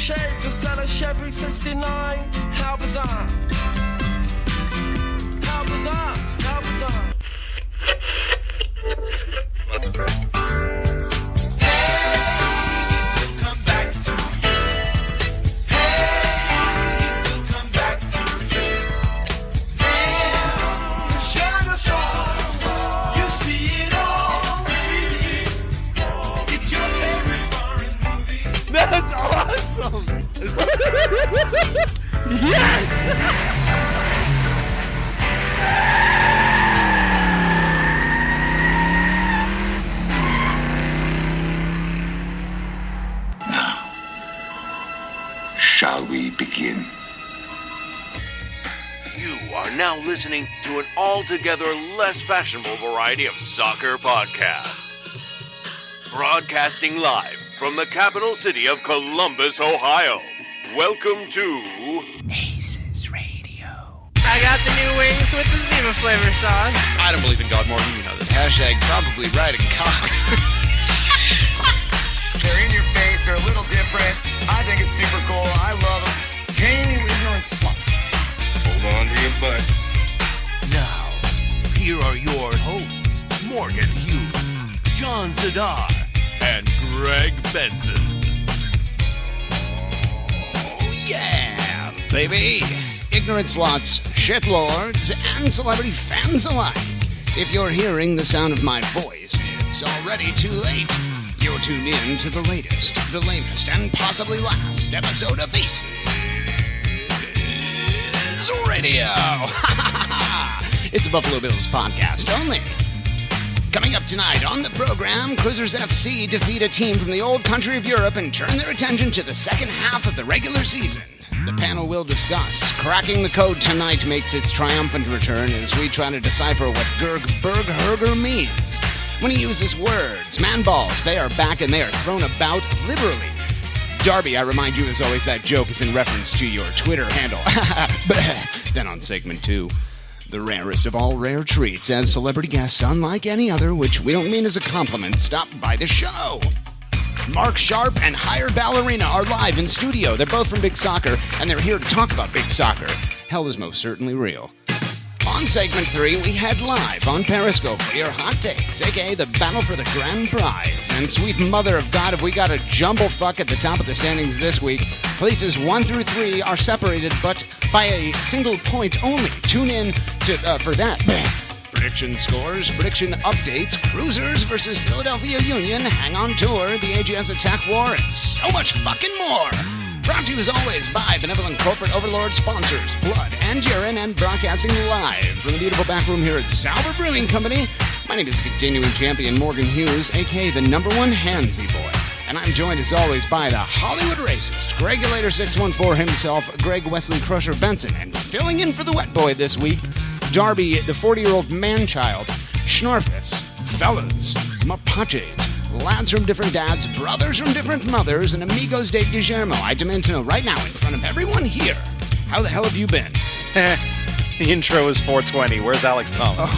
shades and sell a Chevy 69. How bizarre. How bizarre. How bizarre. That's awesome! Yes! Now, shall we begin? You are now listening to an altogether less fashionable variety of soccer podcast. Broadcasting live from the capital city of Columbus, Ohio. Welcome to ACES Radio. I got the new wings with the Zima flavor sauce. I don't believe in God more than you know this. Hashtag probably riding cock. They're in your face, they're a little different. I think it's super cool. I love them. Jamie, ignorant slut. Hold on to your butts. Now, here are your hosts, Morgan Hughes, John Zadar, and Greg Benson. Oh, yeah, baby. Ignorant slots, shitlords, and celebrity fans alike. If you're hearing the sound of my voice, it's already too late. You're tuned in to the latest, the lamest, and possibly last episode of ACES Radio. It's a Buffalo Bills podcast only. Coming up tonight on the program, Crewzers FC defeat a team from the old country of Europe and turn their attention to the second half of the regular season. The panel will discuss. Cracking the code tonight makes its triumphant return as we try to decipher what Bergherger means. When he uses words, man balls, they are back and they are thrown about liberally. Darby, I remind you as always that joke is in reference to your Twitter handle. Then on segment 2, the rarest of all rare treats as celebrity guests, unlike any other, which we don't mean as a compliment, stop by the show. Mark Sharp and Hired Ballerina are live in studio. They're both from Big Soccer, and they're here to talk about Big Soccer. Hell is most certainly real. On segment 3, we head live on Periscope for your hot takes, a.k.a. the battle for the grand prize. And sweet mother of God, have we got a jumble fuck at the top of the standings this week. Places 1 through 3 are separated, but by a single point only. Tune in to for that. Prediction scores, prediction updates, Crewzers versus Philadelphia Union, HangOnTour, the AGS Attack War, and so much fucking more. Brought to you as always by benevolent corporate overlord sponsors, Blood and Urine, and broadcasting live from the beautiful back room here at Sauber Brewing Company. My name is continuing champion Morgan Hughes, a.k.a. the #1 handsy boy. And I'm joined as always by the Hollywood racist, Gregulator 614 himself, Greg Wesley Crusher Benson. And filling in for the wet boy this week, Darby, the 40-year-old man-child, Schnorfus, fellas, mapaches, lads from different dads, brothers from different mothers, and amigos de Guillermo. I demand to know right now in front of everyone here, how the hell have you been? The intro is 420. Where's Alex Thomas?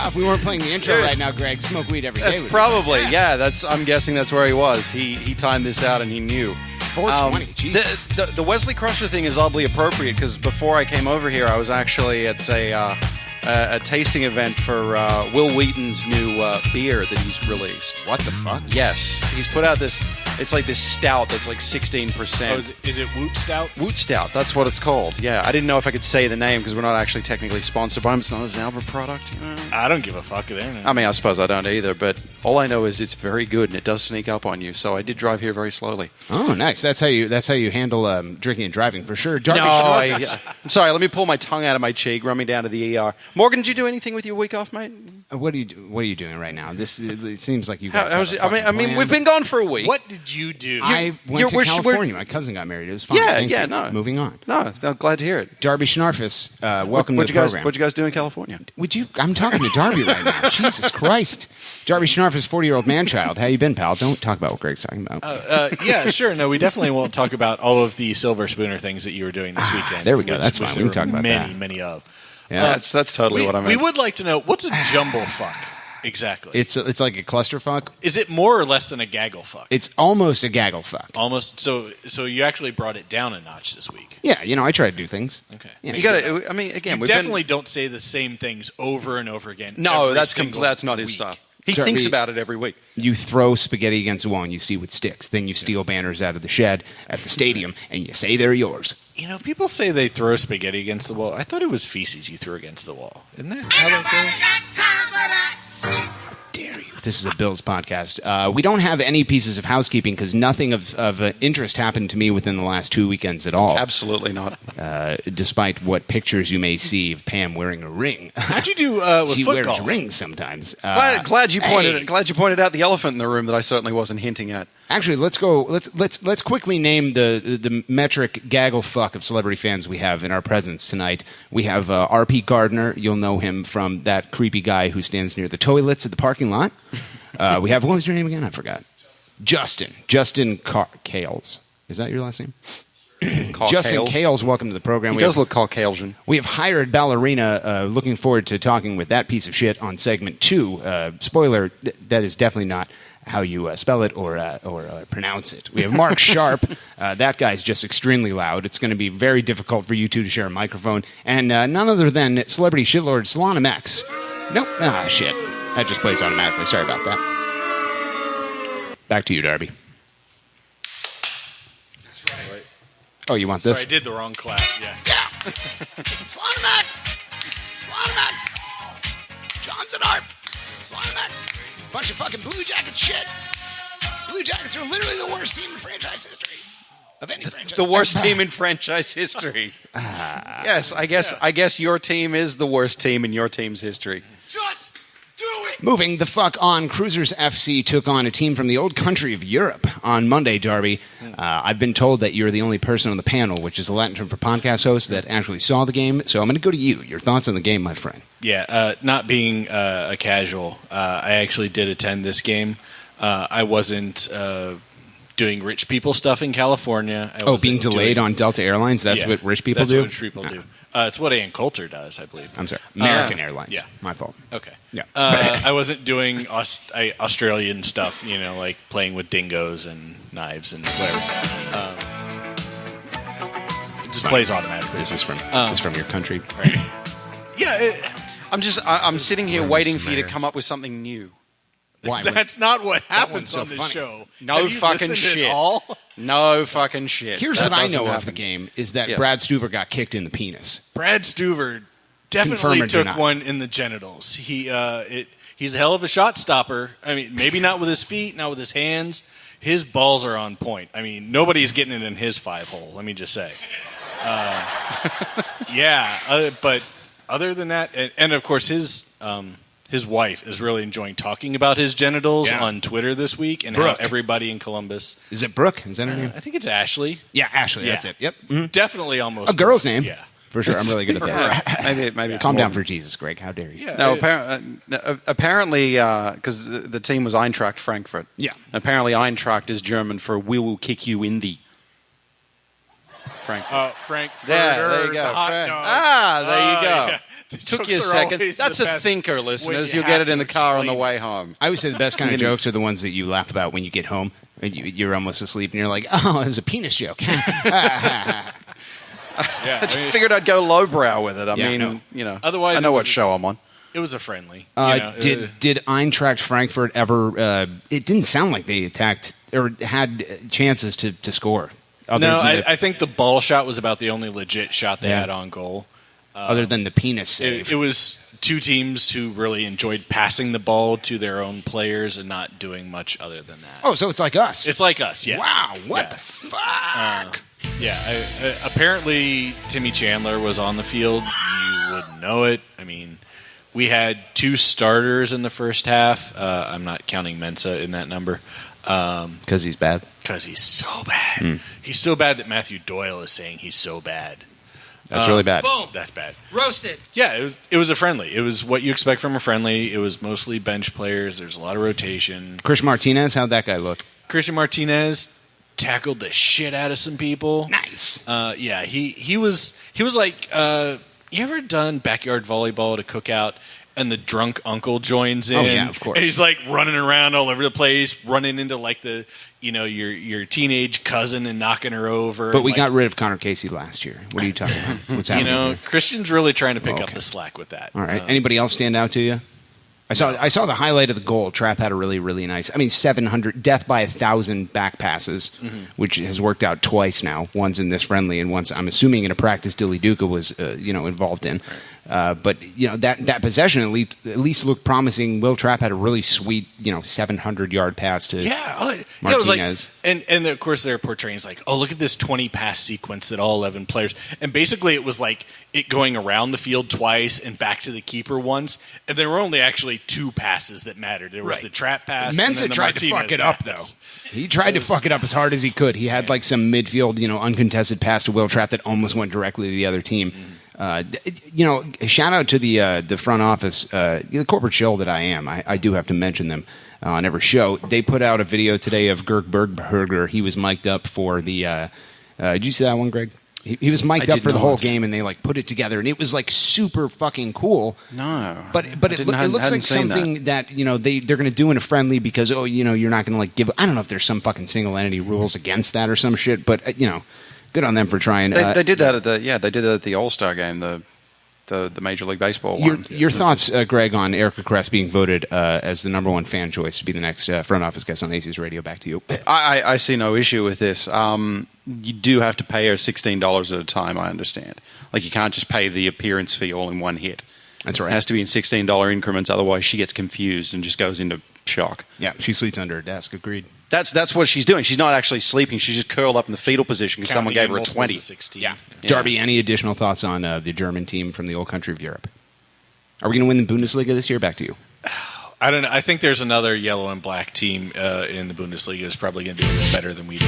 If we weren't playing the intro right now, Greg, smoke weed every day. That's probably, I'm guessing that's where he was. He timed this out and he knew. 420, Jesus. The Wesley Crusher thing is oddly appropriate because before I came over here, I was actually at a tasting event for Will Wheaton's new beer that he's released. What the fuck? Yes. He's put out this, it's like this stout that's like 16%. Oh, is it Woot Stout? Woot Stout, that's what it's called. Yeah, I didn't know if I could say the name because we're not actually technically sponsored by him. It's not a Zauber product. You know? I don't give a fuck there. I mean, I suppose I don't either, but all I know is it's very good and it does sneak up on you. So I did drive here very slowly. Oh, nice. That's how you handle drinking and driving for sure. Darby, I'm sorry. Let me pull my tongue out of my cheek, run me down to the ER. Morgan, did you do anything with your week off, mate? What are you doing right now? It seems like you guys. I mean, we've been gone for a week. What did you do? I went to California. My cousin got married. It was fun. No. Moving on. No, I'm glad to hear it. Darby Schnarfus, welcome to the program. What'd you guys do in California? I'm talking to Darby right now. Jesus Christ. Darby Schnarfus, 40-year-old man-child. How you been, pal? Don't talk about what Greg's talking about. Yeah, sure. No, we definitely won't talk about all of the Silver Spooner things that you were doing this weekend. There we go. That's fine. We can talk about many of. Yeah, that's totally what I meant. We would like to know, what's a jumble fuck? Exactly. It's like a clusterfuck. Is it more or less than a gaggle fuck? It's almost a gaggle fuck. Almost. So you actually brought it down a notch this week. Yeah, I try to do things. Okay. Yeah. You got to. I mean, again, You definitely don't say the same things over and over again. No, every that's single that's not his week. stuff. He Sorry, thinks about it every week. You throw spaghetti against the wall and you see what sticks. Then you steal banners out of the shed at the stadium and you say they're yours. People say they throw spaghetti against the wall. I thought it was feces you threw against the wall. Isn't that how that goes? How dare you? This is a Bills podcast. We don't have any pieces of housekeeping because nothing of interest happened to me within the last 2 weekends at all. Absolutely not. Despite what pictures you may see of Pam wearing a ring. How'd you do with She foot wears golf? rings sometimes. Glad you pointed hey. Glad you pointed out the elephant in the room that I certainly wasn't hinting at. Actually, let's go. Let's quickly name the metric gaggle fuck of celebrity fans we have in our presence tonight. We have R.P. Gardner. You'll know him from that creepy guy who stands near the toilets at the parking lot. We have, what was your name again? I forgot. Justin Kales. Is that your last name? Justin Kales, welcome to the program. He does look Caucasian. We have hired Ballerina. Looking forward to talking with that piece of shit on segment 2. Spoiler: that is definitely not how you spell it or pronounce it. We have Mark Sharp. That guy's just extremely loud. It's going to be very difficult for you two to share a microphone. And none other than celebrity shitlord Solanum X. Nope. Ah, shit. That just plays automatically. Sorry about that. Back to you, Darby. That's right. Oh, you want this? Sorry, I did the wrong clap. Yeah. Solanum X! Solanum X! Johnson Arp! Solanum X! Bunch of fucking Blue Jackets shit. Blue Jackets are literally the worst team in franchise history. Of any franchise. The worst team in franchise history. Yes, I guess your team is the worst team in your team's history. Just do it! Moving the fuck on, Crewzers FC took on a team from the old country of Europe on Monday, Darby. I've been told that you're the only person on the panel, which is a Latin term for podcast host, that actually saw the game. So I'm going to go to you. Your thoughts on the game, my friend. Yeah, not being a casual, I actually did attend this game. I wasn't doing rich people stuff in California. Being delayed on Delta Airlines? That's what rich people do? That's what rich people do. It's what AGS does, I believe. I'm sorry. American Airlines. Yeah. My fault. Okay. Yeah. I wasn't doing Australian stuff, like playing with dingoes and knives and whatever. It just plays automatically. This is from your country. Right. Yeah. I'm sitting here waiting for you to come up with something new. Why? That's not what happens so on this funny. show. No Have you fucking listened shit. at all? No fucking shit. Here's That what I doesn't know of happen. the game is that Yes. Brad Stuver got kicked in the penis. Brad Stuver Confirm definitely or took deny? one in the genitals. He's a hell of a shot stopper. I mean, maybe not with his feet, not with his hands. His balls are on point. I mean, nobody's getting it in his 5-hole. Let me just say. But other than that, and of course his wife is really enjoying talking about his genitals on Twitter this week, and Brooke. how everybody in Columbus. Is it Brooke? Is that her name? I think it's Ashley. Yeah, Ashley. That's Yeah. it. Yep. Mhm. Definitely almost A girl's name. Yeah. For sure. I'm really good at that. Maybe it's Calm more down than- for Jesus, Greg. How dare you? Yeah. No, apparently, because the team was Eintracht Frankfurt. Yeah. Apparently, Eintracht is German for "we will kick you in the." Frankfurt. Frankfurter, There you go. the hot Frank. dog. There you go. Yeah. The Took jokes you a are second. always That's the a best thinker, when listeners. you You'll get have it in to the car on the explain way it. home. I always say the best kind of jokes are the ones that you laugh about when you get home. And you're almost asleep and you're like, oh, it was a penis joke. Yeah, I just figured I'd go lowbrow with it. I Yeah, mean, no. Otherwise, I know it what was- show I'm on. it was a friendly. Did Eintracht Frankfurt ever? It didn't sound like they attacked or had chances to score. No, I think the ball shot was about the only legit shot they Yeah. had on goal. other than the penis save. It was two teams who really enjoyed passing the ball to their own players and not doing much other than that. Oh, so it's like us. It's like us, yeah. Wow, what Yeah. the fuck? Apparently Timmy Chandler was on the field. You wouldn't know it. I mean, we had two starters in the first half. I'm not counting Mensah in that number. Because he's bad? Because he's so bad. He's so bad that Matthew Doyle is saying he's so bad. That's really bad. Boom. That's bad. Roasted. Yeah, it was a friendly. It was what you expect from a friendly. It was mostly bench players. There's a lot of rotation. Chris Martinez, how'd that guy look? Christian Martinez tackled the shit out of some people. Nice. He was like, you ever done backyard volleyball at a cookout and the drunk uncle joins in. Oh, yeah, of course. And he's like running around all over the place, running into like the your teenage cousin and knocking her over. But we like, got rid of Connor Casey last year. What are you talking about? What's happening? here? Christian's really trying to pick up the slack with that. All right. Anybody else stand out to you? I saw the highlight of the goal. Trapp had a really, really nice. 700 death by 1,000 back passes, which has worked out twice now. Once in this friendly, and once I'm assuming in a practice Dilly Duca was involved in. But that possession at least looked promising. Will Trapp had a really sweet 700-yard pass to Martinez. It was like, and of course they're portraying it's like, oh, look at this 20 pass sequence at all 11 players, and basically it was like it going around the field twice and back to the keeper once, and there were only actually 2 passes that mattered. There was the Trapp pass. Mensa and then the tried to Martinez fuck it up pass. though. He tried to fuck it up as hard as he could. He had like some midfield uncontested pass to Will Trapp that almost went directly to the other team. Shout out to the front office, the corporate shill that I am. I do have to mention them on every show. They put out a video today of Girk Bergberger. He was mic'd up for the. Did you see that one, Greg? He was mic'd up for the whole game, and they like put it together, and it was like super fucking cool. No, but it looks like something that they're going to do in a friendly because you're not going to like give. I don't know if there's some fucking single entity rules against that or some shit, but good on them for trying. They did that at the All-Star game, the Major League Baseball one. Your thoughts, Greg, on Erica Kress being voted as the number 1 fan choice to be the next front office guest on ACES Radio? Back to you. I see no issue with this. You do have to pay her $16 at a time, I understand. Like, you can't just pay the appearance fee all in one hit. That's right. It has to be in $16 increments, otherwise she gets confused and just goes into shock. Yeah, she sleeps under her desk. Agreed. That's what she's doing. She's not actually sleeping. She's just curled up in the fetal position because someone gave her a 20. 16. Yeah. Darby, any additional thoughts on the German team from the old country of Europe? Are we going to win the Bundesliga this year? Back to you. I don't know. I think there's another yellow and black team in the Bundesliga is probably going to do a little better than we do.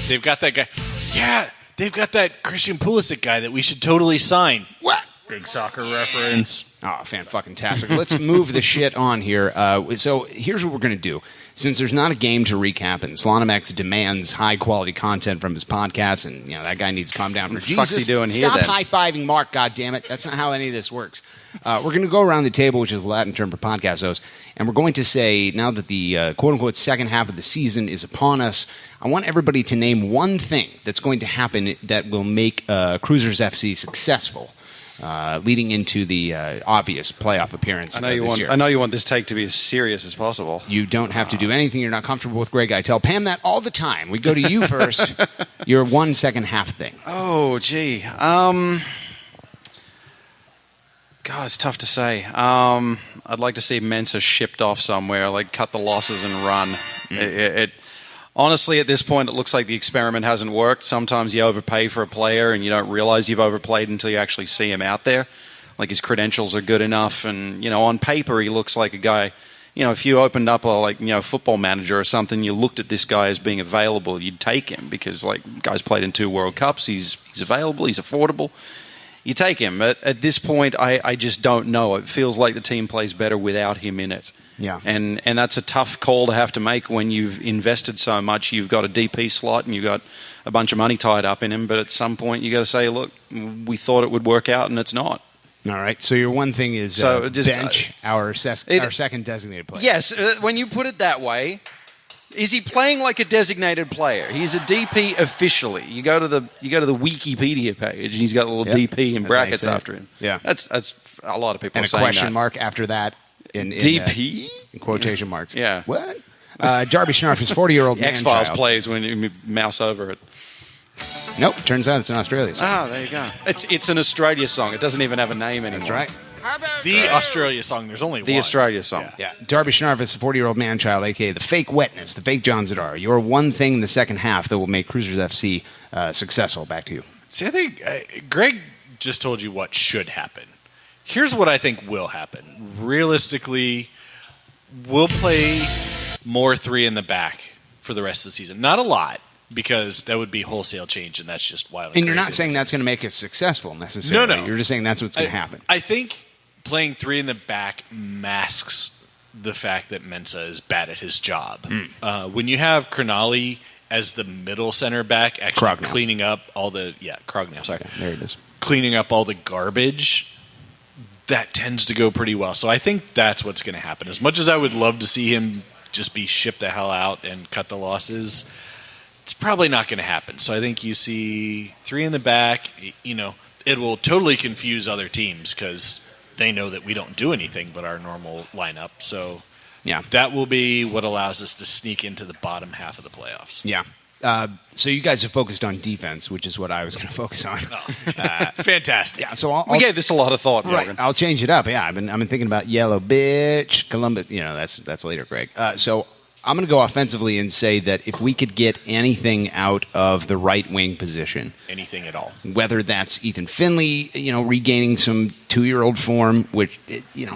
They've got that guy. Yeah, they've got that Christian Pulisic guy that we should totally sign. What? Big soccer reference. Oh, fan-fucking-tastic. Let's move the shit on here. So here's what we're going to do. Since there's not a game to recap and Slonimax demands high-quality content from his podcast, and that guy needs to calm down. What the fuck's he doing here, Stop then? high-fiving Mark, goddammit. That's not how any of this works. We're going to go around the table, which is the Latin term for podcast host, and we're going to say, now that the quote-unquote second half of the season is upon us, I want everybody to name one thing that's going to happen that will make Crewzers FC successful. Leading into the obvious playoff appearance this year. I know you want this take to be as serious as possible. You don't have to do anything you're not comfortable with, Greg. I tell Pam that all the time. We go to you first. Your 1 second half thing. Oh, gee. God, it's tough to say. I'd like to see Mensa shipped off somewhere, like cut the losses and run. Honestly, at this point, it looks like the experiment hasn't worked. Sometimes you overpay for a player and you don't realize you've overplayed until you actually see him out there. Like, his credentials are good enough, and on paper he looks like a guy. If you opened up a Football Manager or something, you looked at this guy as being available, you'd take him because guy's played in 2 World Cups. He's available. He's affordable. You take him. But at this point, I just don't know. It feels like the team plays better without him in it. Yeah. And that's a tough call to have to make when you've invested so much. You've got a DP slot and you've got a bunch of money tied up in him. But at some point, you got to say, look, we thought it would work out and it's not. All right. So your one thing is bench our second designated player. Yes. When you put it that way, is he playing like a designated player? He's a DP officially. You go to the Wikipedia page and he's got a little DP in brackets after him. Yeah. That's a lot of people and are saying a question that. mark after that. In DP? In quotation marks. Yeah. What? Darby Schnarf is 40-year-old man X-Files child. plays when you mouse over it. Nope. Turns out it's an Australia song. Ah, there you go. It's an Australia song. It doesn't even have a name anymore. That's right. The Australia song. There's only one. The Australia song. Yeah. Darby Schnarf is a 40-year-old man child, a.k.a. the fake wetness, the fake John Zadar. Your one thing in the second half that will make Crewzers FC successful. Back to you. See, I think Greg just told you what should happen. Here's what I think will happen. Realistically, we'll play more 3 in the back for the rest of the season. Not a lot, because that would be wholesale change, and that's just wild. And you're not saying that's going to make us successful necessarily. No. You're just saying that's what's going to happen. I think playing 3 in the back masks the fact that Mensa is bad at his job. When you have Crognali as the middle center back, actually cleaning up all the Crognali, sorry. Okay, there it is. Cleaning up all the garbage, that tends to go pretty well. So I think that's what's going to happen. As much as I would love to see him just be shipped the hell out and cut the losses, it's probably not going to happen. So I think you see 3 in the back. It will totally confuse other teams because they know that we don't do anything but our normal lineup. So that will be what allows us to sneak into the bottom half of the playoffs. Yeah. So you guys have focused on defense, which is what I was going to focus on. Fantastic. Yeah. So we gave this a lot of thought, right. Morgan. I'll change it up. Yeah. I've been thinking about yellow bitch, Columbus. That's later, Greg. So I'm going to go offensively and say that if we could get anything out of the right wing position, anything at all, whether that's Ethan Finley, regaining some 2-year-old form, which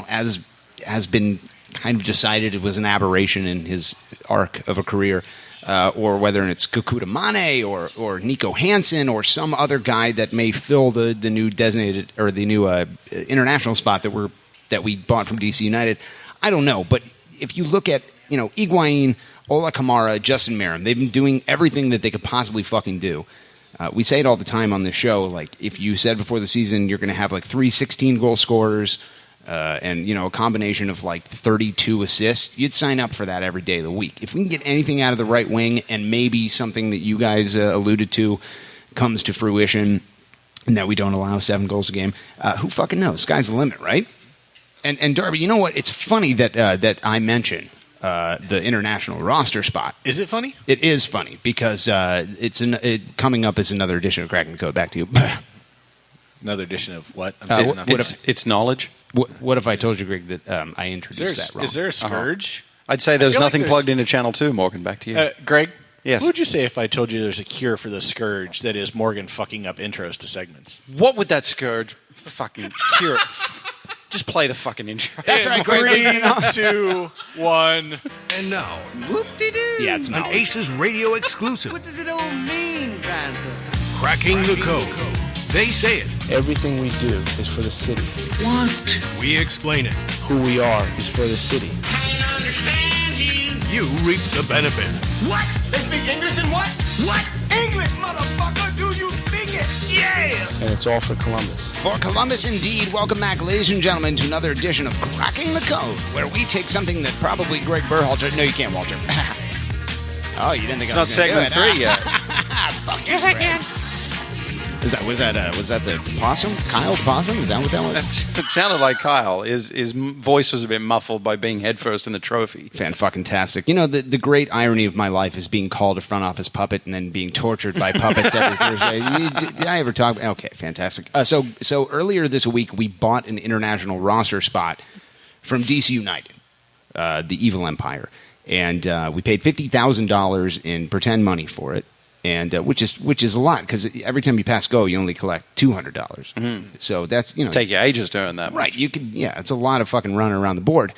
as has been kind of decided it was an aberration in his arc of a career, or whether it's Kakuta Mane or Nico Hansen or some other guy that may fill the new designated or the new international spot that we bought from DC United. I don't know, but if you look at Higuain, Ola Kamara, Justin Merrim, they've been doing everything that they could possibly fucking do. We say it all the time on this show. Like, if you said before the season you're going to have like 3 16-goal scorers and a combination of like 32 assists, you'd sign up for that every day of the week. If we can get anything out of the right wing and maybe something that you guys alluded to comes to fruition and that we don't allow 7 goals a game, who fucking knows? Sky's the limit, right? And Darby, you know what? It's funny that I mention the international roster spot. Is it funny? It is funny because coming up is another edition of Cracking the Code. Back to you. Another edition of what? It's knowledge. What if I told you, Greg, that I introduced that wrong? Is there a scourge? I'd say there's nothing plugged into Channel 2, Morgan. Back to you. Greg? Yes. What would you say if I told you there's a cure for the scourge that is Morgan fucking up intros to segments? What would that scourge fucking cure? Just play the fucking intro. That's right, Greg. 3, 2, 1. And now, Whoop-de-doo. Yeah, it's an knowledge. ACES radio exclusive. What does it all mean, Panther? Cracking the Code. They say it. Everything we do is for the city. We explain it. Who we are is for the city. You reap the benefits. What? They speak English and what? What? English, motherfucker! Do you speak it? Yeah! And it's all for Columbus. For Columbus, indeed. Welcome back, ladies and gentlemen, to another edition of Cracking the Code, where we take something that probably Greg Berhalter... No, you can't, Walter. Oh, you didn't think It's I not was going to segment 3 yet. Fuck yes, I can. Was that the possum? Kyle the possum? Is that what that was? It sounded like Kyle. His voice was a bit muffled by being headfirst in the trophy. Fan-fucking-tastic. The great irony of my life is being called a front office puppet and then being tortured by puppets every Thursday. Did I ever talk? Okay, fantastic. So earlier this week, we bought an international roster spot from DC United, the Evil Empire, and we paid $50,000 in pretend money for it. And which is a lot because every time you pass go, you only collect $200. Mm-hmm. So that's take you ages to earn that much. Right? You could it's a lot of fucking running around the board.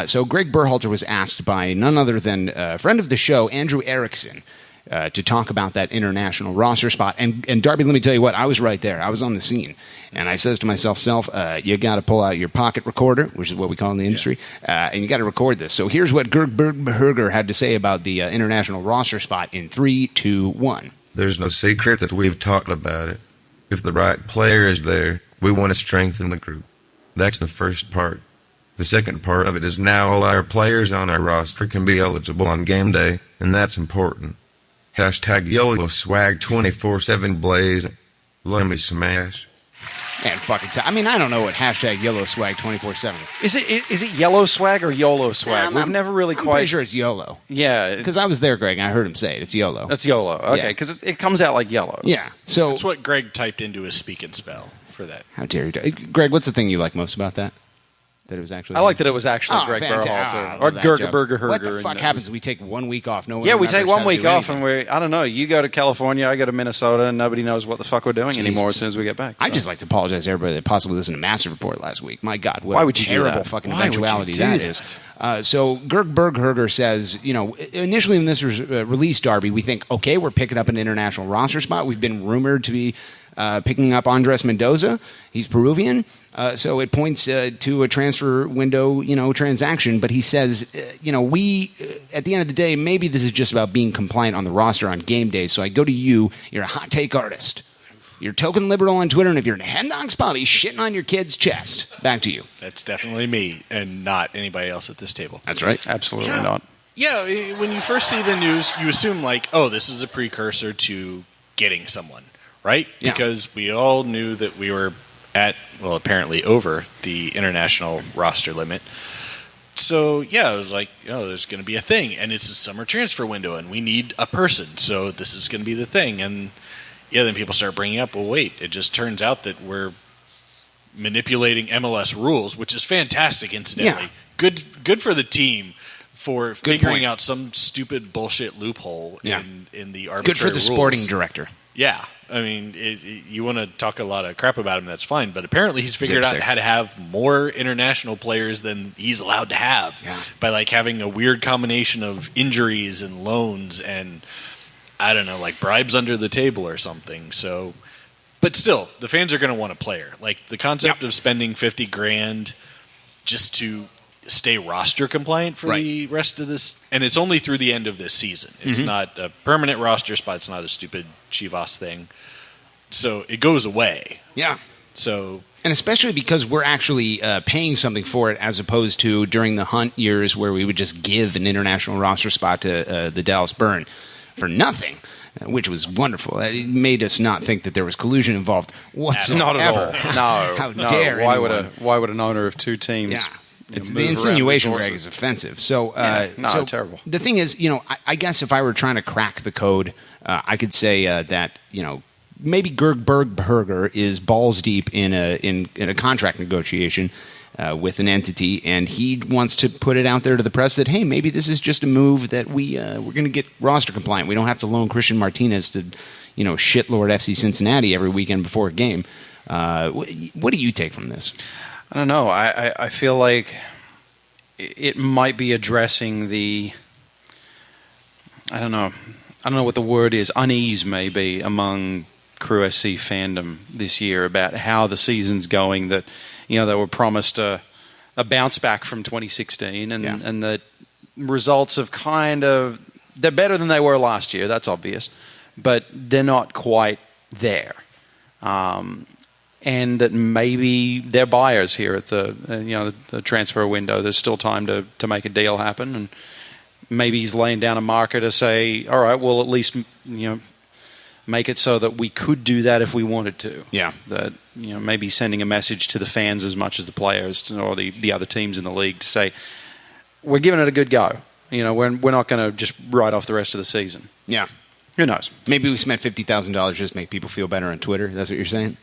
So Greg Berhalter was asked by none other than a friend of the show, Andrew Erickson, to talk about that international roster spot. And Darby, let me tell you what, I was right there. I was on the scene. And I says to myself, you got to pull out your pocket recorder, which is what we call in the industry, and you got to record this. So here's what Gerd Berger had to say about the international roster spot in 3, 2, 1. There's no secret that we've talked about it. If the right player is there, we want to strengthen the group. That's the first part. The second part of it is now all our players on our roster can be eligible on game day, and that's important. Hashtag YOLO swag 24/7 blaze. Let me smash. Man, fucking I don't know what hashtag yellow swag 24/7. Is it yellow swag or YOLO swag? We've never really I'm quite. Pretty sure it's YOLO. Yeah, because I was there, Greg. And I heard him say it. It's YOLO. That's YOLO. Okay, Yeah. because it comes out like yellow. Yeah. So That's what Greg typed into his speak and spell for that. how dare you, Greg? What's the thing you like most about that? That it was actually. I like that it was actually Greg fantastic. Berhalter Oh, or that Gerger joke. Burger What the Herger. fuck happens if we take 1 week off? No one. Yeah, we remembers take how 1 to week do off, anything. and I don't know. You go to California, I go to Minnesota, and nobody knows what the fuck we're doing anymore as soon as we get back. I'd just like to apologize to everybody that possibly listened to Massive Report last week. My God, what Why a would you do terrible that? fucking Why would you eventuality do that this? is. So Gerd Bergherger says, initially when this was released, Darby, we think, okay, we're picking up an international roster spot. We've been rumored to be picking up Andres Mendoza. He's Peruvian. So it points to a transfer window, transaction. But he says, we, at the end of the day, maybe this is just about being compliant on the roster on game day. So I go to you. You're a hot take artist. You're token liberal on Twitter, and if you're a Hen Dogs Puppy, shitting on your kid's chest. Back to you. That's definitely me and not anybody else at this table. That's right. Absolutely not. Yeah, when you first see the news, you assume, like, oh, this is a precursor to getting someone, right? Yeah. Because we all knew that we were at, well, apparently over the international roster limit. So, yeah, it was like, oh, there's going to be a thing, and it's a summer transfer window, and we need a person, so this is going to be the thing. And, yeah, then people start bringing up, well, wait, it just turns out that we're manipulating MLS rules, which is fantastic, incidentally. Yeah. Good for the team for figuring point. out some stupid bullshit loophole in the arbitrary Good for the rules. sporting director. Yeah. I mean, you want to talk a lot of crap about him, that's fine. But apparently he's figured out how to have more international players than he's allowed to have by, like, having a weird combination of injuries and loans and, I don't know, like bribes under the table or something. So, but still, the fans are going to want a player. Like, the concept of spending $50,000 just to stay roster compliant for the rest of this, and it's only through the end of this season. It's not a permanent roster spot. It's not a stupid Chivas thing. So it goes away. Yeah. So, and especially because we're actually paying something for it, as opposed to during the Hunt years where we would just give an international roster spot to the Dallas Burn for nothing, which was wonderful. It made us not think that there was collusion involved whatsoever. Not at all. No. How dare anyone? Why would an owner of two teams? Yeah. The insinuation, Greg, is offensive. So, terrible. The thing is, I guess if I were trying to crack the code, I could say that maybe Gerg Bergberger is balls deep in a contract negotiation with an entity, and he wants to put it out there to the press that, hey, maybe this is just a move that we're going to get roster compliant. We don't have to loan Christian Martinez to shitlord FC Cincinnati every weekend before a game. What do you take from this? I don't know. I feel like it might be addressing the, I don't know what the word is, unease maybe among Crew SC fandom this year about how the season's going, that they were promised a bounce back from 2016 and the results have they're better than they were last year, that's obvious, but they're not quite there. And that maybe they're buyers here at the transfer window. There's still time to make a deal happen, and maybe he's laying down a marker to say, all right, we'll at least make it so that we could do that if we wanted to. Yeah, that maybe sending a message to the fans as much as the players or the other teams in the league to say we're giving it a good go. We're not going to just write off the rest of the season. Yeah, who knows? Maybe we spent $50,000 just to make people feel better on Twitter. That's what you're saying.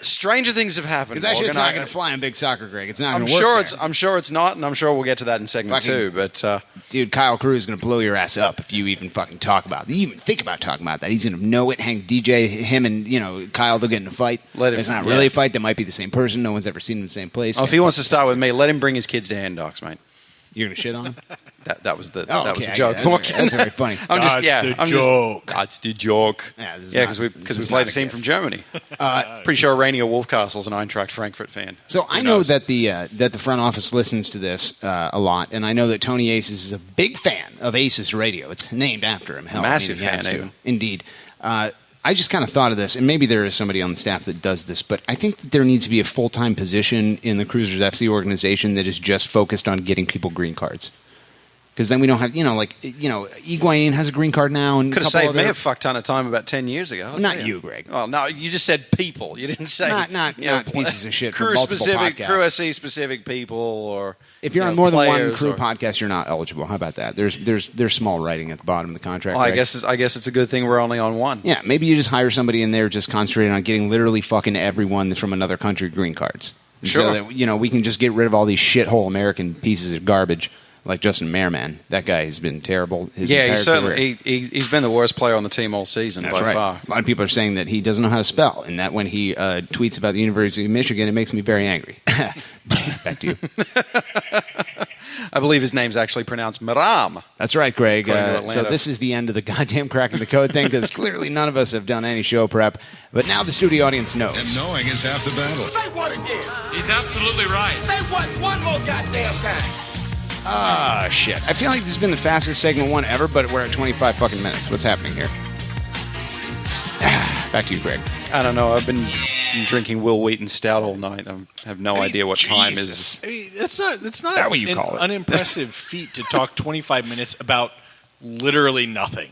Stranger things have happened. Because that shit's not going to fly in big soccer, Greg. It's not going to work. I'm sure it's not, and I'm sure we'll get to that in segment 2. But dude, Kyle Cruz is going to blow your ass up if you even fucking talk about it. You even think about talking about that. He's going to know it. Hank DJ, him and Kyle, they'll get in a fight. It's not really a fight. They might be the same person. No one's ever seen them in the same place. Oh, if he wants to start with me, let him bring his kids to Hand Dogs, mate. You're going to shit on him? That was the joke. That's very funny. That's the joke. Yeah, because we played a team from Germany. Pretty sure Rainier Wolfcastle's an Eintracht Frankfurt fan. So I know that the front office listens to this a lot, and I know that Tony Aces is a big fan of ACES Radio. It's named after him. Hell, massive fan, even. Indeed. I just kind of thought of this, and maybe there is somebody on the staff that does this, but I think that there needs to be a full-time position in the Crewzers FC organization that is just focused on getting people green cards. Because then we don't have, Higuain has a green card now. And could have saved me a fuck ton of time about 10 years ago. Not you, Greg. Oh, no, you just said people. You didn't say... Not pieces of shit from multiple podcasts. Crew SC specific people, or... If you're on more than one Crew podcast, you're not eligible. How about that? There's small writing at the bottom of the contract. Well, I guess it's a good thing we're only on one. Yeah, maybe you just hire somebody in there just concentrating on getting literally fucking everyone that's from another country green cards. Sure. So that, we can just get rid of all these shithole American pieces of garbage. Like Justin Merman, that guy has been terrible. He's been the worst player on the team all season by far. A lot of people are saying that he doesn't know how to spell, and that when he tweets about the University of Michigan, it makes me very angry. Back to you. I believe his name's actually pronounced Maram. That's right, Greg. So this is the end of the goddamn cracking the code thing, because clearly none of us have done any show prep. But now the studio audience knows. And knowing is half the battle. Say what again? He's absolutely right. Say what one more goddamn time. Shit. I feel like this has been the fastest segment one ever, but we're at 25 fucking minutes. What's happening here? Back Back to you, Greg. I don't know. I've been drinking Will Wheaton stout all night. I have no idea what time is. I mean, it's not that what you call it? An unimpressive feat to talk 25 minutes about literally nothing.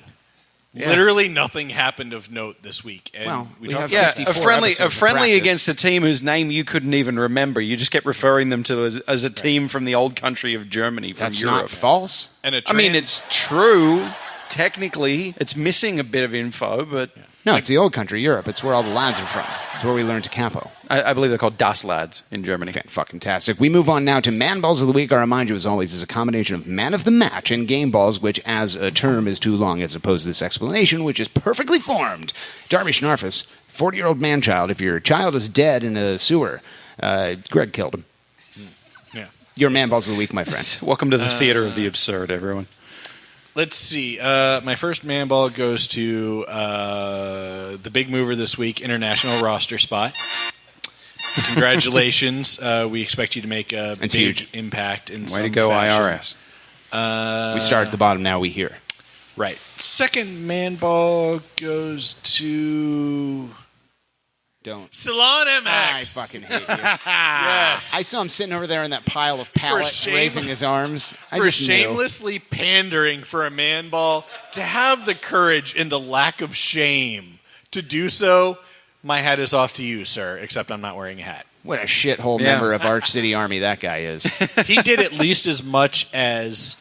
Yeah. Literally nothing happened of note this week. And Well, we we talked have about Yeah, 54 a episodes of friendly practice. against a team whose name you couldn't even remember. You just kept referring them to as a team from the old country of Germany, from That's Europe. not false. and I mean, it's true. Technically, it's missing a bit of info, but No, it's the old country, Europe. It's where all the lads are from. It's where we learned to capo. I believe they're called Das Lads in Germany. Fan-fucking-tastic. We move on now to Man Balls of the Week. I remind you, as always, is a combination of Man of the Match and Game Balls, which as a term is too long as opposed to this explanation, which is perfectly formed. Darby Schnarfus, 40-year-old man-child. If your child is dead in a sewer, Greg killed him. Yeah. Your Man Balls of the Week, my friend. Welcome to the theater of the absurd, everyone. Let's see. My first man ball goes to the big mover this week, international roster spot. Congratulations. We expect you to make a big huge. impact in Way some to go, fashion. IRS. We start at the bottom, now we hear. Right. Second man ball goes to Don't. Salon MX. I fucking hate you. Yes. I saw him sitting over there in that pile of pallets, shame- raising his arms. I For just knew. shamelessly pandering for a man ball, to have the courage and the lack of shame to do so, my hat is off to you, sir, except I'm not wearing a hat. What a shithole Yeah. member of Arch City Army that guy is. He did at least as much as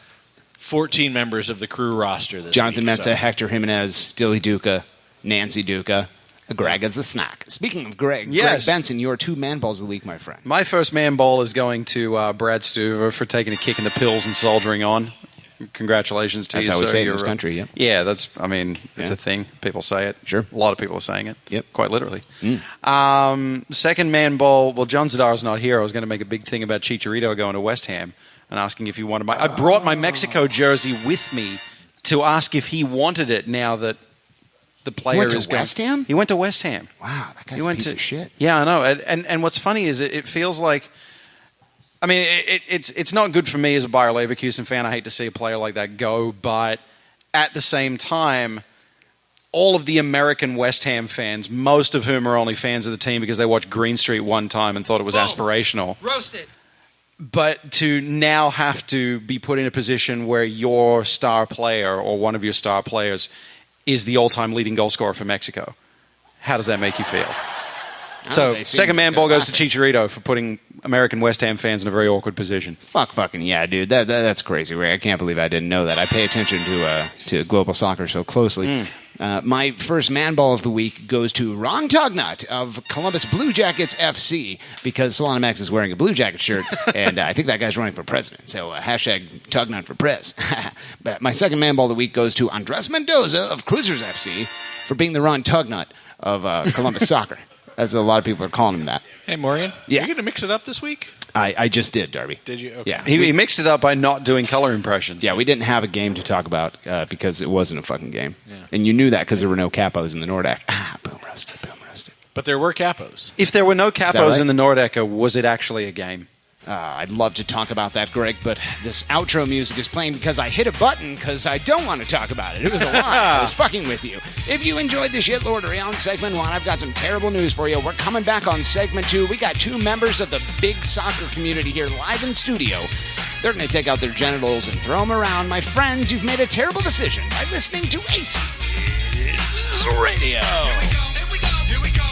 14 members of the crew roster this Jonathan week. Metza, so- Hector Jimenez, Dilly Duca, Nancy Duca. Greg is a snack. Speaking of Greg, Yes. Greg Benson, your 2 man balls of the week, my friend. My first man ball is going to Brad Stuver for taking a kick in the pills and soldiering on. Congratulations to That's you, how we sir. say it in You're this country, yep. Yeah, it's Yeah. a thing. People say it. Sure. A lot of people are saying it. Yep. Quite literally. Second man ball, well, John Zadar's not here. I was going to make a big thing about Chicharito going to West Ham and asking if he wanted I brought my Mexico jersey with me to ask if he wanted it now that the player went to is gone. West Ham? He went to West Ham. Wow, that guy's He a went piece to of shit. Yeah, I know. And what's funny is it feels like, I mean, it's not good for me as a Bayer Leverkusen fan. I hate to see a player like that go, but at the same time, all of the American West Ham fans, most of whom are only fans of the team because they watched Green Street one time and thought it was aspirational. Roasted. But to now have to be put in a position where your star player or one of your star players is the all-time leading goal scorer for Mexico, how does that make you feel? So, they seem second man they're ball goes to laughing. Chicharito for putting American West Ham fans in a very awkward position. Fucking yeah, dude. That's crazy, Ray. I can't believe I didn't know that. I pay attention to global soccer so closely. My first man ball of the week goes to Ron Tugnut of Columbus Blue Jackets FC because Solana Max is wearing a Blue Jacket shirt, and I think that guy's running for president. So hashtag Tugnut for prez. But my second man ball of the week goes to Andres Mendoza of Crewzers FC for being the Ron Tugnut of Columbus Soccer. As a lot of people are calling him that. Hey, Morgan. Yeah. Are you going to mix it up this week? I just did, Darby. Did you? Okay. Yeah. He mixed it up by not doing color impressions. Yeah, we didn't have a game to talk about because it wasn't a fucking game. Yeah. And you knew that because there were no capos in the Nordac. Boom roasted, boom roasted. But there were capos. If there were no capos right? in the Nordeca, was it actually a game? I'd love to talk about that, Greg, but this outro music is playing because I hit a button because I don't want to talk about it. It was a lie. I was fucking with you. If you enjoyed the Shitlordery on segment 1, I've got some terrible news for you. We're coming back on segment 2. We got 2 members of the big soccer community here live in studio. They're going to take out their genitals and throw them around. My friends, you've made a terrible decision by listening to ACES Radio. Here we go.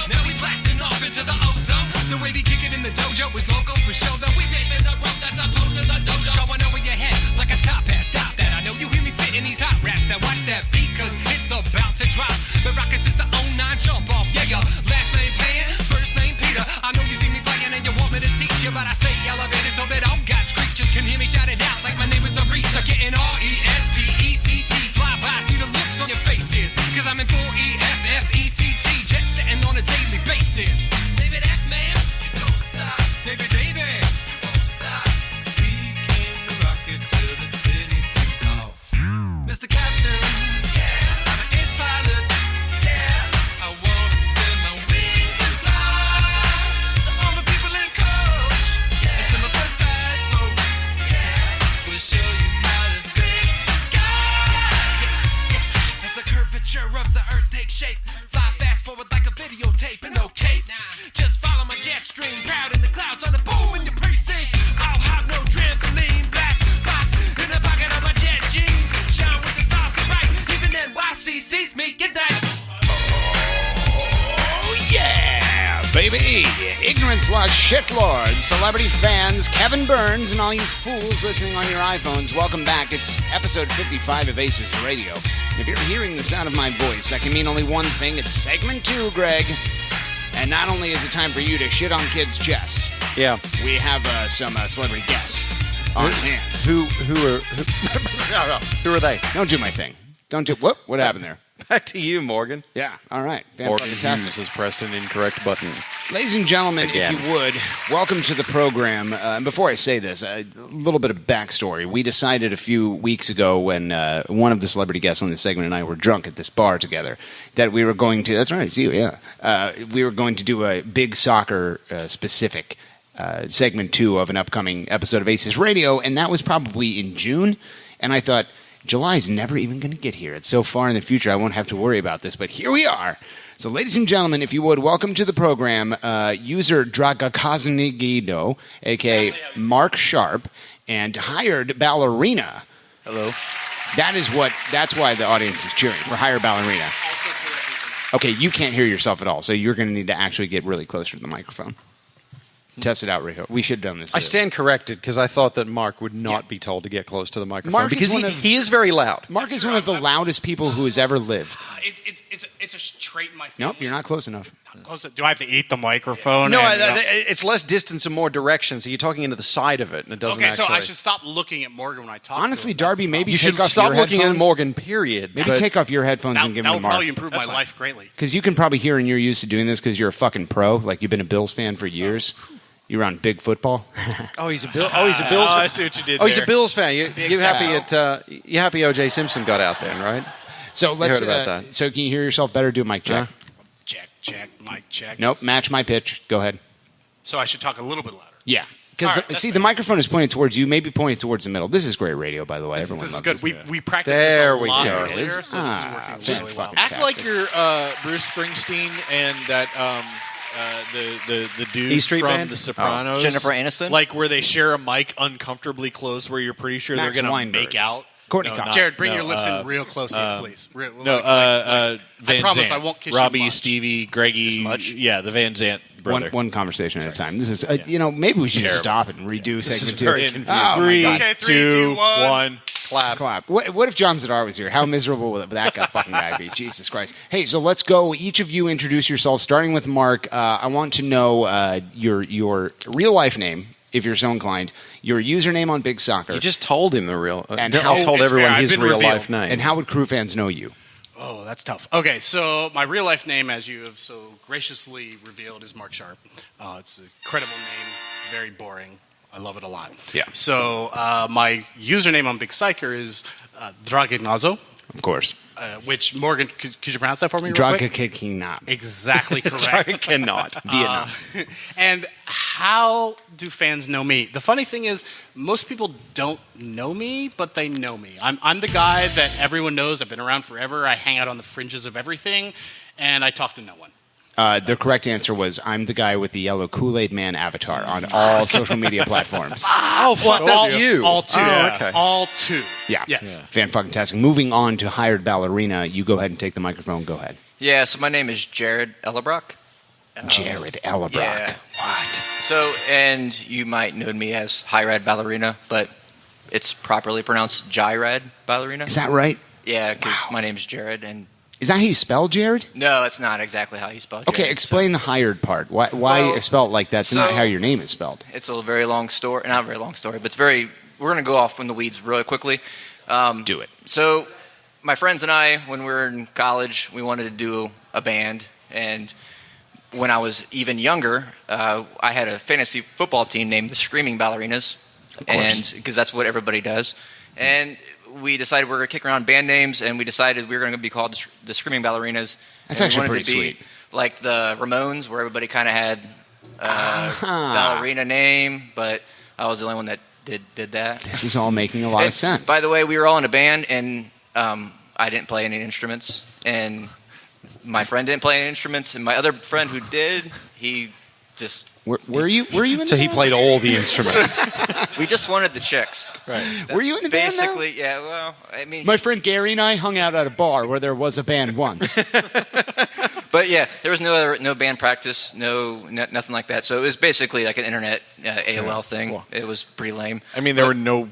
Now we blasting off into the ozone. The way we kick it in the dojo was local for show. Though we paving the road that's opposed to the dodo. Going over your head like a top hat. Stop that. I know you hear me spitting these hot raps. Now watch that beat, cause it's about to drop. But Rockets is the 09 jump off. Yeah, yo. Last name Pan, first name Peter. I know you see me playing and you want me to teach you, but I say elevated so that all God's creatures can hear me shout it out like my name is Aretha. Getting RESPECT. Fly by, see the looks on your faces. Cause I'm in full EFFE baby. Ignorance Lodge shitlords, celebrity fans, Kevin Burns, and all you fools listening on your iPhones, welcome back. It's episode 55 of ACES Radio. And if you're hearing the sound of my voice, that can mean only one thing. It's segment 2, Greg. And not only is it time for you to shit on kids' chests, Yeah. we have some celebrity guests on hand. Who are they? Don't do my thing. Don't do... Whoop, what happened there? Back to you, Morgan. Yeah, all right. Morgan Fantastic. Hughes has pressed an incorrect button. Ladies and gentlemen, Again. if you would, welcome to the program. And before I say this, a little bit of backstory. We decided a few weeks ago when one of the celebrity guests on this segment and I were drunk at this bar together that we were going to, that's right, it's you, yeah. We were going to do a big soccer specific segment 2 of an upcoming episode of ACES Radio, and that was probably in June. And I thought, July's never even going to get here. It's so far in the future, I won't have to worry about this. But here we are. So, ladies and gentlemen, if you would, welcome to the program, user Dragakaznigido, a.k.a. Mark Sharp, and hired ballerina. Hello. That's why the audience is cheering, for hired ballerina. Okay, you can't hear yourself at all, so you're going to need to actually get really closer to the microphone. Test it out, Rico. We should have done this. I stand corrected because I thought that Mark would not be told to get close to the microphone Mark is because one of- he is very loud. Mark is one of the loudest people who has ever lived. It's a trait in my family. Nope, you're not close enough. Do I have to eat the microphone? No, and, it's less distance and more direction, so you're talking into the side of it, and it doesn't okay, actually... so I should stop looking at Morgan when I talk. Honestly, to him. Darby, maybe You take should off stop your looking at headphones. Morgan, period. Maybe but- take off your headphones and give that me would Mark. probably improve my life greatly. Because you can probably hear and you're used to doing this because you're a fucking pro. Like, you've been a Bills fan for years. You're on big football. Oh, he's a Bills fan. I see what you did Oh, he's a there. Bills fan. You're happy O.J. Simpson got out then, right? So let's. heard about that. So can you hear yourself better? Do a mic check. Check, mic check. Nope. Match my pitch. Go ahead. So I should talk a little bit louder. Yeah. Because All right, see, the microphone is pointed towards you. Maybe pointed towards the middle. This is great radio, by the way. Everyone This is loves good. this. We practiced There this a we lot go. earlier, so this is Ah, working really well. fucking Act like you're Bruce Springsteen and that the dude E Street from Band? The Sopranos, Jennifer Aniston? like where they share a mic uncomfortably close, where you're pretty sure Max they're going to Weinberg. make out. Courtney No, Cox. not- Jared, bring no, your lips in real close here, please. No, I Van promise Zandt. I won't kiss you Robbie, much. Stevie, Greggy. much? Yeah, the Van Zandt brother. One conversation at a time. This is, maybe we should just stop it and redo This is segment 2. very In confusing. Oh, my three, God. Okay, 3, 2, 2, 1. 1. Clap. What if John Zadar was here? How miserable would that fucking guy be? Jesus Christ. Hey, so let's go. Each of you introduce yourselves, starting with Mark. I want to know your real life name, if you're so inclined, your username on Big Soccer, You just told him the real... And I how- told It's everyone fair, I've his been real revealed. life name. and how would crew fans know you? Oh, that's tough. Okay, so my real life name, as you have so graciously revealed, is Mark Sharp. It's a credible name, very boring. I love it a lot. Yeah. So my username on Big Psycher is Dragignazo, Of course. which, Morgan, could you pronounce that for me real quick? Dragakikina. Exactly correct. cannot. Vietnam. And how do fans know me? The funny thing is, most people don't know me, but they know me. I'm the guy that everyone knows. I've been around forever. I hang out on the fringes of everything, and I talk to no one. The correct answer was, I'm the guy with the yellow Kool-Aid Man avatar on all social media platforms. Oh, fuck, that's you. All two. Oh, okay. All two. Yeah. Yes. Fan-fucking-tastic. Moving on to hired ballerina. You go ahead and take the microphone. Go ahead. Yeah, so my name is Jared Ellebrock. Jared Ellebrock. Yeah. What? So, and you might know me as Hyrad Ballerina, but it's properly pronounced Jyrad Ballerina. Is that right? Yeah, because my name's Jared, and Is that how you spell Jared? no, that's not exactly how you spell Jared. Okay, explain the hired part. Why Well, spell it like that? That's not so- how your name is spelled. It's a very long story. Not a very long story, but it's very... We're going to go off in the weeds really quickly. Do it. So, my friends and I, when we were in college, we wanted to do a band. And when I was even younger, I had a fantasy football team named the Screaming Ballerinas. Of course. Because that's what everybody does. And we decided we were going to kick around band names, and we decided we were going to be called the Screaming Ballerinas. That's And we actually wanted pretty to be sweet. like the Ramones, where everybody kind of had ballerina name, but I was the only one that did that. This is all making a lot of sense. By the way, we were all in a band, and I didn't play any instruments, and my friend didn't play any instruments, and my other friend who did, he just. Were you in the So he band? played all the instruments. We just wanted the chicks. Right. Were you in the band, though? Basically, yeah. Well, I mean, My friend Gary and I hung out at a bar where there was a band once. but yeah, there was no band practice, nothing like that. So it was basically like an internet AOL thing. Cool. It was pretty lame. I mean, there were no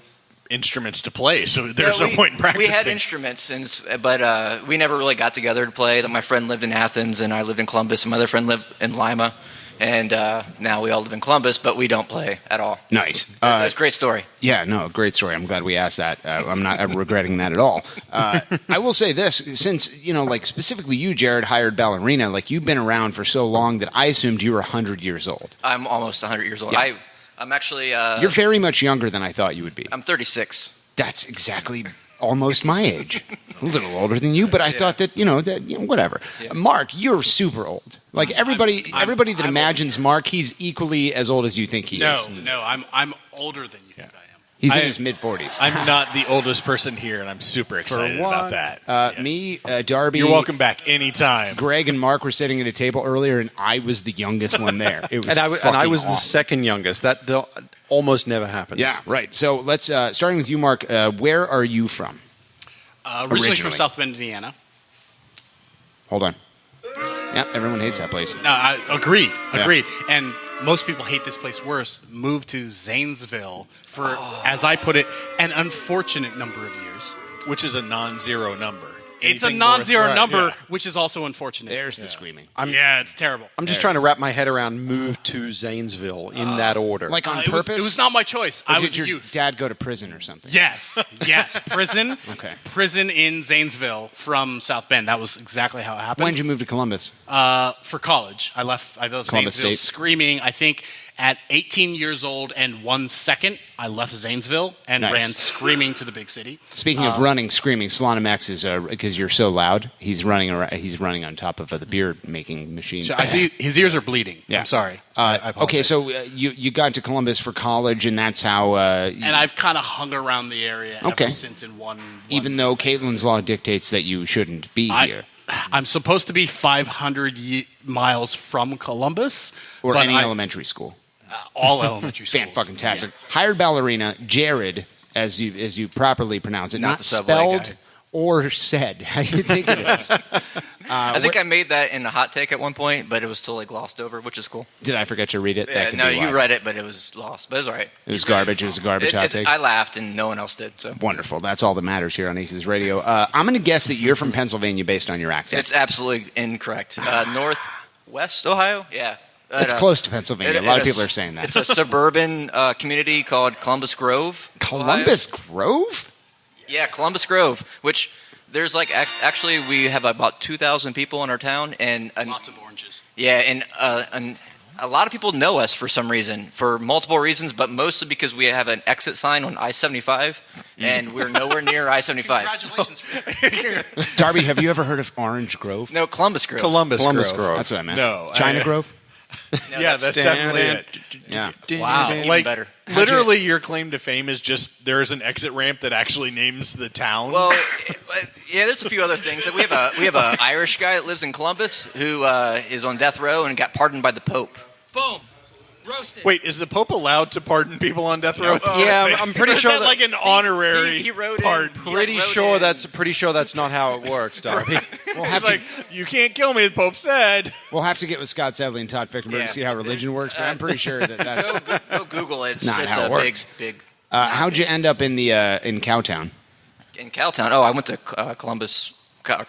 instruments to play, so there's Yeah, no point in practicing. We had instruments, but we never really got together to play. My friend lived in Athens, and I lived in Columbus, and my other friend lived in Lima. And now we all live in Columbus, but we don't play at all. Nice. That's a great story. Yeah, no, great story. I'm glad we asked that. I'm not regretting that at all. I will say this, since, like specifically you, Jared, hired Ballerina, like you've been around for so long that I assumed you were 100 years old. I'm almost 100 years old. Yeah. I'm actually... You're very much younger than I thought you would be. I'm 36. That's exactly almost my age. A little older than you, but I thought that, whatever. Yeah. Mark, you're super old. Like everybody that imagines Mark, he's equally as old as you think he is. No, I'm older than you think I am. He's in his mid-40s. I'm not the oldest person here, and I'm super excited about that. Yes. Me, Darby. You're welcome back anytime. Greg and Mark were sitting at a table earlier, and I was the youngest one there. It was and I was fucking the awesome. second youngest. That almost never happens. Yeah, right. So let's starting with you, Mark. Where are you from? Originally from South Bend, Indiana. Hold on. Yeah, everyone hates that place. No, I agreed. Yeah. And most people hate this place worse. Moved to Zanesville for, as I put it, an unfortunate number of years. Which is a non-zero number. It's a Anything non-zero north- number, yeah. which is also unfortunate. There's the screaming. Yeah, it's terrible. I'm just trying to wrap my head around move to Zanesville in that order. Like on It purpose? was not my choice. Or I did was a your youth. dad go to prison or something? Yes. Prison. Okay. Prison in Zanesville from South Bend. That was exactly how it happened. When did you move to Columbus? For college. I left Columbus Zanesville State. screaming. I think at 18 years old and 1 second, I left Zanesville and Nice. ran screaming to the big city. Speaking of running, screaming, Solana X is because you're so loud. He's running around, he's running on top of the beer making machine. So I see his ears are bleeding. Yeah. I'm sorry. I Okay, apologize. so you got to Columbus for college, and that's how. And I've kind of hung around the area Okay. ever since in one even though Caitlin's law dictates that you shouldn't be here. I'm supposed to be 500 miles from Columbus. Or but any I- elementary school. All elementary schools. Fan-fucking-tastic. Hired Ballerina, Jared, as you properly pronounce it, Not not the Subway spelled guy. or said. How you think it is? I think I made that in the hot take at one point, but it was totally glossed over, which is cool. Did I forget to read it? That could No, be you why. read it, but it was lost. But it was all right. It was garbage. It was a garbage hot take. I laughed, and no one else did. So Wonderful. That's all that matters here on ACES Radio. I'm going to guess that you're from Pennsylvania based on your accent. it's absolutely incorrect. Northwest Ohio? Yeah. It's close to Pennsylvania. A lot of people are saying that. It's a suburban community called Columbus Grove. Columbus Ohio. Grove? Yeah, Columbus Grove, which there's like actually we have about 2,000 people in our town, and Lots of oranges. yeah, and a lot of people know us for some reason, for multiple reasons, but mostly because we have an exit sign on I-75, and we're nowhere near I-75. Congratulations. Darby, have you ever heard of Orange Grove? No, Columbus Grove. Columbus Grove. That's what I meant. No, China Grove? No, Yeah, that's definitely it. Yeah. wow, even Like, better. literally, your claim to fame is just there is an exit ramp that actually names the town. Well, yeah, there's a few other things. We have a Irish guy that lives in Columbus who is on death row and got pardoned by the Pope. Boom. Roasted. Wait, is the Pope allowed to pardon people on death row? Yeah, I'm pretty Or is sure that that- like an honorary he wrote in- pardon. pretty sure that's not how it works, Darby. We'll have It's to like, you can't kill me, the Pope said. we'll have to get with Scott Sedley and Todd Fickenberg Yeah. to see how religion works, but I'm pretty sure that's Go Google it. It's, Not it's how a it works. big how'd you end up in the in Cowtown? in Cowtown. Oh, I went to Columbus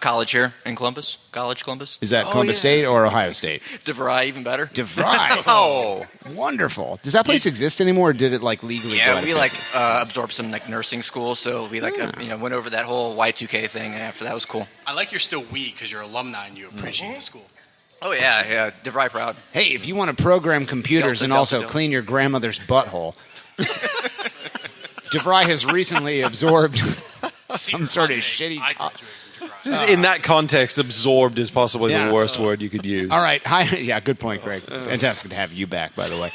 college here in Columbus. Columbus. Is that Columbus State or Ohio State? DeVry, even better. DeVry. Oh, wonderful. Does that place exist anymore, or did it like legally go Yeah, out we of like business? absorbed some like nursing school, so we went over that whole Y2K thing, and after that was cool. I like you're still we because you're alumni and you appreciate the school. Oh yeah, DeVry proud. Hey, if you want to program computers Delta, and Delta, also Delta. clean your grandmother's butthole, DeVry has recently absorbed some sort of shitty. I graduated from DeVry. In that context, absorbed is possibly Yeah. the worst word you could use. All right. Yeah, good point, Greg. Fantastic to have you back, by the way.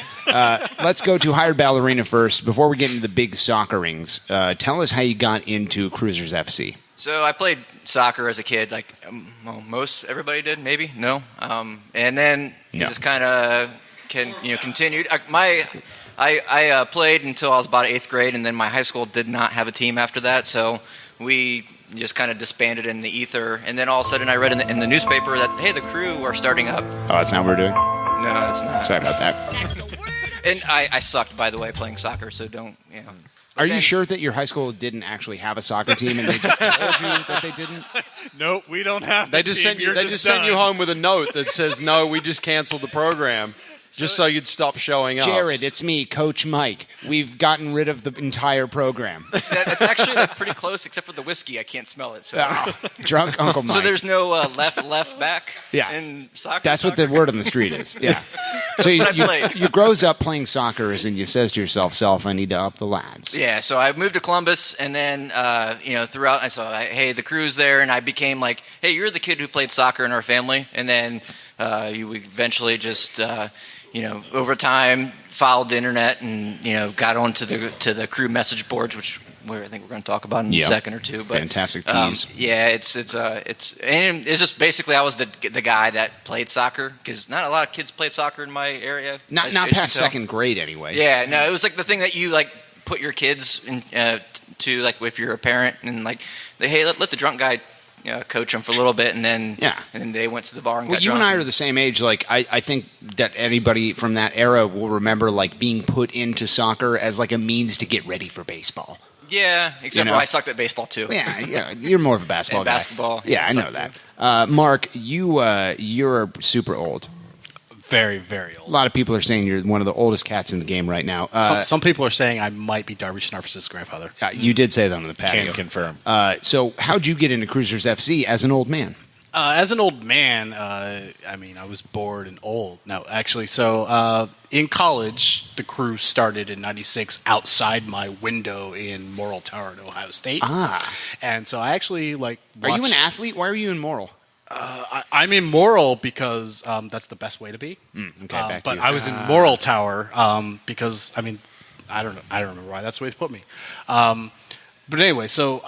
Let's go to Hired Ballerina first. Before we get into the big soccer rings, tell us how you got into Crewzers FC. So I played soccer as a kid, like everybody did, maybe no, and then it Yeah. just kind of continued. I played until I was about 8th grade, and then my high school did not have a team after that, so we just kind of disbanded in the ether. And then all of a sudden I read in the newspaper that, hey, the Crew are starting up. Oh, that's not what we're doing? No, that's not. Sorry about that. And I sucked, by the way, playing soccer, so don't, Are you sure that your high school didn't actually have a soccer team and they just told you that they didn't? Nope, we don't have. They just sent you. They just sent you home with a note that says, "No, we just canceled the program." Just so you'd stop showing up. Jared, it's me, Coach Mike. We've gotten rid of the entire program. It's actually pretty close, except for the whiskey. I can't smell it. So. Drunk Uncle Mike. So there's no left, back in soccer? That's what the word on the street is. Yeah. So you grows up playing soccer and you says to yourself, "Self, I need to up the lads." Yeah, so I moved to Columbus, and then, throughout, hey, the Crew's there, and I became like, hey, you're the kid who played soccer in our family. And then you eventually just... over time, followed the internet and got onto the Crew message boards, which I think we're going to talk about in a second or two. But fantastic tease. It's just basically I was the guy that played soccer because not a lot of kids played soccer in my area. Not past second grade anyway. Yeah, no, it was like the thing that you like put your kids in, to like if you're a parent and like hey let the drunk guy. Coach them for a little bit, and then they went to the bar and got drunk. You and I are the same age. Like I think that anybody from that era will remember like being put into soccer as like a means to get ready for baseball. Yeah, except for I sucked at baseball too. Yeah, you're more of a basketball guy. Basketball. Yeah, I know that. Mark, you're super old. Very, very old. A lot of people are saying you're one of the oldest cats in the game right now. Some people are saying I might be Darby Schnarf's grandfather. You did say that on the patio. Can confirm. So how'd you get into Crewzers FC as an old man? As an old man, I was bored and old. No, actually, so in college, the Crew started in '96 outside my window in Morrill Tower at Ohio State. And so I actually watched... Are you an athlete? Why are you in Morrill? I'm in Morrill because that's the best way to be. Okay, but I was in Morrill Tower because I don't know. I don't remember why that's the way they put me. But anyway, so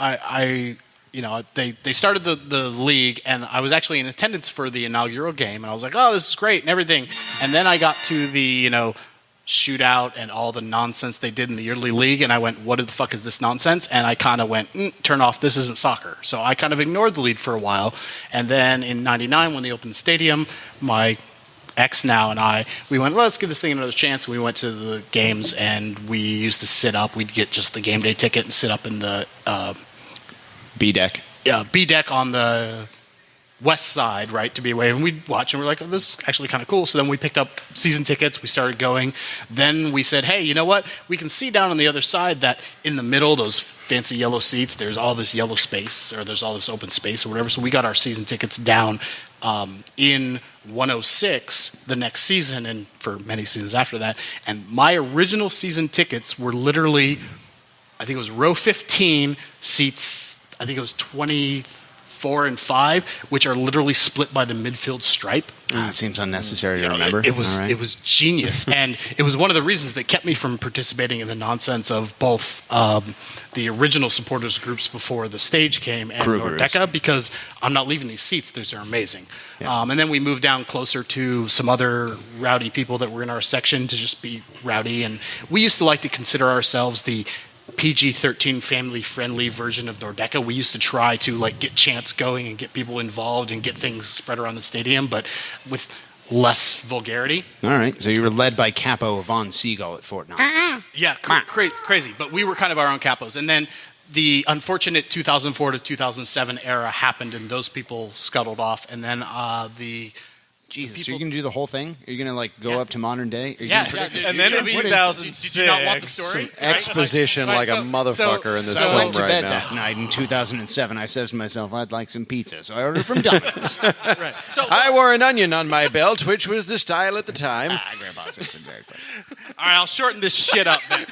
they started the league, and I was actually in attendance for the inaugural game, and I was like, oh, this is great and everything. And then I got to the shootout and all the nonsense they did in the yearly league, and I went, what the fuck is this nonsense? And I kind of went, turn off, this isn't soccer. So I kind of ignored the league for a while, and then in '99 when they opened the stadium, my ex now and I, we went, well, let's give this thing another chance. We went to the games, and we used to sit up. We'd get just the game day ticket and sit up in the B deck. Yeah, B deck on the west side, right, to be away, and we'd watch, and we're like, oh, this is actually kind of cool. So then we picked up season tickets, we started going. Then we said, hey, you know what, we can see down on the other side that in the middle, those fancy yellow seats, there's all this yellow space, or there's all this open space or whatever. So we got our season tickets down in 106 the next season, and for many seasons after that. And my original season tickets were literally, I think it was row 15, seats, I think it was 24 and 5, which are literally split by the midfield stripe. It seems unnecessary to remember. It was genius, and it was one of the reasons that kept me from participating in the nonsense of both the original supporters groups before the stage came and Nordeca, because I'm not leaving these seats. These are amazing. Yeah. And then we moved down closer to some other rowdy people that were in our section to just be rowdy, and we used to like to consider ourselves the PG-13 family-friendly version of Nordeca. We used to try to get chants going and get people involved and get things spread around the stadium, but with less vulgarity. All right, so you were led by Capo Von Siegel at Fort Knox. Yeah, crazy, but we were kind of our own capos. And then the unfortunate 2004 to 2007 era happened, and those people scuttled off, and then Jesus, so you're going to do the whole thing? Are you going to go up to modern day? And then in 2006, did you not want the story? Exposition like a motherfucker in this film right now. I went to bed that night in 2007. I says to myself, I'd like some pizza, so I ordered from Domino's. Right. So, I wore an onion on my belt, which was the style at the time. Grandpa Simpson, very funny. All right, I'll shorten this shit up then.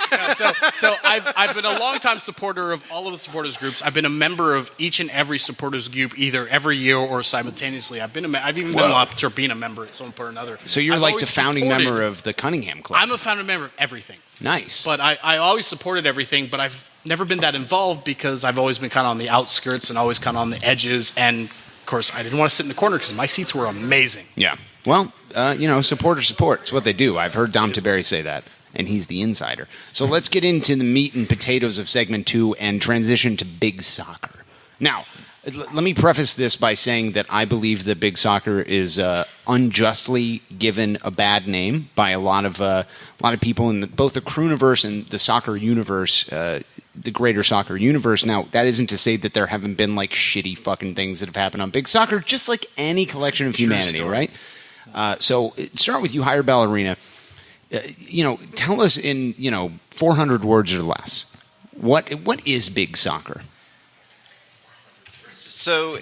So I've been a longtime supporter of all of the supporters groups. I've been a member of each and every supporters group, either every year or simultaneously. I've even been to being a member at some point or another. So you're like the founding member of the Cunningham Club. I'm a founding member of everything. Nice. But I always supported everything, but I've never been that involved because I've always been kind of on the outskirts and always kind of on the edges. And, of course, I didn't want to sit in the corner because my seats were amazing. Yeah. Well, supporter support. It's what they do. I've heard Dom Tiberi say that, and he's the insider. So let's get into the meat and potatoes of segment 2 and transition to big soccer. Now, let me preface this by saying that I believe that big soccer is unjustly given a bad name by a lot of people in both the Crewniverse and the soccer universe, the greater soccer universe. Now, that isn't to say that there haven't been like shitty fucking things that have happened on big soccer, just like any collection of humanity, right? So start with you, Higher Ballerina. Tell us in 400 words or less, what is big soccer? So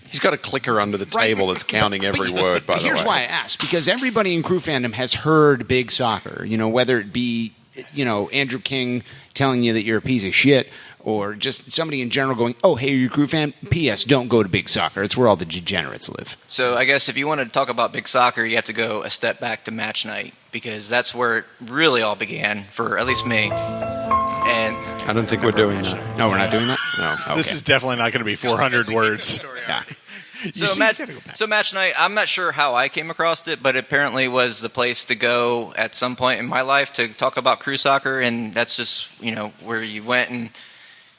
he's got a clicker under the table that's counting every word. By the way, here's why I ask: because everybody in Crew fandom has heard big soccer. Whether it be Andrew King telling you that you're a piece of shit, or just somebody in general going, "Oh, hey, are you a Crew fan? P.S. Don't go to big soccer. It's where all the degenerates live." So I guess if you want to talk about big soccer, you have to go a step back to match night, because that's where it really all began for at least me. And I don't think we're doing that. No, we're not doing that? No. Okay. This is definitely not going to be 400 words. Yeah. So match night, I'm not sure how I came across it, but apparently was the place to go at some point in my life to talk about crew soccer, and that's just where you went and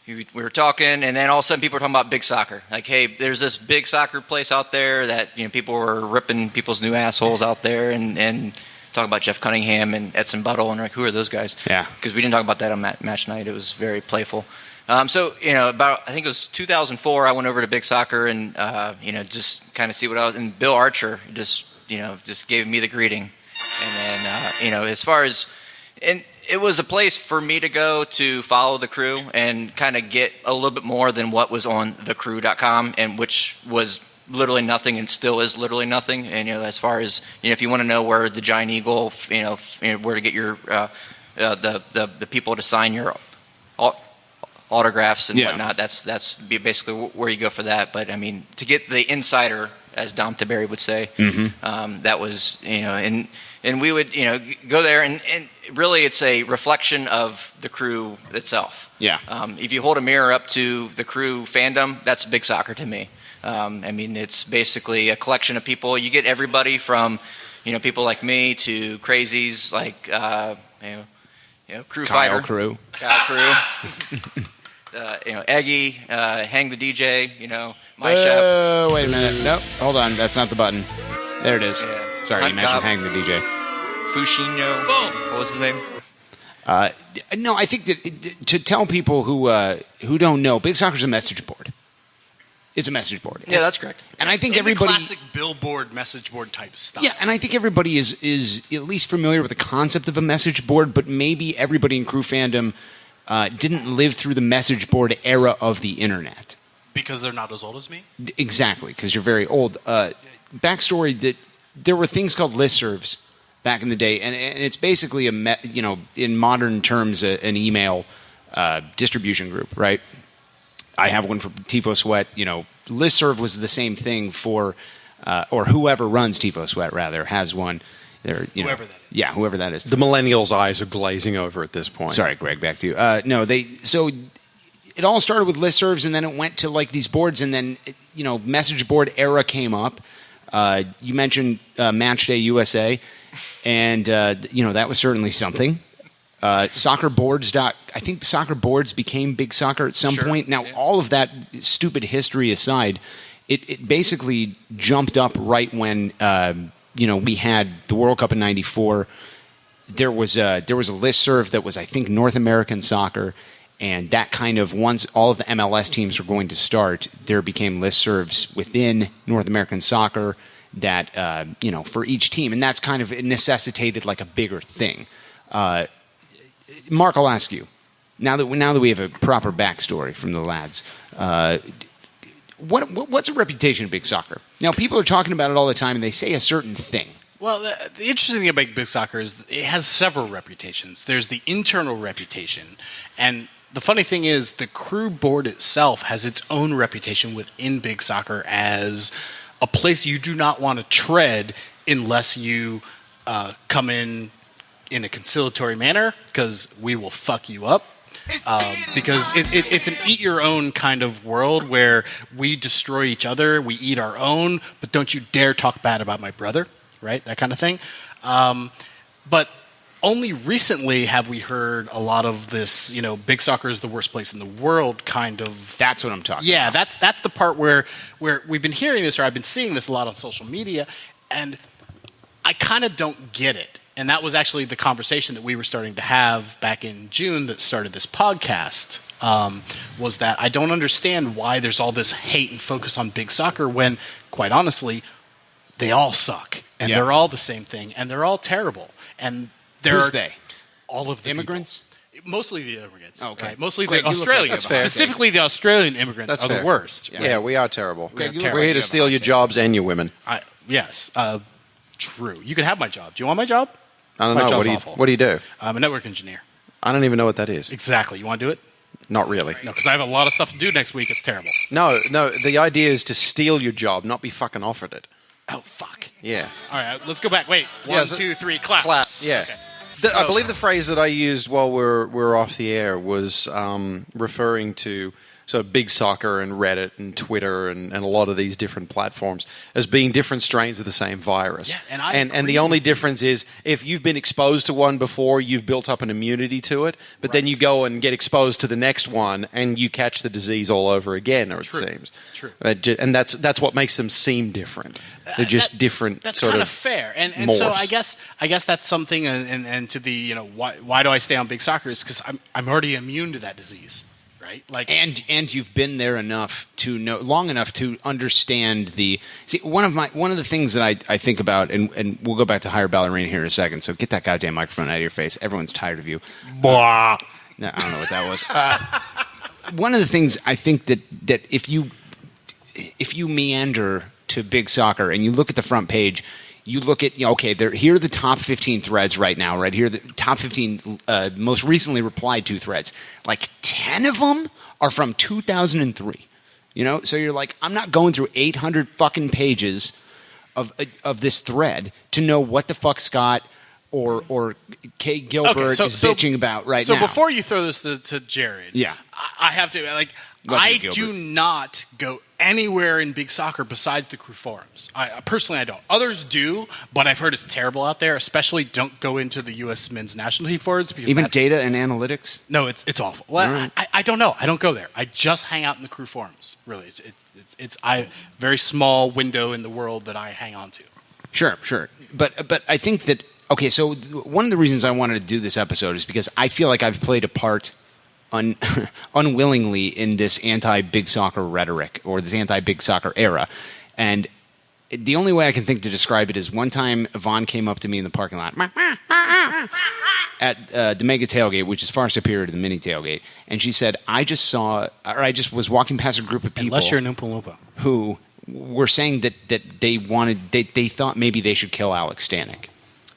we were talking, and then all of a sudden people were talking about big soccer. Like, hey, there's this big soccer place out there that people were ripping people's new assholes out there, and talking about Jeff Cunningham and Edson Buttle, and like, who are those guys? Yeah, because we didn't talk about that on match night. It was very playful. So about I think it was 2004. I went over to big soccer and just kind of see what I was. And Bill Archer just gave me the greeting, and then as far as and it was a place for me to go to follow the crew and kind of get a little bit more than what was on thecrew.com, and which was literally nothing and still is literally nothing. And as far as if you want to know where the Giant Eagle, where to get your the people to sign your autographs and whatnot, that's basically where you go for that. But I mean, to get the insider, as Dom Tiberi would say, that was and we would go there and really it's a reflection of the crew itself. Yeah. If you hold a mirror up to the crew fandom, that's big soccer to me. I mean, it's basically a collection of people. You get everybody from, people like me to crazies like, Crew Kyle Fighter. Crew. Kyle Crew. Eggy, Hang the DJ, my chef. Oh, wait a minute. Nope. Hold on. That's not the button. There it is. Yeah. Sorry, you mentioned Top. Hang the DJ. Fushino. Boom. What was his name? No, I think that to tell people who don't know, Big Soccer's a message board. It's a message board. Yeah, that's correct. And I think In everybody the classic billboard message board type stuff. Yeah, and I think everybody is at least familiar with the concept of a message board, but maybe everybody in crew fandom didn't live through the message board era of the internet. Because they're not as old as me? Exactly, because you're very old. Backstory, that there were things called listservs back in the day, and it's basically in modern terms, an email distribution group, right? I have one for Tifo Sweat. Listserv was the same thing for, or whoever runs Tifo Sweat rather has one. Whoever that is. Yeah, whoever that is. The millennials' eyes are glazing over at this point. Sorry, Greg, back to you. So it all started with listservs, and then it went to like these boards, and then message board era came up. You mentioned Matchday USA, and that was certainly something. Soccer boards. I think soccer boards became Big Soccer at some point. Now, all of that stupid history aside, it basically jumped up right when we had the World Cup in '94. There was a listserv that was, I think, North American Soccer, and that kind of, once all of the MLS teams were going to start, there became listservs within North American Soccer that for each team, and that's kind of, it necessitated like a bigger thing. Mark, I'll ask you, now that we have a proper backstory from the lads, what's a reputation of Big Soccer? Now, people are talking about it all the time, and they say a certain thing. Well, the interesting thing about Big Soccer is it has several reputations. There's the internal reputation, and the funny thing is the crew board itself has its own reputation within Big Soccer as a place you do not want to tread unless you come in a conciliatory manner, because we will fuck you up. Because it's an eat your own kind of world where we destroy each other, we eat our own, but don't you dare talk bad about my brother. right? That kind of thing. But only recently have we heard a lot of this, big soccer is the worst place in the world kind of. That's what I'm talking about. about. That's the part where we've been hearing this, or I've been seeing this a lot on social media, and I kind of don't get it. And that was actually the conversation that we were starting to have back in June that started this podcast, was that I don't understand why there's all this hate and focus on big soccer when, quite honestly, they all suck. And they're all the same thing. And they're all terrible. And Who's they? All of the immigrants? People. Mostly the immigrants. Okay. Right? Mostly Greg, the Australians. Specifically the Australian immigrants That's are fair. the worst. Yeah, we are terrible. We're We're here to steal your jobs and your women. Yes. True. You can have my job. Do you want my job? I don't My know. job's What do you do? I'm a network engineer. I don't even know what that is. Exactly. You want to do it? Not really. No, because I have a lot of stuff to do next week. It's terrible. No. The idea is to steal your job, not be fucking offered it. Oh, fuck. Yeah. All right, let's go back. Wait. One, 2, 3, clap. Clap. Yeah. Okay. I believe the phrase that I used while we're off the air was referring to sort of big soccer and Reddit and Twitter and a lot of these different platforms as being different strains of the same virus. Yeah, and the only difference is if you've been exposed to one before, you've built up an immunity to it, but then you go and get exposed to the next one and you catch the disease all over again, or it seems. True. And that's what makes them seem different. They're just different. That's sort kind of fair, and morphs. so I guess that's something. And to the why do I stay on big soccer is because I'm already immune to that disease, right? Like and you've been there enough to know long enough to understand the. See, one of the things that I think about, and we'll go back to Higher Ballerina here in a second. So get that goddamn microphone out of your face. Everyone's tired of you. Blah. No, I don't know what that was. One of the things I think that if you meander to big soccer and you look at the front page, you look at, here are the top 15 threads right now, right here, the top 15 most recently replied to threads. Like 10 of them are from 2003. So you're like, I'm not going through 800 fucking pages of this thread to know what the fuck Scott or Kay Gilbert is bitching about right now. So before you throw this to Jared, I have to I do not go anywhere in big soccer besides the crew forums. Personally, I don't. Others do, but I've heard it's terrible out there. Especially, don't go into the U.S. men's national team forums because even data and analytics. No, it's awful. Well, I don't know. I don't go there. I just hang out in the crew forums. Really, it's a very small window in the world that I hang on to. Sure, but I think that so one of the reasons I wanted to do this episode is because I feel like I've played a part unwillingly in this anti-big soccer rhetoric or this anti-big soccer era. And the only way I can think to describe it is one time Yvonne came up to me in the parking lot at the mega tailgate, which is far superior to the mini tailgate. And she said, I just was walking past a group of people. Unless you're an Oompa Loompa. Who were saying that they thought maybe they should kill Alex Stanek.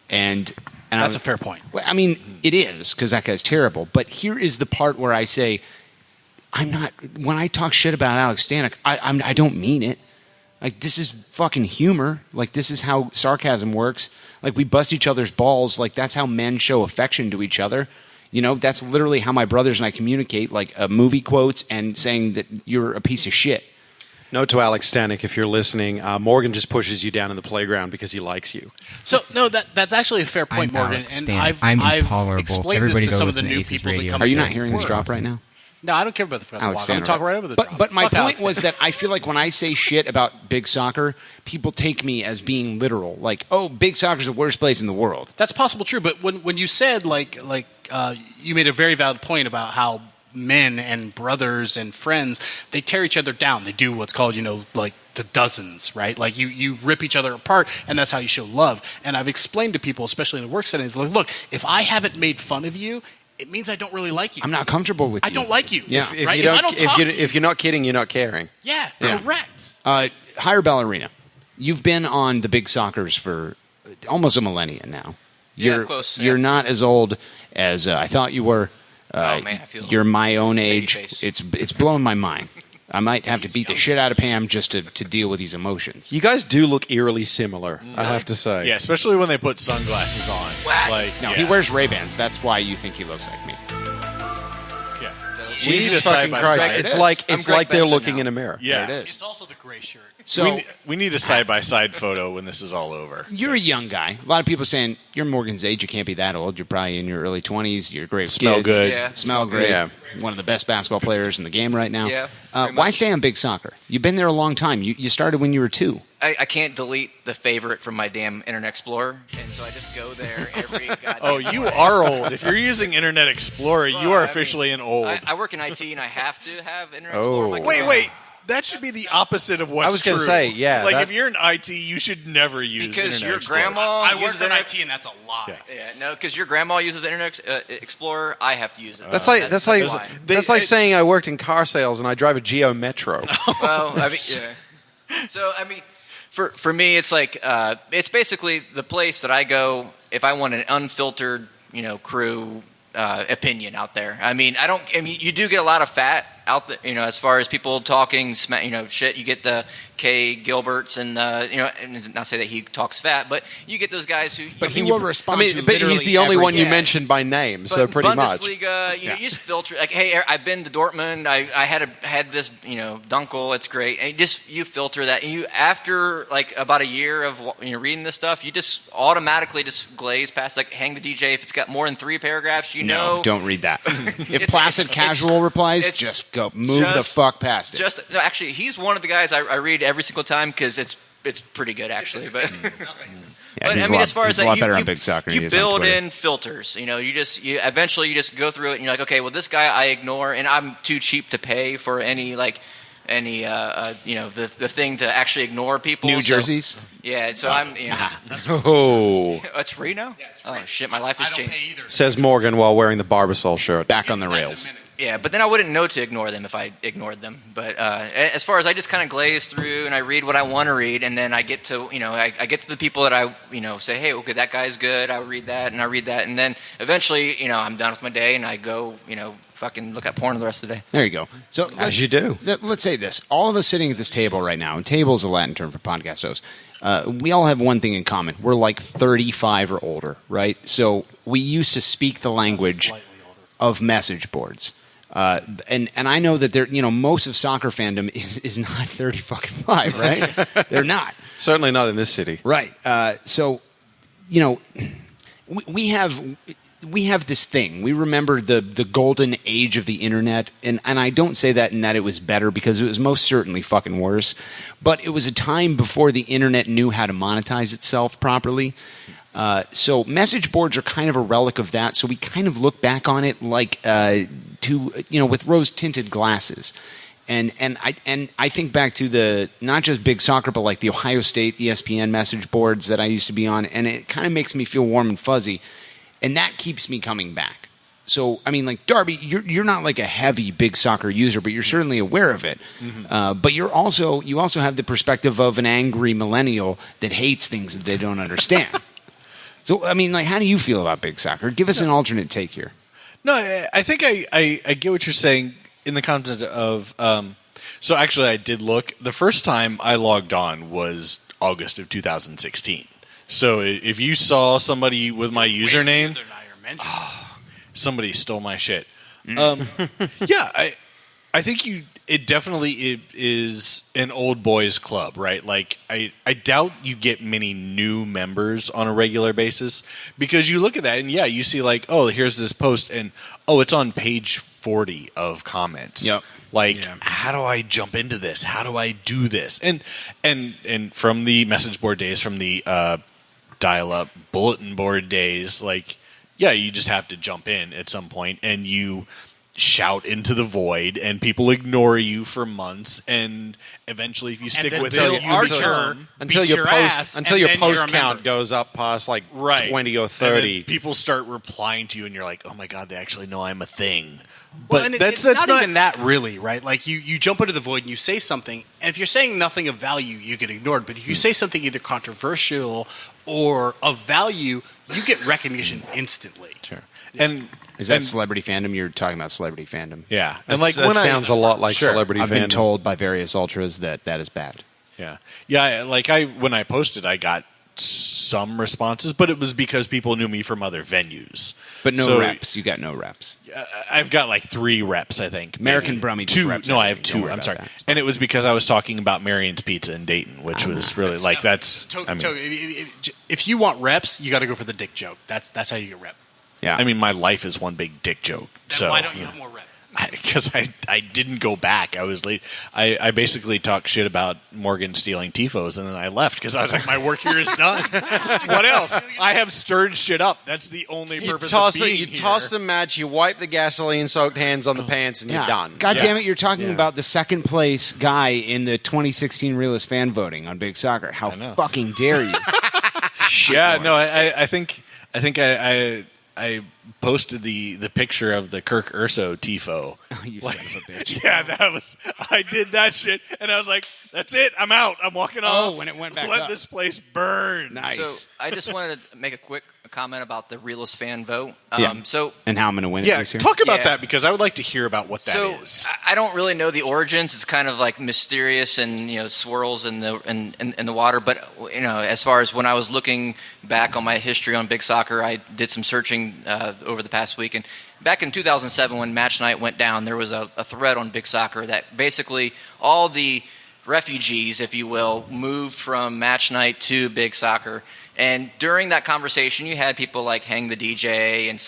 And that's a fair point. Well, I mean, it is, because that guy's terrible. But here is the part where I say, when I talk shit about Alex Stanek, I don't mean it. Like, this is fucking humor. Like, this is how sarcasm works. Like, we bust each other's balls. Like, that's how men show affection to each other. That's literally how my brothers and I communicate, like movie quotes and saying that you're a piece of shit. Note to Alex Stanek, if you're listening, Morgan just pushes you down in the playground because he likes you. So, no, that's actually a fair point, Morgan. Alex and Stanek. I've intolerable. explained Everybody this to some of goes the to new ACES people Radio. that come Are you to not the hearing this forums. drop right now? No, I don't care about the Alex I'm going to talk right over the drop. But my Fuck point Alex was Stanek. that I feel like when I say shit about big soccer, people take me as being literal. Like, oh, big soccer's the worst place in the world. That's possible, true. But when you said, you made a very valid point about how men and brothers and friends, they tear each other down. They do what's called, the dozens, right? Like you rip each other apart, and that's how you show love. And I've explained to people, especially in the work settings, like, look, if I haven't made fun of you, it means I don't really like you. I'm not comfortable with you. I don't like you. Yeah. If you're not kidding, you're not caring. Yeah, correct. Higher Ballerina, you've been on the big soccers for almost a millennia now. Close. You're not as old as I thought you were. Oh man, I feel you're my own baby age. face. It's blowing my mind. I might have to beat the shit out of Pam just to deal with these emotions. You guys do look eerily similar, I have to say. Yeah, especially when they put sunglasses on. No, he wears Ray-Bans. That's why you think he looks like me. Yeah. We need a Jesus fucking side by Christ! side. It's like I'm Greg they're Benson looking now. in a mirror. Yeah. There it is. It's also the gray shirt. So we need a side by side photo when this is all over. you're a young guy. A lot of people saying you're Morgan's age. You can't be that old. You're probably in your early 20s. You're great. With Smell kids. good. Yeah. Smell great. Yeah. One of the best basketball players in the game right now. Yeah, Why pretty much. stay on big soccer? You've been there a long time. You started when you were 2. I can't delete the favorite from my damn Internet Explorer, and so I just go there every goddamn Oh, you morning. are old. If you're using Internet Explorer, you Well, are I mean, officially an old. I work in IT, and I have to have Internet Explorer. on my Wait, computer. wait. That should be the opposite of what's I was going gonna to say, yeah, Like, that- if you're in IT, you should never use Because Internet your Explorer. grandma I work uses in Internet. IT, and that's a lie. Yeah, no, because your grandma uses Internet Explorer. I have to use it. That's like why. that's like saying I worked in car sales and I drive a Geo Metro. Well, I mean, yeah. So I mean, for me, it's like it's basically the place that I go if I want an unfiltered, crew opinion out there. I mean, you do get a lot of fat out there, as far as people talking, shit. You get the Kay Gilberts and and not say that he talks fat, but you get those guys who. But he will respond to but he's literally the only one you everything. mentioned by name, so But pretty much. Bundesliga, you just filter. Like, hey, I've been to Dortmund. I had this, Dunkel. It's great. And you filter that. And you after like about a year of reading this stuff, you just automatically just glaze past. Like Hang the DJ. If it's got more than 3 paragraphs, No, don't read that. If It's- Placid it's- Casual replies, it's just go move the fuck past it. No, actually, he's one of the guys I read every single time because it's pretty good actually. But Yeah, but he's I a mean, lot- as far he's as a lot that, better you, on Big Soccer than you he is on build Twitter. in filters. You eventually you just go through it and you're like, okay, well, this guy I ignore, and I'm too cheap to pay for any the thing to actually ignore people. New so- jerseys? Yeah, so I'm. Oh, It's free now. Yeah, it's free. Oh shit, my life has changed. says Morgan while wearing the Barbasol shirt. Back on the rails. Yeah, but then I wouldn't know to ignore them if I ignored them. But as far as I just kind of glaze through and I read what I want to read, and then I get to I get to the people that I say, hey, okay, that guy's good. I read that and I read that, and then eventually I'm done with my day and I go fucking look at porn the rest of the day. There you go. So As you do. Let's say this: all of us sitting at this table right now, and table is a Latin term for podcast hosts. We all have one thing in common: we're like 35 or older, right? So we used to speak the language of message boards. And I know that most of soccer fandom is not 30 fucking 5, right? They're not. Certainly not in this city. Right. So, we have this thing. We remember the golden age of the internet, and I don't say that in that it was better, because it was most certainly fucking worse. But it was a time before the internet knew how to monetize itself properly. So message boards are kind of a relic of that. So we kind of look back on it like with rose-tinted glasses. And I think back to the not just Big Soccer, but like the Ohio State ESPN message boards that I used to be on, and it kind of makes me feel warm and fuzzy, and that keeps me coming back. So I mean, like Darby, you're not like a heavy Big Soccer user, but you're certainly aware of it. Mm-hmm. But you also have the perspective of an angry millennial that hates things that they don't understand. So I mean, like, how do you feel about Big Soccer? Give us an alternate take here. No, I think I get what you're saying in the context of. So actually, I did look. The first time I logged on was August of 2016. So if you saw somebody with my username, somebody stole my shit. Yeah, I think it definitely is an old boys club, right? Like I doubt you get many new members on a regular basis, because you look at that and you see like, oh, here's this post and it's on page 40 of comments. Yep. Like, how do I jump into this? How do I do this? And from the message board days, from the dial-up bulletin board days, like, you just have to jump in at some point and you shout into the void, and people ignore you for months, and eventually, if you stick with it, until your post count goes up past like 20 or 30, and then people start replying to you, and you're like, "Oh my god, they actually know I'm a thing." Well, But and that's not not even that, really, right? Like you jump into the void and you say something, and if you're saying nothing of value, you get ignored. But if you say something either controversial or of value, you get recognition instantly. Sure. And is that celebrity fandom? You're talking about celebrity fandom. Yeah. And like that sounds a lot like celebrity fandom. I've been told by various ultras that is bad. Yeah. Yeah, like when I posted, I got some responses, but it was because people knew me from other venues. But no So, reps. You got no reps. I've got like 3 reps, I think. American maybe. Brummy just 2. reps No, I have everything. Don't 2. worry I'm about sorry. that. It's And it was because I was talking about Marion's Pizza in Dayton, which was really like that's. If you want reps, you got to go for the dick joke. That's how you get rep. Yeah. I mean, my life is one big dick joke. Then So why don't you have more rep? Because I didn't go back. I was late. I basically talked shit about Morgan stealing tifos, and then I left because I was like, my work here is done. What else? I have stirred shit up. That's the only purpose of being You here. toss the match, you wipe the gasoline-soaked hands on the pants, and you're done. God damn it, you're talking about the second place guy in the 2016 Realist fan voting on Big Soccer. How fucking dare you? Yeah, no, I think I posted the picture of the Kirk Urso tifo. Oh, you son of a bitch. Yeah, I did that shit, and I was like, that's it, I'm out, I'm walking off. Oh, when it went back Let up. this place burn. Nice. So I just wanted to make a quick comment about the Realist fan vote. Yeah. So and how I'm going to win it Yeah, this year? talk about Yeah. that, because I would like to hear about what that is. So I don't really know the origins. It's kind of like mysterious and swirls in the water. But as far as when I was looking back on my history on Big Soccer, I did some searching over the past week. And back in 2007, when Match Night went down, there was a thread on Big Soccer that basically all the refugees, if you will, moved from Match Night to Big Soccer. And during that conversation, you had people like Hang the DJ and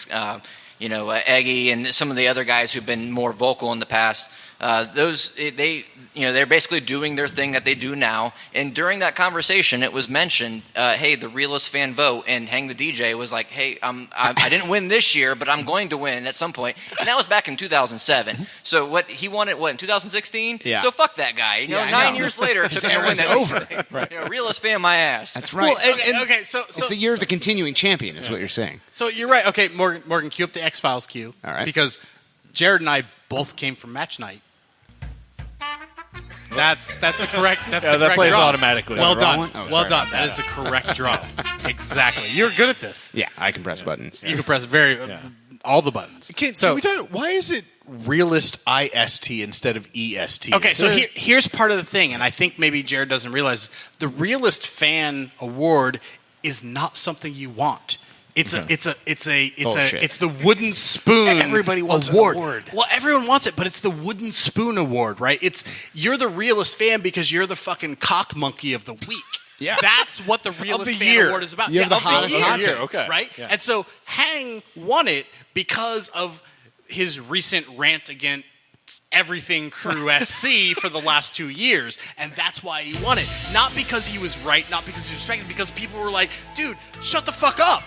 Eggy and some of the other guys who've been more vocal in the past. They're basically doing their thing that they do now. And during that conversation, it was mentioned, hey, the Realist fan vote, and Hang the DJ was like, hey, I didn't win this year, but I'm going to win at some point. And that was back in 2007. So what he won it, in 2016? Yeah. So fuck that guy. Yeah, I 9 know. year later, it took him to win It's it. over. Right. Realist fan my ass. That's right. Well, okay, so it's the year of the continuing champion, is what you're saying. So you're right. Okay, Morgan, cue up the X-Files cue. All right. Because Jared and I both came from Match Night. That's the correct. That's the that correct plays draw. automatically. Well The wrong done. one? Oh, well sorry done. about That is the correct draw. Exactly. You're good at this. Yeah, I can press buttons. You can press all the buttons. Can we talk, why is it Realist IST instead of EST? Okay, so here's part of the thing, and I think maybe Jared doesn't realize the Realist Fan Award is not something you want. It's the wooden spoon. Everybody wants award. an award. Well, everyone wants it, but it's the wooden spoon award, right? You're the Realist fan because you're the fucking cock monkey of the week. Yeah. That's what the Realist the Fan year. Award is about. You're the of hottest year. hot take. Okay. Right? Yeah. And so Hang won it because of his recent rant against everything Crew SC for the last 2 years, and that's why he won it. Not because he was right, not because he was respected, because people were like, dude, shut the fuck up.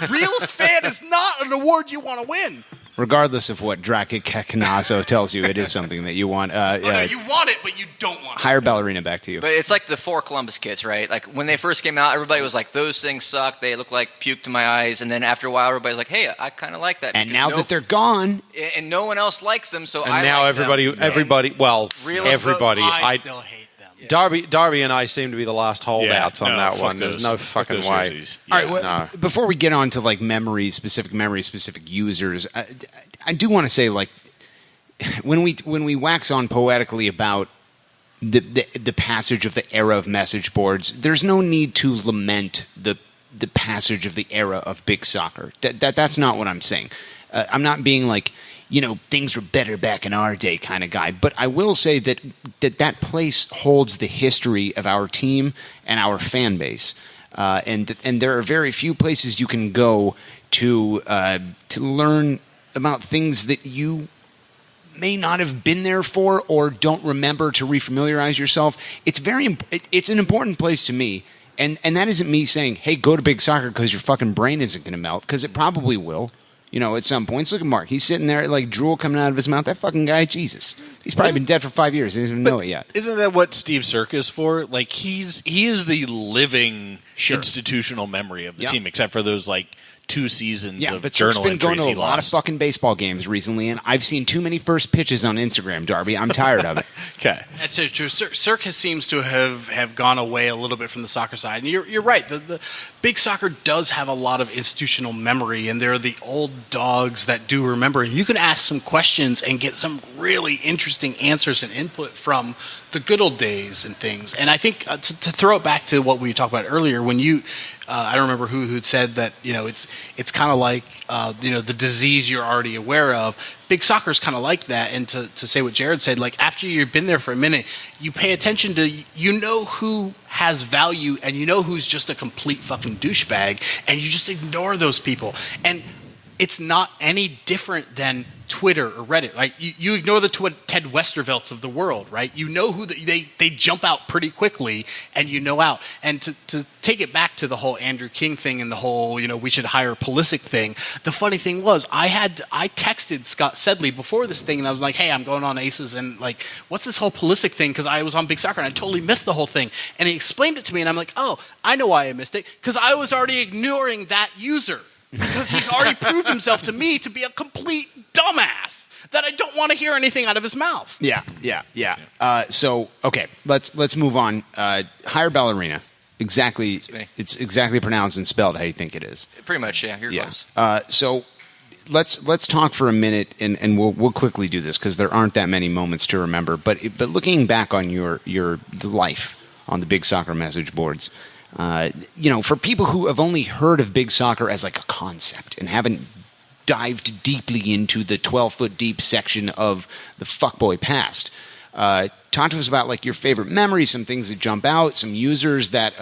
Realist Fan is not an award you want to win. Regardless of what Drakic Kekanazo tells you, it is something that you want. You want it, but you don't want it. Hire Ballerina back to you. But it's like the 4 Columbus kits, right? Like when they first came out, everybody was like, those things suck. They look like puke to my eyes. And then after a while, everybody's like, hey, I kind of like that. And because now that they're gone, and no one else likes them, so And I now like everybody, them. Realist everybody. I still hate them. Darby and I seem to be the last holdouts on that one. Fuck There's no those- fuck fucking those way. jerseys. all right. Well, no. before we get on to like specific users, I do want to say like when we wax on poetically about the passage of the era of message boards, there's no need to lament the passage of the era of Big Soccer. That's not what I'm saying. I'm not being like, things were better back in our day kind of guy. But I will say that place holds the history of our team and our fan base. And there are very few places you can go to learn about things that you may not have been there for or don't remember, to refamiliarize yourself. It's an important place to me. And that isn't me saying, hey, go to Big Soccer because your fucking brain isn't going to melt, because it probably will. At some points. Look at Mark. He's sitting there like drool coming out of his mouth. That fucking guy, Jesus. He's probably been dead for 5 years. He doesn't even know it yet. Isn't that what Steve Cirque is for? Like he is the living institutional memory of the team, except for those like 2 seasons of but Cirque's journal been going entries to he a lot of lost. fucking baseball games recently, and I've seen too many first pitches on Instagram, Darby. I'm tired of it. Okay. That's so true. Cirque seems to have gone away a little bit from the soccer side. And you're right. The big soccer does have a lot of institutional memory, and there are the old dogs that do remember. And you can ask some questions and get some really interesting answers and input from the good old days and things. And I think to throw it back to what we talked about earlier, when you I don't remember who'd said that, it's kind of like, the disease you're already aware of. Big soccer is kind of like that. And to say what Jared said, like after you've been there for a minute, you pay attention to, who has value and who's just a complete fucking douchebag, and you just ignore those people. And it's not any different than Twitter or Reddit. Like you ignore the Ted Westervelts of the world, right? You know who they jump out pretty quickly, and out. And to take it back to the whole Andrew King thing and the whole we should hire Pulisic thing. The funny thing was I texted Scott Sedley before this thing, and I was like, hey, I'm going on ACES, and like, what's this whole Pulisic thing? Because I was on Big Soccer and I totally missed the whole thing. And he explained it to me, and I'm like, oh, I know why I missed it, because I was already ignoring that user. Because he's already proved himself to me to be a complete dumbass that I don't want to hear anything out of his mouth. Yeah. So, okay, let's move on. Hire Ballerina. Exactly. It's exactly pronounced and spelled how you think it is. Pretty much, yeah. You're close. So let's talk for a minute, and we'll quickly do this because there aren't that many moments to remember. But looking back on your life on the Big Soccer message boards. For people who have only heard of Big Soccer as like a concept and haven't dived deeply into the 12-foot deep section of the fuckboy past, talk to us about like your favorite memories, some things that jump out, some users that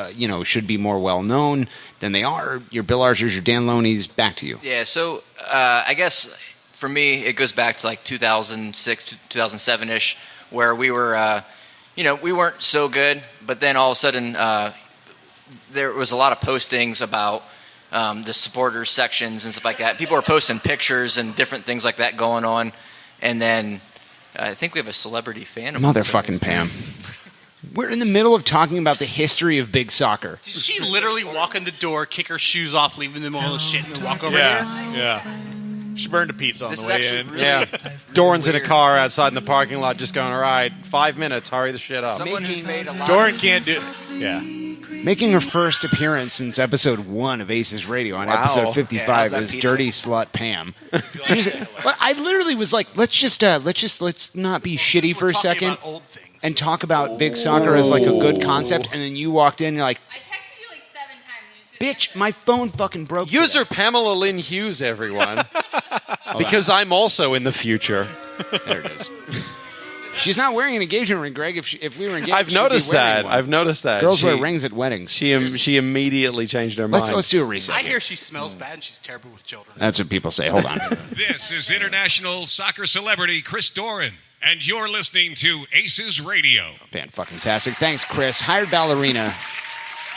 should be more well known than they are. Your Bill Archers, your Dan Loneys. Back to you. Yeah. So I guess for me it goes back to like 2006, 2007ish, where we were, we weren't so good, but then all of a sudden. There was a lot of postings about the supporters sections and stuff like that. People were posting pictures and different things like that going on. And then I think we have a celebrity fan. Motherfucking Pam. We're in the middle of talking about the history of Big Soccer. Did she literally walk in the door, kick her shoes off, leaving them all the shit, and then walk over here? Yeah. She burned a pizza on the way in. Really Doran's in a car outside in the parking lot just going, all right, 5 minutes, hurry the shit up. Someone who's made a lot Doran can't do. Yeah. Making her first appearance since episode 1 of ACES Radio. On episode 55 is Dirty Slut Pam. I literally was like, let's not be shitty for a second and talk about Big Soccer as like a good concept. And then you walked in and you're like, I texted you like 7 times. And you just bitch, my phone fucking broke. User Pamela Lynn Hughes, everyone. Because I'm also in the future. There it is. She's not wearing an engagement ring, Greg. If we were engaged, I've noticed that. One. I've noticed that. Girls wear rings at weddings. She immediately changed her mind. Let's do a reset. I hear she smells bad and she's terrible with children. That's what people say. Hold on. This is international soccer celebrity Chris Doran, and you're listening to ACES Radio. Fan-fucking-tastic. Thanks, Chris. Hired Ballerina.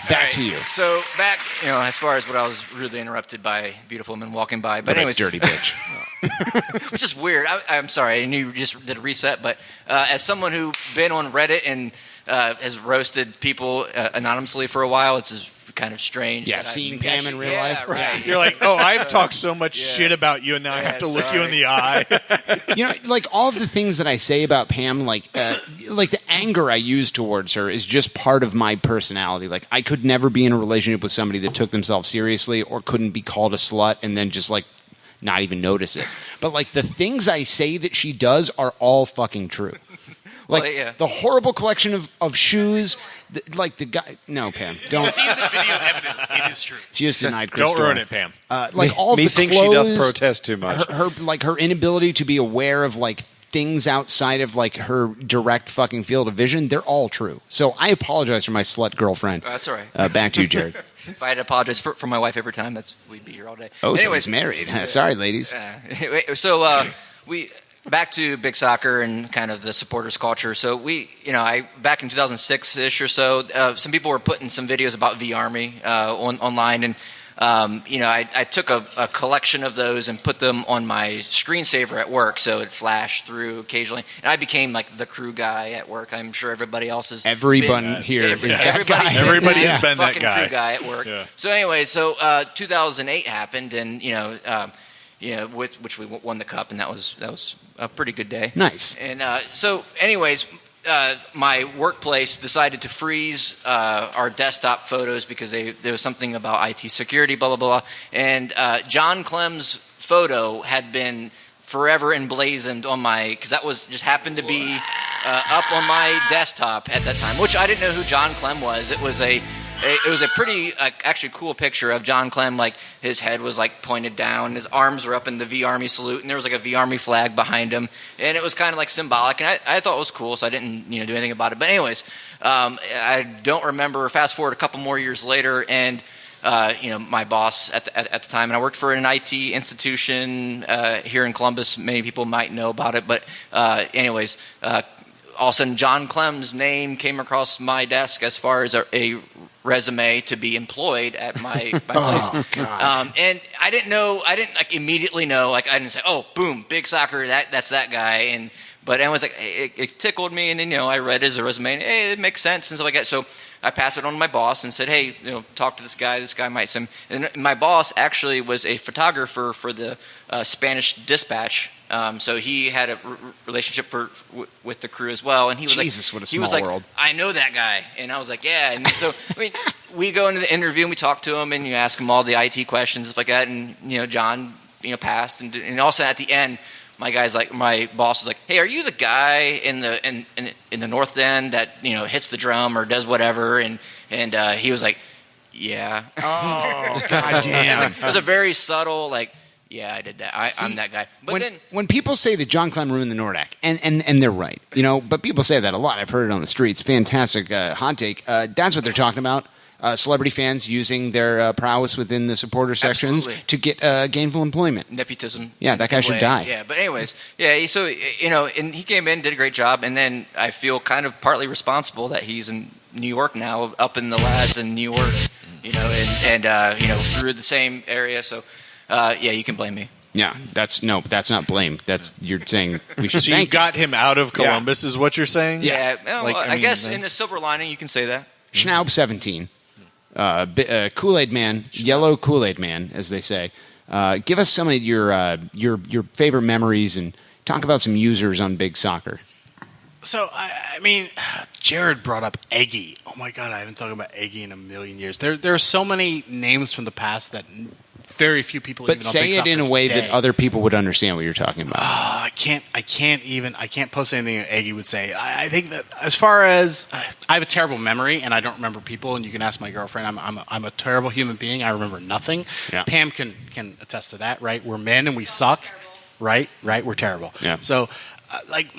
Back to you. So back, as far as what I was rudely interrupted by a beautiful woman walking by. But anyways, dirty bitch. Which is weird. I'm sorry, I knew you just did a reset. But as someone who's been on Reddit and has roasted people anonymously for a while, it's kind of strange. Yeah, seeing Pam in real life. Right. You're like, oh, I've talked so much shit about you, and now I have to look you in the eye. Like all of the things that I say about Pam, like the anger I use towards her is just part of my personality. Like I could never be in a relationship with somebody that took themselves seriously or couldn't be called a slut and then just like not even notice it. But like the things I say that she does are all fucking true. Like the horrible collection of shoes, like the guy. No, Pam, don't. See the video evidence. It is true. She just denied Chris. Don't ruin it, Pam. Like all me the thinks clothes, she doth protest too much. Her inability to be aware of like things outside of like her direct fucking field of vision. They're all true. So I apologize for my slut girlfriend. That's all right. Back to you, Jared. If I had to apologize for my wife every time, we'd be here all day. Oh, so he's married. Sorry, ladies. So we. Back to Big Soccer and kind of the supporters culture. So back in 2006-ish or so, some people were putting some videos about V Army online, and I took a collection of those and put them on my screensaver at work, so it flashed through occasionally. And I became like the crew guy at work. I'm sure everybody else has. Everyone here is that guy. Everybody has been that fucking guy. crew guy at work. Yeah. So anyway, 2008 happened, and which we won the cup, and that was a pretty good day. Nice. And my workplace decided to freeze our desktop photos because there was something about IT security, blah, blah, blah. And John Clem's photo had been forever emblazoned on because that just happened to be up on my desktop at that time, which I didn't know who John Clem was. It was a pretty actually cool picture of John Clem. Like his head was like pointed down, his arms were up in the V Army salute, and there was like a V Army flag behind him, and it was kind of like symbolic. And I thought it was cool, so I didn't do anything about it. But anyways, I don't remember. Fast forward a couple more years later, and my boss at the time, and I worked for an IT institution here in Columbus. Many people might know about it, but anyways. All of a sudden, John Clem's name came across my desk as far as a resume to be employed at my place. Oh, God. And I didn't immediately know. Like I didn't say, "Oh, boom, big soccer, that's that guy." But it was like it tickled me, and then I read his resume, and hey, it makes sense and stuff like that. So I passed it on to my boss and said, "Hey, talk to this guy. This guy might send." And my boss actually was a photographer for the Spanish Dispatch. So he had a relationship with the crew as well, and he was what a he was small like, world. "I know that guy," and I was like, "Yeah." And so we go into the interview and we talk to him, and you ask him all the IT questions stuff like that, and John passed, and also at the end, my boss was like, "Hey, are you the guy in the North End that hits the drum or does whatever?" And he was like, "Yeah." Oh, goddamn! It was a very subtle yeah, I did that. I'm that guy. But when people say that John Clem ruined the Nordic, and they're right, but people say that a lot. I've heard it on the streets. Fantastic hot take. That's what they're talking about. Celebrity fans using their prowess within the supporter sections to get gainful employment. Nepotism. Yeah, that guy should die. Yeah, but anyways, so and he came in, did a great job, and then I feel kind of partly responsible that he's in New York now, up in the labs in New York, and through the same area. So. You can blame me. Yeah, that's not blame. You're saying we should. So you got him out of Columbus, is what you're saying? Yeah. I guess in the silver lining, you can say that. Schnaub 17, Kool-Aid Man, yellow Kool-Aid Man, as they say. Give us some of your favorite memories and talk about some users on Big Soccer. So, I mean, Jared brought up Eggy. Oh, my God, I haven't talked about Eggy in a million years. There are so many names from the past that very few people even But say it in a way that other people would understand what you're talking about. I can't post anything that Eggy would say. I think that as far as I have a terrible memory and I don't remember people, and you can ask my girlfriend. I'm a terrible human being. I remember nothing. Yeah. Pam can attest to that, right? We're men and we suck, right? We're terrible. Yeah. So.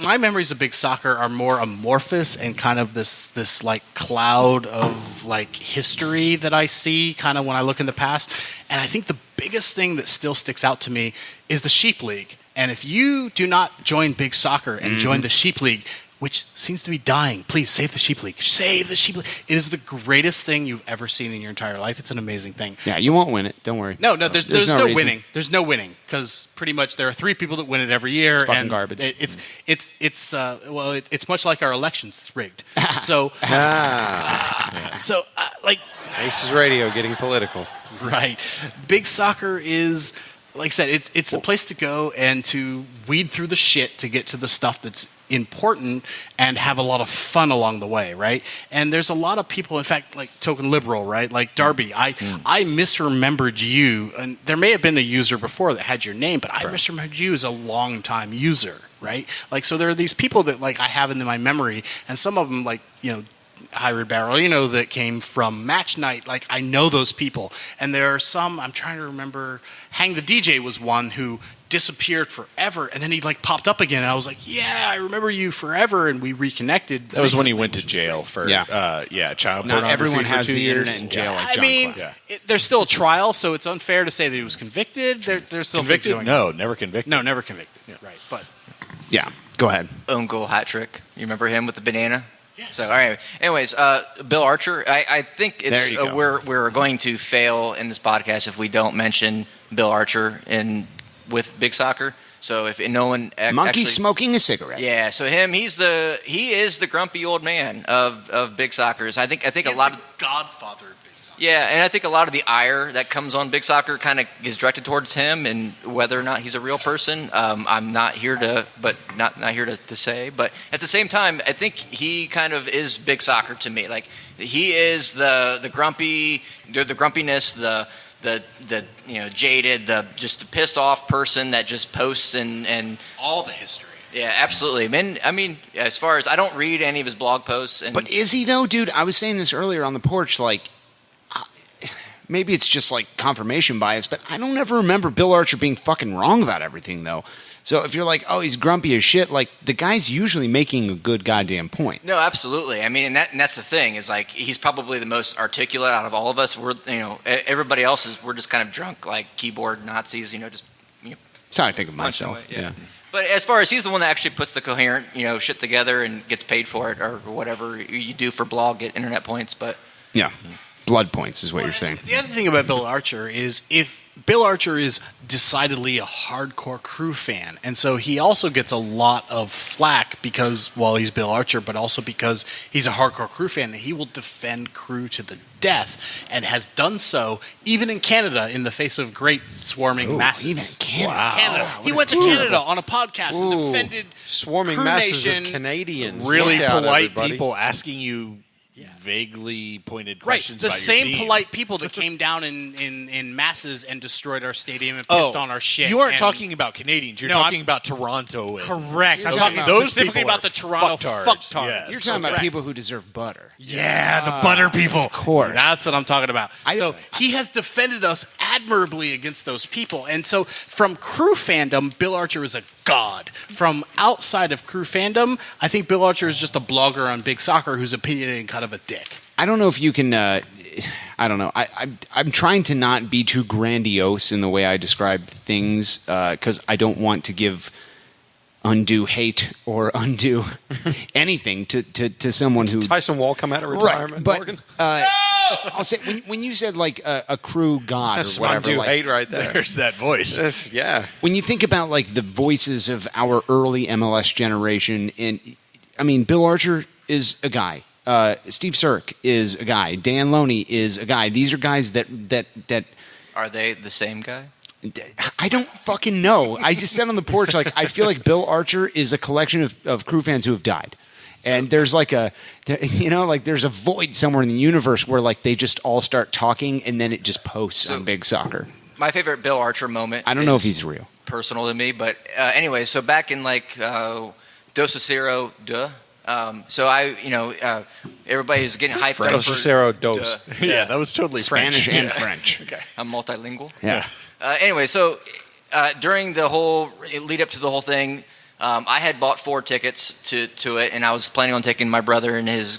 My memories of Big Soccer are more amorphous and kind of this like cloud of like history that I see kind of when I look in the past. And I think the biggest thing that still sticks out to me is the Sheep League. And if you do not join Big Soccer and join the Sheep League, which seems to be dying, please save the Sheep League. Save the Sheep League. It is the greatest thing you've ever seen in your entire life. It's an amazing thing. Yeah, you won't win it. Don't worry. No, there's no winning. There's no winning because pretty much there are 3 people that win it every year. It's fucking and garbage. It's much like our elections. It's rigged. So, ACES Radio getting political. Right. Big Soccer is, like I said, it's the place to go and to weed through the shit to get to the stuff that's important and have a lot of fun along the way, right? And there's a lot of people, in fact, like Token Liberal, right? Like Darby, I misremembered you, and there may have been a user before that had your name, but I misremembered you as a long-time user, right? Like, so there are these people that like I have in my memory, and some of them like, Hybrid Barrel, that came from Match Night. Like, I know those people. And there are some, I'm trying to remember, Hang the DJ was one who disappeared forever, and then he like popped up again, and I was like, yeah, I remember you forever, and we reconnected. That was when he went to jail for child pornography. Not everyone has for 2 the years. internet in jail like John Clem. There's still a trial, so it's unfair to say that he was convicted. There's still Convicted? things going No, on. never convicted. No, never convicted. Yeah. Right, but Yeah, go ahead. Own goal hat trick. You remember him with the banana? So, all right. Anyways, Bill Archer, I think There you go. we're going to fail in this podcast if we don't mention Bill Archer with Big Soccer. So if no one Monkey actually, smoking a cigarette. yeah. So he is the grumpy old man of Big Soccer's. I think a lot of Godfather of Big Soccer. yeah, and I think a lot of the ire that comes on Big Soccer kind of is directed towards him and whether or not he's a real person. I'm not here to say, but at the same time, I think he kind of is Big Soccer to me. Like he is the grumpiness, the jaded, just the pissed off person that just posts and All the history. yeah, absolutely. I mean, as far as I don't read any of his blog posts, But is he though, dude? I was saying this earlier on the porch. Like, maybe it's just like confirmation bias, but I don't ever remember Bill Archer being fucking wrong about everything, though. So if you're like, oh, he's grumpy as shit, like the guy's usually making a good goddamn point. No, absolutely. I mean, and that's the thing is like he's probably the most articulate out of all of us. Everybody else we're just kind of drunk, like keyboard Nazis. Just. That's how I think of myself. Yeah. But as far as he's the one that actually puts the coherent, shit together and gets paid for it or whatever you do for blog, get internet points. But Yeah. Blood points is what you're saying. The other thing about Bill Archer is if Bill Archer is decidedly a hardcore Crew fan, and so he also gets a lot of flack because, well, he's Bill Archer, but also because he's a hardcore Crew fan, that he will defend Crew to the death, and has done so even in Canada in the face of great swarming masses. Even Canada. Wow. Canada. He went to Canada on a podcast and Ooh. defended Swarming Crew masses Nation. of Canadians. Really Look out, polite everybody. people asking you vaguely pointed Right, questions the about same your team. polite people that came down in masses and destroyed our stadium and pissed on our shit. You aren't and- talking about Canadians. You're No, talking about Toronto. And Correct. I'm You're talking talking those specifically people about the are Toronto fucktards. fucktards. Yes. You're talking about Correct. people who deserve butter. Yeah, the butter people. Of course. That's what I'm talking about. So he has defended us admirably against those people. And so from Crew fandom, Bill Archer is a god. From outside of Crew fandom, I think Bill Archer is just a blogger on Big Soccer who's opinionated and kind of a dick. I don't know if you can. I don't know. I'm trying to not be too grandiose in the way I describe things because I don't want to give undue hate or undue anything to someone who. Tyson Wall come out of retirement, right, Morgan? but I'll say when you said like a Crew god That's or whatever, undue like, hate right there. There's that voice. Yeah. when you think about like the voices of our early MLS generation, and I mean, Bill Archer is a guy. Steve Sirk is a guy. Dan Loney is a guy. These are guys that are they the same guy? I don't fucking know. I just said on the porch, like, I feel like Bill Archer is a collection of Crew fans who have died. And there's like there's a void somewhere in the universe where like they just all start talking and then it just posts on Big Soccer. My favorite Bill Archer moment. I don't know if he's real. Personal to me, but anyway, so back in like Dos a Cero, so everybody's getting hyped up. Dos a Cero, dos. Yeah, that was totally Spanish French. and French. Okay. I'm multilingual. Yeah. Anyway, so during the whole lead up to the whole thing, I had bought 4 tickets to it, and I was planning on taking my brother and his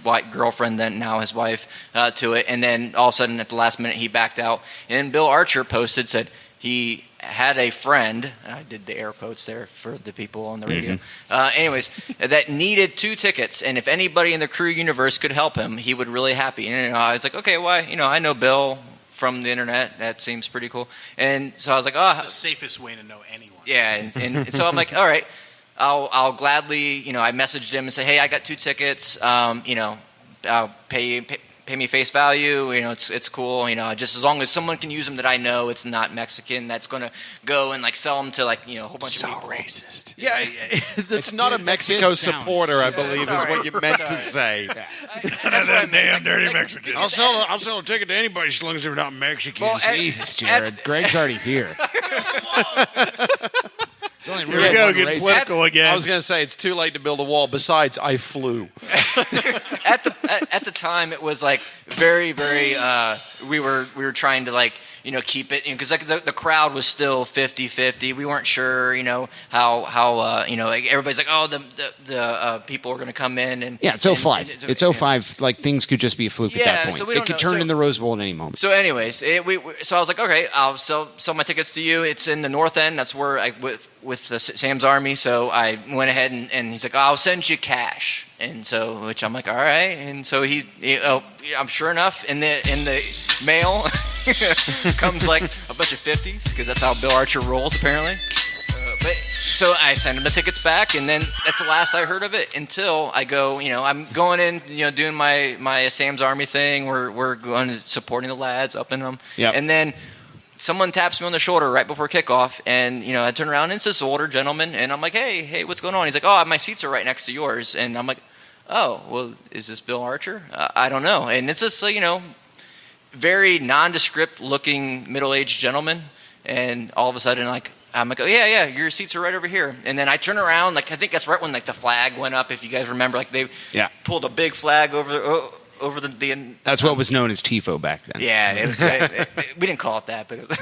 white girlfriend, then now his wife, to it. And then all of a sudden, at the last minute, he backed out. And Bill Archer said he had a friend, and I did the air quotes there for the people on the radio, anyways, that needed 2 tickets, and if anybody in the Crew universe could help him, he would really happy. And I was like, okay, why? I know Bill from the internet. That seems pretty cool. And so I was like, The safest way to know anyone. yeah. And so I'm like, all right, I'll gladly, I messaged him and say, hey, I got 2 tickets. I'll pay me face value. It's cool. Just as long as someone can use them that I know it's not Mexican, that's going to go and like sell them to like a whole bunch of people. Racist. Yeah, that's not a Mexico supporter, I believe, is what you meant to say. Damn dirty Mexican. I'll sell a ticket to anybody as long as they're not Mexican. Well, Jesus, Jared. Greg's already here. It's only Here we go, one getting race. political again. I was going to say it's too late to build a wall. Besides, I flew. At the time, it was like very, very. We were trying to like keep it because like the crowd was still 50-50. We weren't sure how like everybody's like, oh, the people are going to come in and Yeah, it's 05. It's 05. Like things could just be a fluke at that point. so we It don't could know. turn in the Rose Bowl at any moment. So, anyways, so I was like, okay, I'll sell my tickets to you. It's in the North End. That's where with Sam's Army. So I went ahead and he's like, oh, I'll send you cash. And so, which I'm like, all right. And so I'm sure enough, in the mail comes like a bunch of 50s, because that's how Bill Archer rolls, apparently. But so I send him the tickets back, and then that's the last I heard of it until I go, I'm going in, doing my Sam's Army thing. We're going supporting the lads, upping them. Yep. And then someone taps me on the shoulder right before kickoff, and I turn around, and it's this older gentleman, and I'm like, hey, what's going on? He's like, oh, my seats are right next to yours. And I'm like, oh, well, is this Bill Archer? I don't know. And it's this, very nondescript looking middle-aged gentleman, and all of a sudden, I'm like, oh, yeah, your seats are right over here. And then I turn around, I think that's right when the flag went up, if you guys remember, they pulled a big flag over the That's what was known as TIFO back then. Yeah, it was, we didn't call it that, but it was,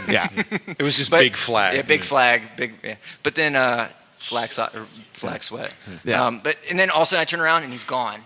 it was just big flag. Yeah, big flag, big. Yeah. But then flag sweat. Yeah. And then all of a sudden I turn around and he's gone,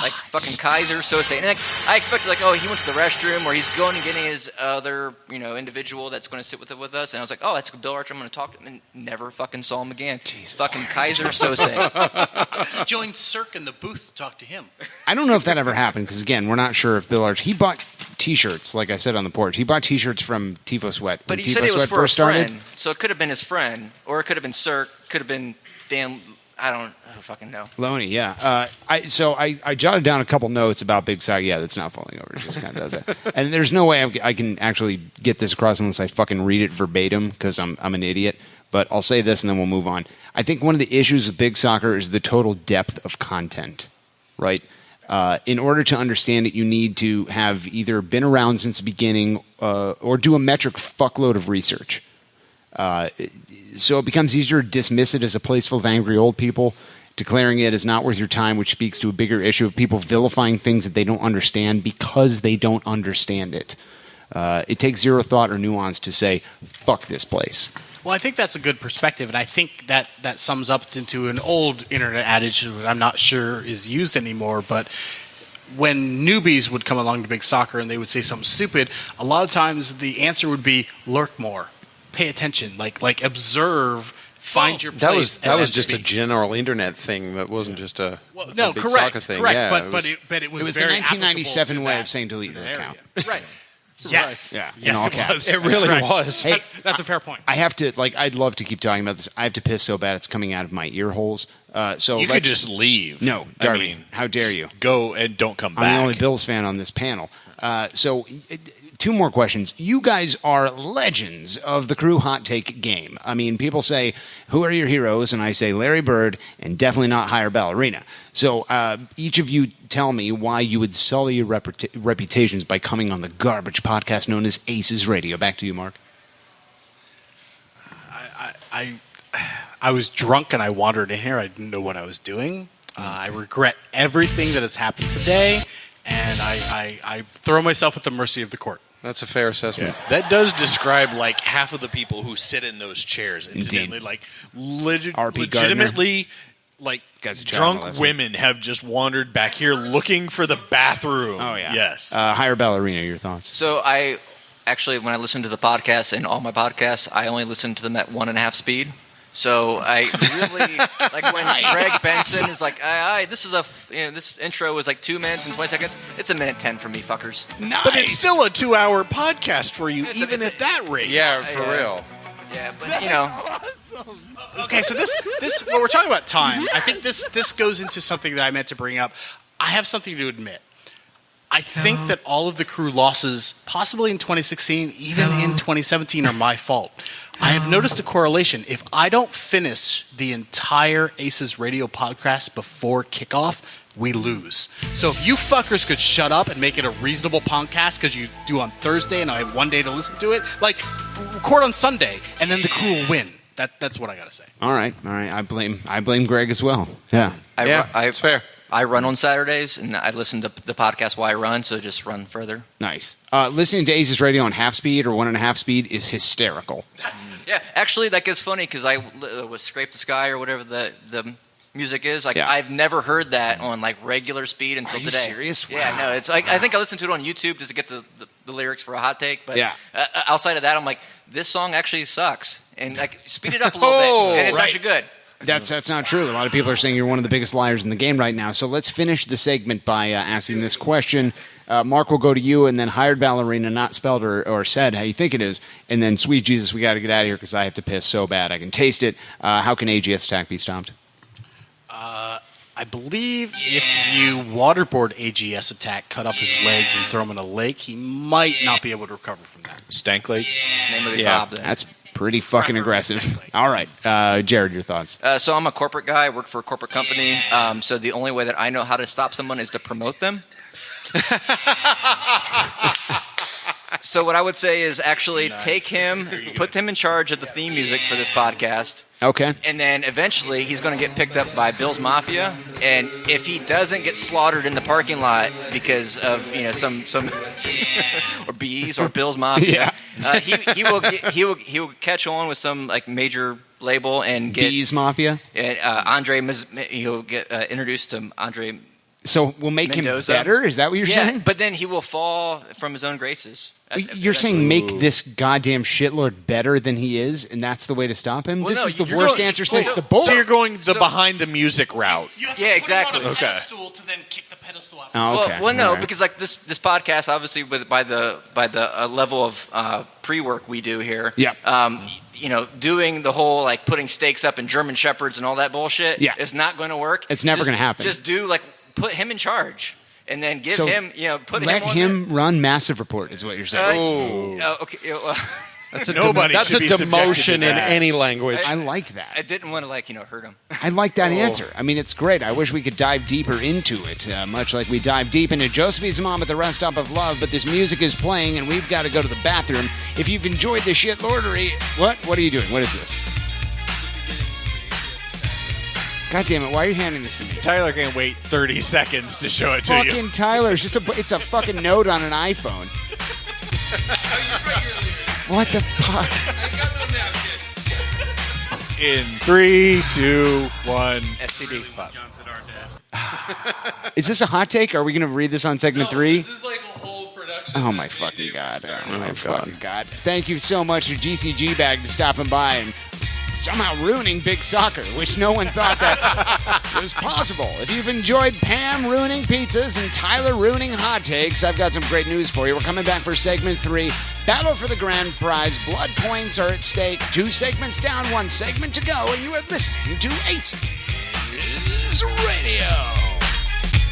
like fucking Kaiser. So saying, I expected he went to the restroom, or he's going and getting his other individual that's going to sit with us. And I was like, oh, that's Bill Archer. I'm going to talk to him, and never fucking saw him again. Jesus fucking Kaiser Sose. Joined Cirque in the booth to talk to him. I don't know if that ever happened, because again, we're not sure if Bill Archer. He bought T-shirts, like I said on the porch. He bought T-shirts from Tifo Sweat. But when he said Tifo it was Sweat for a first started. friend, so it could have been his friend, or it could have been Cirque, could have been Dan. I don't fucking know. Loney, yeah. I jotted down a couple notes about Big Sock. Yeah, that's not falling over. It just kind of does that. And there's no way I can actually get this across unless I fucking read it verbatim, because I'm an idiot. But I'll say this and then we'll move on. I think one of the issues with Big Soccer is the total depth of content, right? In order to understand it, you need to have either been around since the beginning or do a metric fuckload of research. So it becomes easier to dismiss it as a place full of angry old people, declaring it as not worth your time, which speaks to a bigger issue of people vilifying things that they don't understand because they don't understand it. It takes zero thought or nuance to say, fuck this place. Well, I think that's a good perspective, and I think that sums up into an old internet adage that I'm not sure is used anymore, but when newbies would come along to Big Soccer and they would say something stupid, a lot of times the answer would be lurk more, pay attention, like observe, find your place. That was just a general internet thing. That wasn't just a Big correct, Soccer thing. Correct, Yeah, but it was the very 1997 way applicable of saying delete your account. Right. Yes. Yeah. Yes, in all it caps. was. It really Right. was. Hey, that's a fair point. I have to, I'd love to keep talking about this. I have to piss so bad it's coming out of my ear holes. So You could just leave. No, Darby, how dare you? Go and don't come back. I'm the only Bills fan on this panel. So, two more questions. You guys are legends of the Crew Hot Take game. I mean, people say, who are your heroes? And I say Larry Bird and definitely not Higher Ballerina. So each of you tell me why you would sully your reputations by coming on the garbage podcast known as ACES Radio. Back to you, Mark. I was drunk and I wandered in here. I didn't know what I was doing. I regret everything that has happened today, and I throw myself at the mercy of the court. That's a fair assessment. Yeah. That does describe half of the people who sit in those chairs. Incidentally, legitimately, drunk women have just wandered back here looking for the bathroom. Oh yeah. Yes. Higher Ballerina, your thoughts? So when I listen to the podcast and all my podcasts, I only listen to them at 1.5 speed. So I really when Greg Benson is like, this is this intro was 2 minutes and 20 seconds. It's 1:10 for me, fuckers. Nice. But it's still a 2-hour podcast for you, even at that rate. Yeah, for real. Yeah, but Okay, so this well, we're talking about time. I think this goes into something that I meant to bring up. I have something to admit. I think that all of the Crew losses, possibly in 2016, even in 2017, are my fault. I have noticed a correlation. If I don't finish the entire ACES radio podcast before kickoff, we lose. So if you fuckers could shut up and make it a reasonable podcast because you do on Thursday and I have one day to listen to it, record on Sunday and then the Crew will win. That's what I got to say. All right. I blame Greg as well. Yeah. It's fair. I run on Saturdays, and I listen to the podcast while I run, so just run further. Nice. Listening to ACES Radio on half speed or 1.5 speed is hysterical. Yeah, actually, that gets funny because I was Scrape the Sky or whatever the music is. I've never heard that on regular speed until today. Are you serious? Yeah, no. It's I think I listened to it on YouTube just to get the lyrics for a hot take. But outside of that, I'm like, this song actually sucks, and speed it up a little bit, and it's actually good. That's not true. A lot of people are saying you're one of the biggest liars in the game right now. So let's finish the segment by asking this question. Mark will go to you, and then hired ballerina, not spelled or said how you think it is, and then sweet Jesus, we got to get out of here because I have to piss so bad. I can taste it. How can AGS Attack be stopped? I believe if you waterboard AGS Attack, cut off his legs, and throw him in a lake, he might not be able to recover from that. Stank Lake? It's the name of the Bob, then. That's pretty fucking aggressive. All right. Jared, your thoughts? So I'm a corporate guy. I work for a corporate company. So the only way that I know how to stop someone is to promote them. So what I would say is actually take him, put him in charge of the theme music for this podcast. Okay. And then eventually he's going to get picked up by Bill's Mafia. And if he doesn't get slaughtered in the parking lot because of some or bees or Bill's Mafia, he will catch on with some like major label and get Bees Mafia. He'll get introduced to Andre. So we'll make Mendoza. him better? Is that what you're saying? But then he will fall from his own graces. You're saying make this goddamn shitlord better than he is, and that's the way to stop him? Well, this no, is the you're worst going- answer well, since the bullet. So you're going the behind the music route. Yeah, exactly. Okay. Pedestal to then kick the pedestal off. Oh, okay. Well, no, All right. because like this podcast, obviously, by the level of pre-work we do here, doing the whole like putting stakes up and German shepherds and all that bullshit, is not going to work. It's never gonna happen. Just put him in charge, and then give So him, put let him on run Massive Report is what you're saying. okay. That's a Nobody that's should a be subjected to demotion in that. any language. I like that. I didn't want to hurt him. I like that answer. I mean, it's great. I wish we could dive deeper into it, much like we dive deep into Josephine's Mom at the Rest Stop of Love, but this music is playing, and we've got to go to the bathroom. If you've enjoyed the shitlordery... What are you doing? What is this? God damn it, why are you handing this to me? Tyler can wait 30 seconds to show it to you. Fucking Tyler, it's a fucking note on an iPhone. What the fuck? In 3, 2, 1. STD. Is this a hot take? Are we going to read this on segment 3? This is like a whole production. Oh my fucking god! Oh my fucking god! Thank you so much to GCG Bag for stopping by and somehow ruining Big Soccer, which no one thought that was possible. If you've enjoyed Pam ruining pizzas and Tyler ruining hot takes, I've got some great news for you. We're coming back for segment 3. Battle for the grand prize. Blood points are at stake. 2 segments down, 1 segment to go, and you are listening to ACES Radio.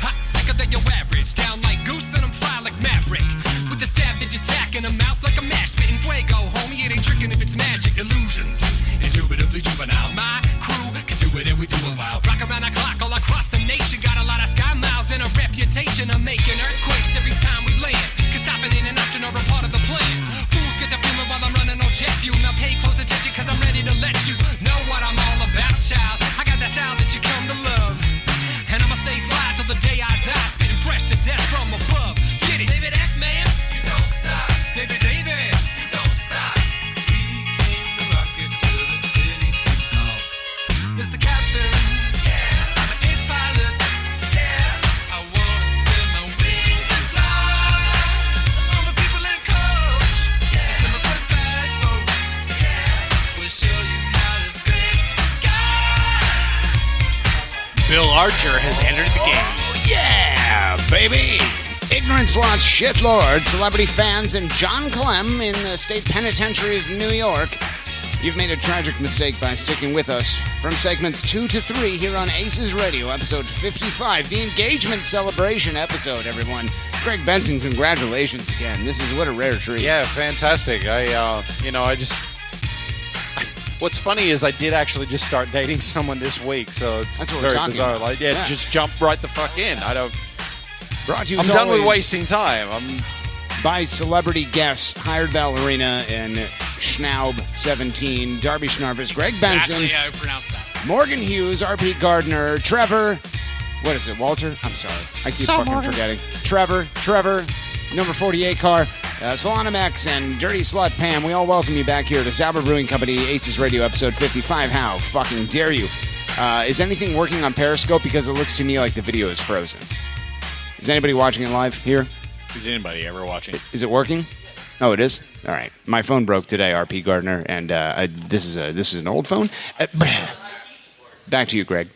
Hot, sicker than your average. Down like goose and I'm fly like Maverick. With the savage attack in a mouth like a mash spitting fuego. Homie, it ain't tricking if it's magic illusions. Indubitably juvenile. My crew can do it and we do it well. Rock around the clock all across the nation. Got a lot of sky miles and a reputation of making earthquakes every time we land. Cause stopping in an option or a part of the plan. Fools get to fuming while I'm running on jet fuel. Now pay close attention cause I'm ready to let you know what I'm all about, child. I got that style that you come to love. And I'ma stay fly till the day I die. Spitting fresh to death from above. Get it. David F. Man, you don't stop. David, you don't stop. We came to rock it till the city takes off. Mr. Captain, yeah. I'm an ace pilot, yeah. I wanna spin my wings and fly. To all the people in coach, yeah. To my first class folks, yeah. We'll show you how to scrape the sky. Bill Archer has entered the game. Yeah, baby! Ignorance Lots Shitlord, celebrity fans, and John Clem in the State Penitentiary of New York. You've made a tragic mistake by sticking with us. From segments 2 to 3 here on ACES Radio, episode 55, the engagement celebration episode, everyone. Greg Benson, congratulations again. This is what a rare treat. Yeah, fantastic. What's funny is I did actually just start dating someone this week, so it's That's what we're very talking bizarre. about. Like, Yeah. just jump right the fuck in. Brought to you I'm as done with always wasting time. by celebrity guests, hired ballerina and Schnaub17, Darby Schnarvis, Greg Benson, Exactly how I pronounce that. Morgan Hughes, RP Gardner, Trevor, what is it, Walter? I'm sorry. I keep fucking forgetting. Trevor, number 48 car, Solana Max, and Dirty Slut Pam. We all welcome you back here to Sauber Brewing Company, ACES Radio, episode 55. How fucking dare you? Is anything working on Periscope? Because it looks to me like the video is frozen. Is anybody watching it live here? Is anybody ever watching? Is it working? Oh, it is? All right. My phone broke today, RP Gardner, and this is an old phone. Back to you, Greg.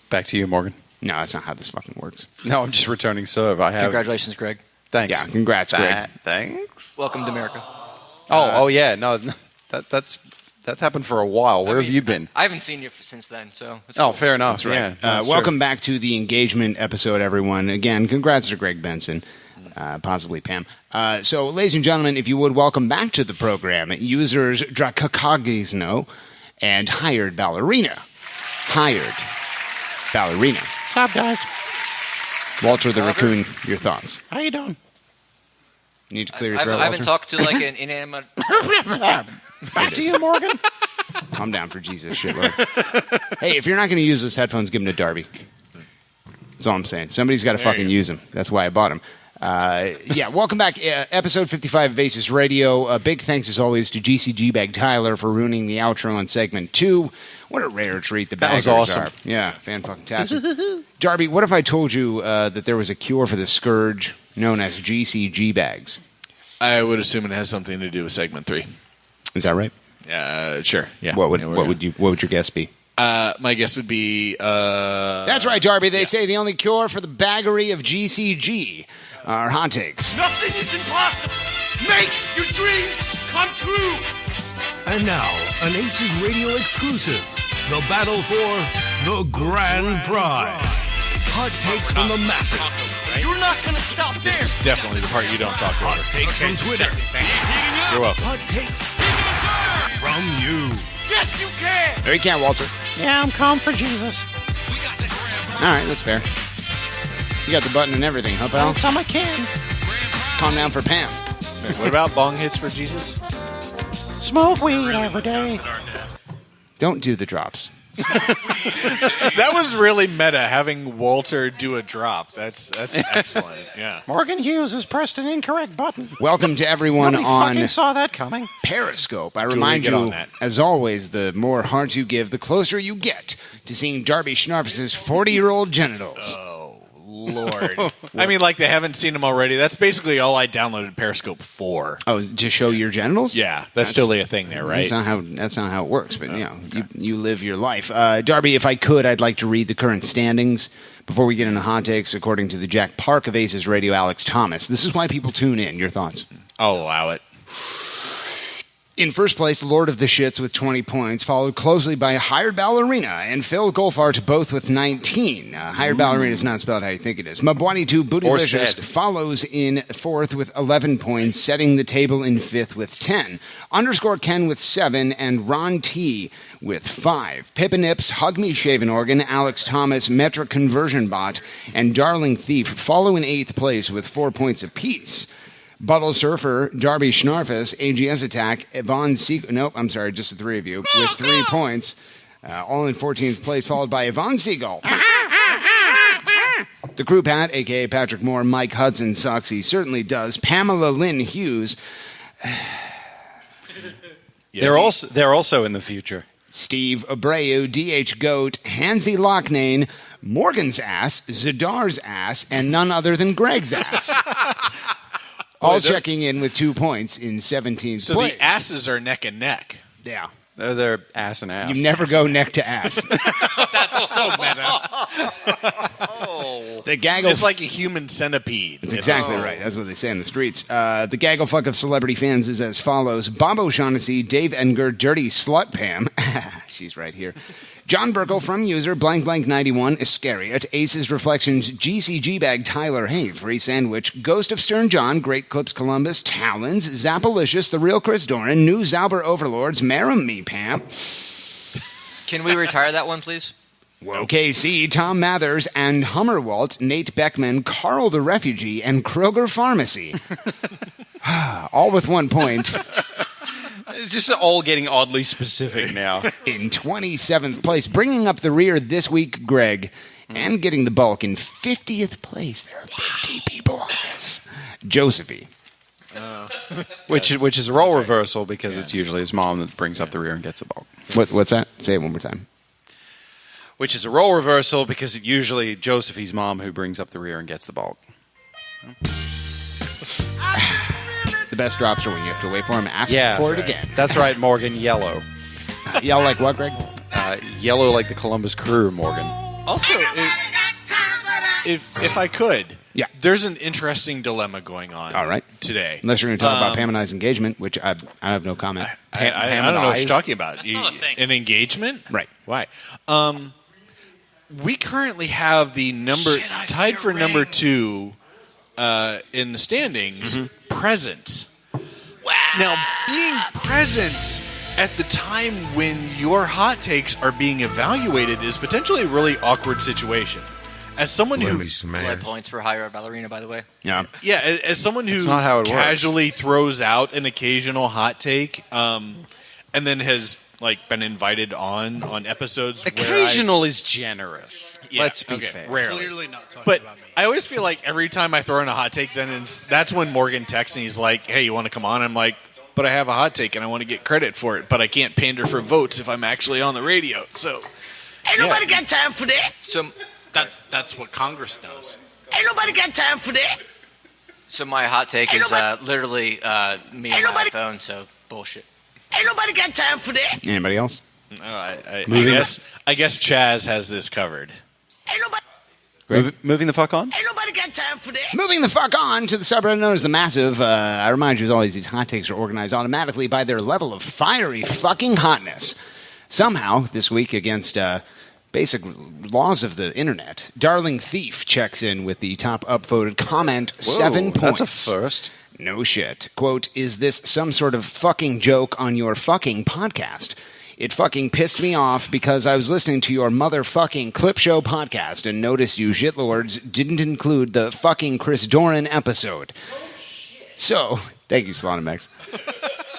Back to you, Morgan. No, that's not how this fucking works. No, I'm just returning serve. I have. Congratulations, Greg. Thanks. Yeah, congrats, Greg. Thanks. Welcome to America. Oh yeah. No, that's happened for a while. Where have you been? I haven't seen you since then, so. It's Oh, cool. fair enough. That's right. Yeah. Welcome back to the engagement episode, everyone. Again, congrats to Greg Benson, possibly Pam. So, ladies and gentlemen, if you would welcome back to the program users Drakakagizno and Hired Ballerina. What's up, guys? Walter the Raccoon, your thoughts? How you doing? You need to clear your throat, I haven't Walter? talked to like an inanimate. Back to you, Morgan. Calm down for Jesus' shit, Lord. Hey, if you're not going to use those headphones, give them to Darby. That's all I'm saying. Somebody's got to fucking use them. That's why I bought them. Welcome back. Episode 55 of ACES Radio. Big thanks, as always, to GCG Bag Tyler for ruining the outro on segment 2. What a rare treat the That was baggers awesome. are. Yeah, fan-fucking-tastic. Darby, what if I told you that there was a cure for the scourge known as GCG bags? I would assume it has something to do with segment 3. Is that right? Sure. Yeah. What would Yeah, what would your guess be? My guess would be. That's right, Darby. They say the only cure for the baggery of GCG are hot takes. Nothing is impossible. Make your dreams come true. And now, an Aces Radio exclusive. The battle for the grand prize. Hot takes from the masses. You're not gonna stop there. This is definitely the part you don't talk Hot over. takes from Twitter. You're welcome. Hot takes from you. Yes, you can. There you can, Walter. Yeah, I'm calm for Jesus. All right, that's fair. You got the button and everything, huh, pal? Anytime I can. Calm down for Pam. What about bong hits for Jesus? Smoke weed every day. Don't do the drops. That was really meta, having Walter do a drop. That's excellent. Yeah. Morgan Hughes has pressed an incorrect button. Welcome to everyone Nobody on fucking saw that coming. Periscope. I remind get on you, that. as always, the more hearts you give, the closer you get to seeing Darby Schnarfus' 40-year-old genitals. Lord. I mean, like they haven't seen him already. That's basically all I downloaded Periscope for. Oh, to show your genitals? Yeah, that's totally a thing there, right? That's not how it works, but you live your life. Darby, if I could, I'd like to read the current standings before we get into hot takes, according to the Jack Park of Aces Radio, Alex Thomas. This is why people tune in. Your thoughts? I'll allow it. In first place, Lord of the Shits with 20 points, followed closely by Hired Ballerina and Phil Golfart, both with 19. Hired Ballerina is not spelled how you think it is. Mabwani2 Bootylicious follows in fourth with 11 points, setting the table in fifth with 10. Underscore Ken with 7, and Ron T with 5. Pippinips, Hug Me Shaven Organ, Alex Thomas, Metric Conversion Bot, and Darling Thief follow in 8th place with 4 points apiece. Buttle Surfer, Darby Schnarfus, AGS Attack, Yvonne Siegel. Nope, I'm sorry, just the three of you with 3 points. All in 14th place, followed by Yvonne Siegel. The Crew Pat, a.k.a. Patrick Moore, Mike Hudson sucks. He certainly does. Pamela Lynn Hughes. Yes. They're also in the future. Steve Abreu, DH Goat, Hansy Locknane, Morgan's ass, Zadar's ass, and none other than Greg's ass. All checking in with 2 points in 17th So place. the asses are neck and neck. Yeah. They're ass and ass. You never go neck to ass. That's so meta. The gaggle. It's like a human centipede. That's exactly right. That's what they say in the streets. The gaggle fuck of celebrity fans is as follows. Bob O'Shaughnessy, Dave Edgar, Dirty Slut Pam. She's right here. John Burkle from user blank 91 Iscariot, Aces Reflections, GCG Bag Tyler Hay, Free Sandwich, Ghost of Stern John, Great Clips Columbus, Talons, Zappalicious, The Real Chris Doran, New Zauber Overlords, Marry Me Pam. Can we retire that one, please? KC, Tom Mathers, and Hummerwalt, Nate Beckman, Carl the Refugee, and Kroger Pharmacy. All with 1 point. It's just all getting oddly specific now. In 27th place, bringing up the rear this week, Greg, and getting the bulk in 50th place. There are 50 people on this. Josephine. Which is a role reversal because it's usually his mom that brings up the rear and gets the bulk. What's that? Say it one more time. Which is a role reversal because it's usually Josephine's mom who brings up the rear and gets the bulk. The best drops are when you have to wait for him, ask for it again. That's right, Morgan. Yellow. Yell like what, Greg? Yellow like the Columbus Crew, Morgan. Also, if I could, there's an interesting dilemma going on. All right. Today, Unless you're going to talk about Pam and I's engagement, which I have no comment. I don't know what you're talking about. That's not a thing. An engagement, right? Why? We currently have the tied for number 2 in the standings. Present. Wow. Now, being present at the time when your hot takes are being evaluated is potentially a really awkward situation. As someone who blood points for higher ballerina, by the way. Yeah, as someone who not how it casually throws out an occasional hot take, and then has been invited on episodes. Occasional is generous. Yeah, Let's be fair. Rarely. Clearly not talking But about me. I always feel like every time I throw in a hot take, then that's when Morgan texts and he's like, "Hey, you want to come on?" I'm like, "But I have a hot take and I want to get credit for it, but I can't pander for votes if I'm actually on the radio." So, Ain't nobody got time for that. So that's what Congress does. Ain't nobody got time for that. So my hot take is literally me and my phone. So bullshit. Ain't nobody got time for that. Anybody else? I guess Chaz has this covered. Ain't nobody. Moving the fuck on? Ain't nobody got time for that. Moving the fuck on to the subreddit known as The Massive. I remind you, as always, these hot takes are organized automatically by their level of fiery fucking hotness. Somehow, this week, against basic laws of the internet, Darling Thief checks in with the top upvoted comment, 7 points. That's a first. No shit. Quote, is this some sort of fucking joke on your fucking podcast? It fucking pissed me off because I was listening to your motherfucking Clip Show podcast and noticed you shitlords didn't include the fucking Chris Doran episode. So, thank you, Solanamex.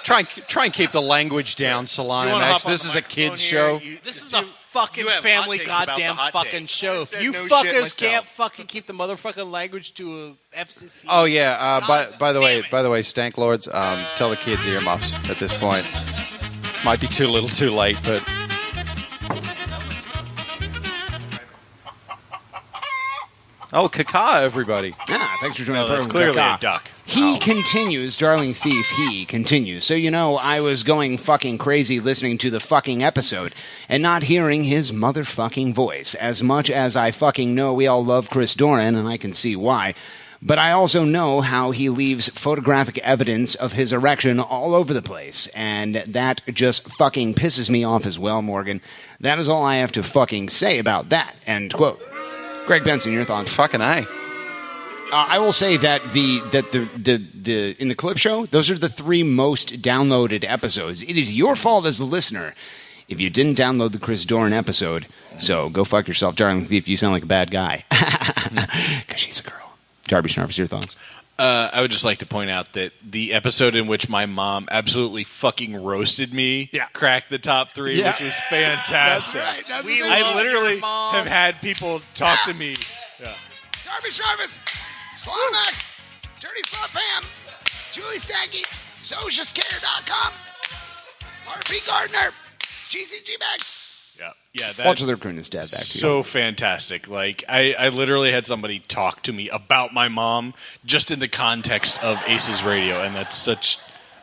Try and keep the language down, Solanamex. This is a kids show. This is a fucking family goddamn fucking show. If you no shit fuckers myself. can't fucking keep the motherfucking language to a FCC. Oh yeah. By the way, Stank Lords, tell the kids earmuffs at this point. Might be too little, too late, but. Oh, caca, everybody. Thanks for joining the that's program. clearly Caca. a duck. He continues, Darling Thief, he continues. So, I was going fucking crazy listening to the fucking episode and not hearing his motherfucking voice. As much as I fucking know we all love Chris Doran, and I can see why, but I also know how he leaves photographic evidence of his erection all over the place, and that just fucking pisses me off as well, Morgan. That is all I have to fucking say about that. End quote. Greg Benson, your thoughts? Fucking A. I will say that the in the Clip Show, those are the 3 most downloaded episodes. It is your fault as the listener if you didn't download the Chris Doran episode. So go fuck yourself, Darling Thief. You sound like a bad guy. Because she's a girl. Darby Schnarfus, your thoughts? I would just like to point out that the episode in which my mom absolutely fucking roasted me cracked the top 3, which was fantastic. That's right. I literally have had people talk to me. Yeah. Darby Schnarfus, Slaughtermax, Dirty Slut Pam, Julie Stanky, SocialScare.com, RP Gardner, GCG Bags. Yeah, that, Watch their crew and his dad back to you. So fantastic. Like, I literally had somebody talk to me about my mom just in the context of ACES Radio, and that's such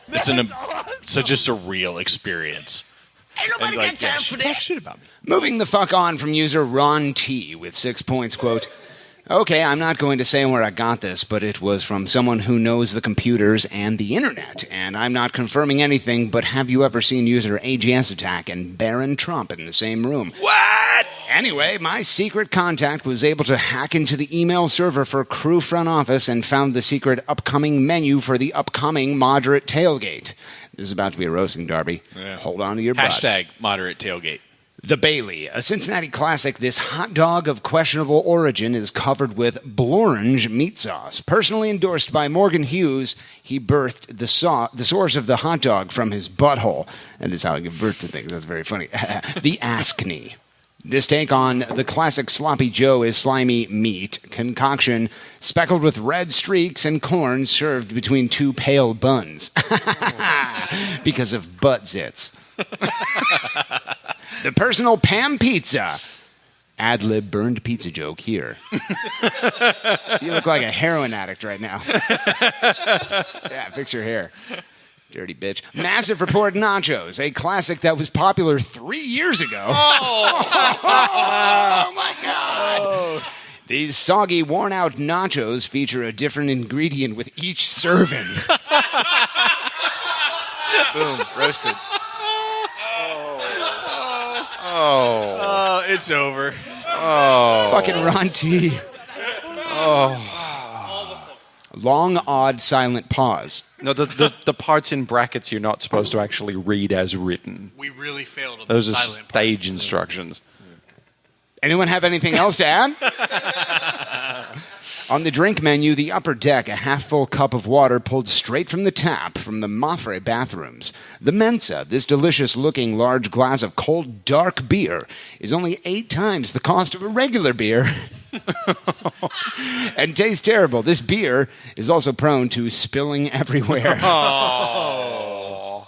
a surreal experience. Ain't nobody got time for that. Shit about me. Moving the fuck on from user Ron T with 6 points, quote, okay, I'm not going to say where I got this, but it was from someone who knows the computers and the internet, and I'm not confirming anything, but have you ever seen user AGS Attack and Baron Trump in the same room? What? Anyway, my secret contact was able to hack into the email server for Crew Front Office and found the secret upcoming menu for the upcoming moderate tailgate. This is about to be a roasting, Darby. Yeah. Hold on to your butts. Hashtag moderate tailgate. The Bailey, a Cincinnati classic, this hot dog of questionable origin is covered with Blorange meat sauce. Personally endorsed by Morgan Hughes, he birthed the source of the hot dog from his butthole. That is how I give birth to things. That's very funny. The ass-knee. This take on the classic Sloppy Joe is slimy meat concoction speckled with red streaks and corn served between 2 pale buns. Because of butt zits. The personal Pam Pizza. Ad-lib burned pizza joke here. You look like a heroin addict right now. Yeah, fix your hair. Dirty bitch. Massive Report Nachos, a classic that was popular 3 years ago. Oh my God. These soggy, worn-out nachos feature a different ingredient with each serving. Boom, roasted. Oh, it's over. Oh. Fucking Ron T. Oh. Long, odd, silent pause. No, the parts in brackets you're not supposed to actually read as written. We really failed on Those the are silent stage instructions. Anyone have anything else to add? On the drink menu, the upper deck, a half-full cup of water pulled straight from the tap from the Mafre bathrooms. The Mensa, this delicious-looking large glass of cold, dark beer, is only 8 times the cost of a regular beer. And tastes terrible. This beer is also prone to spilling everywhere. Oh.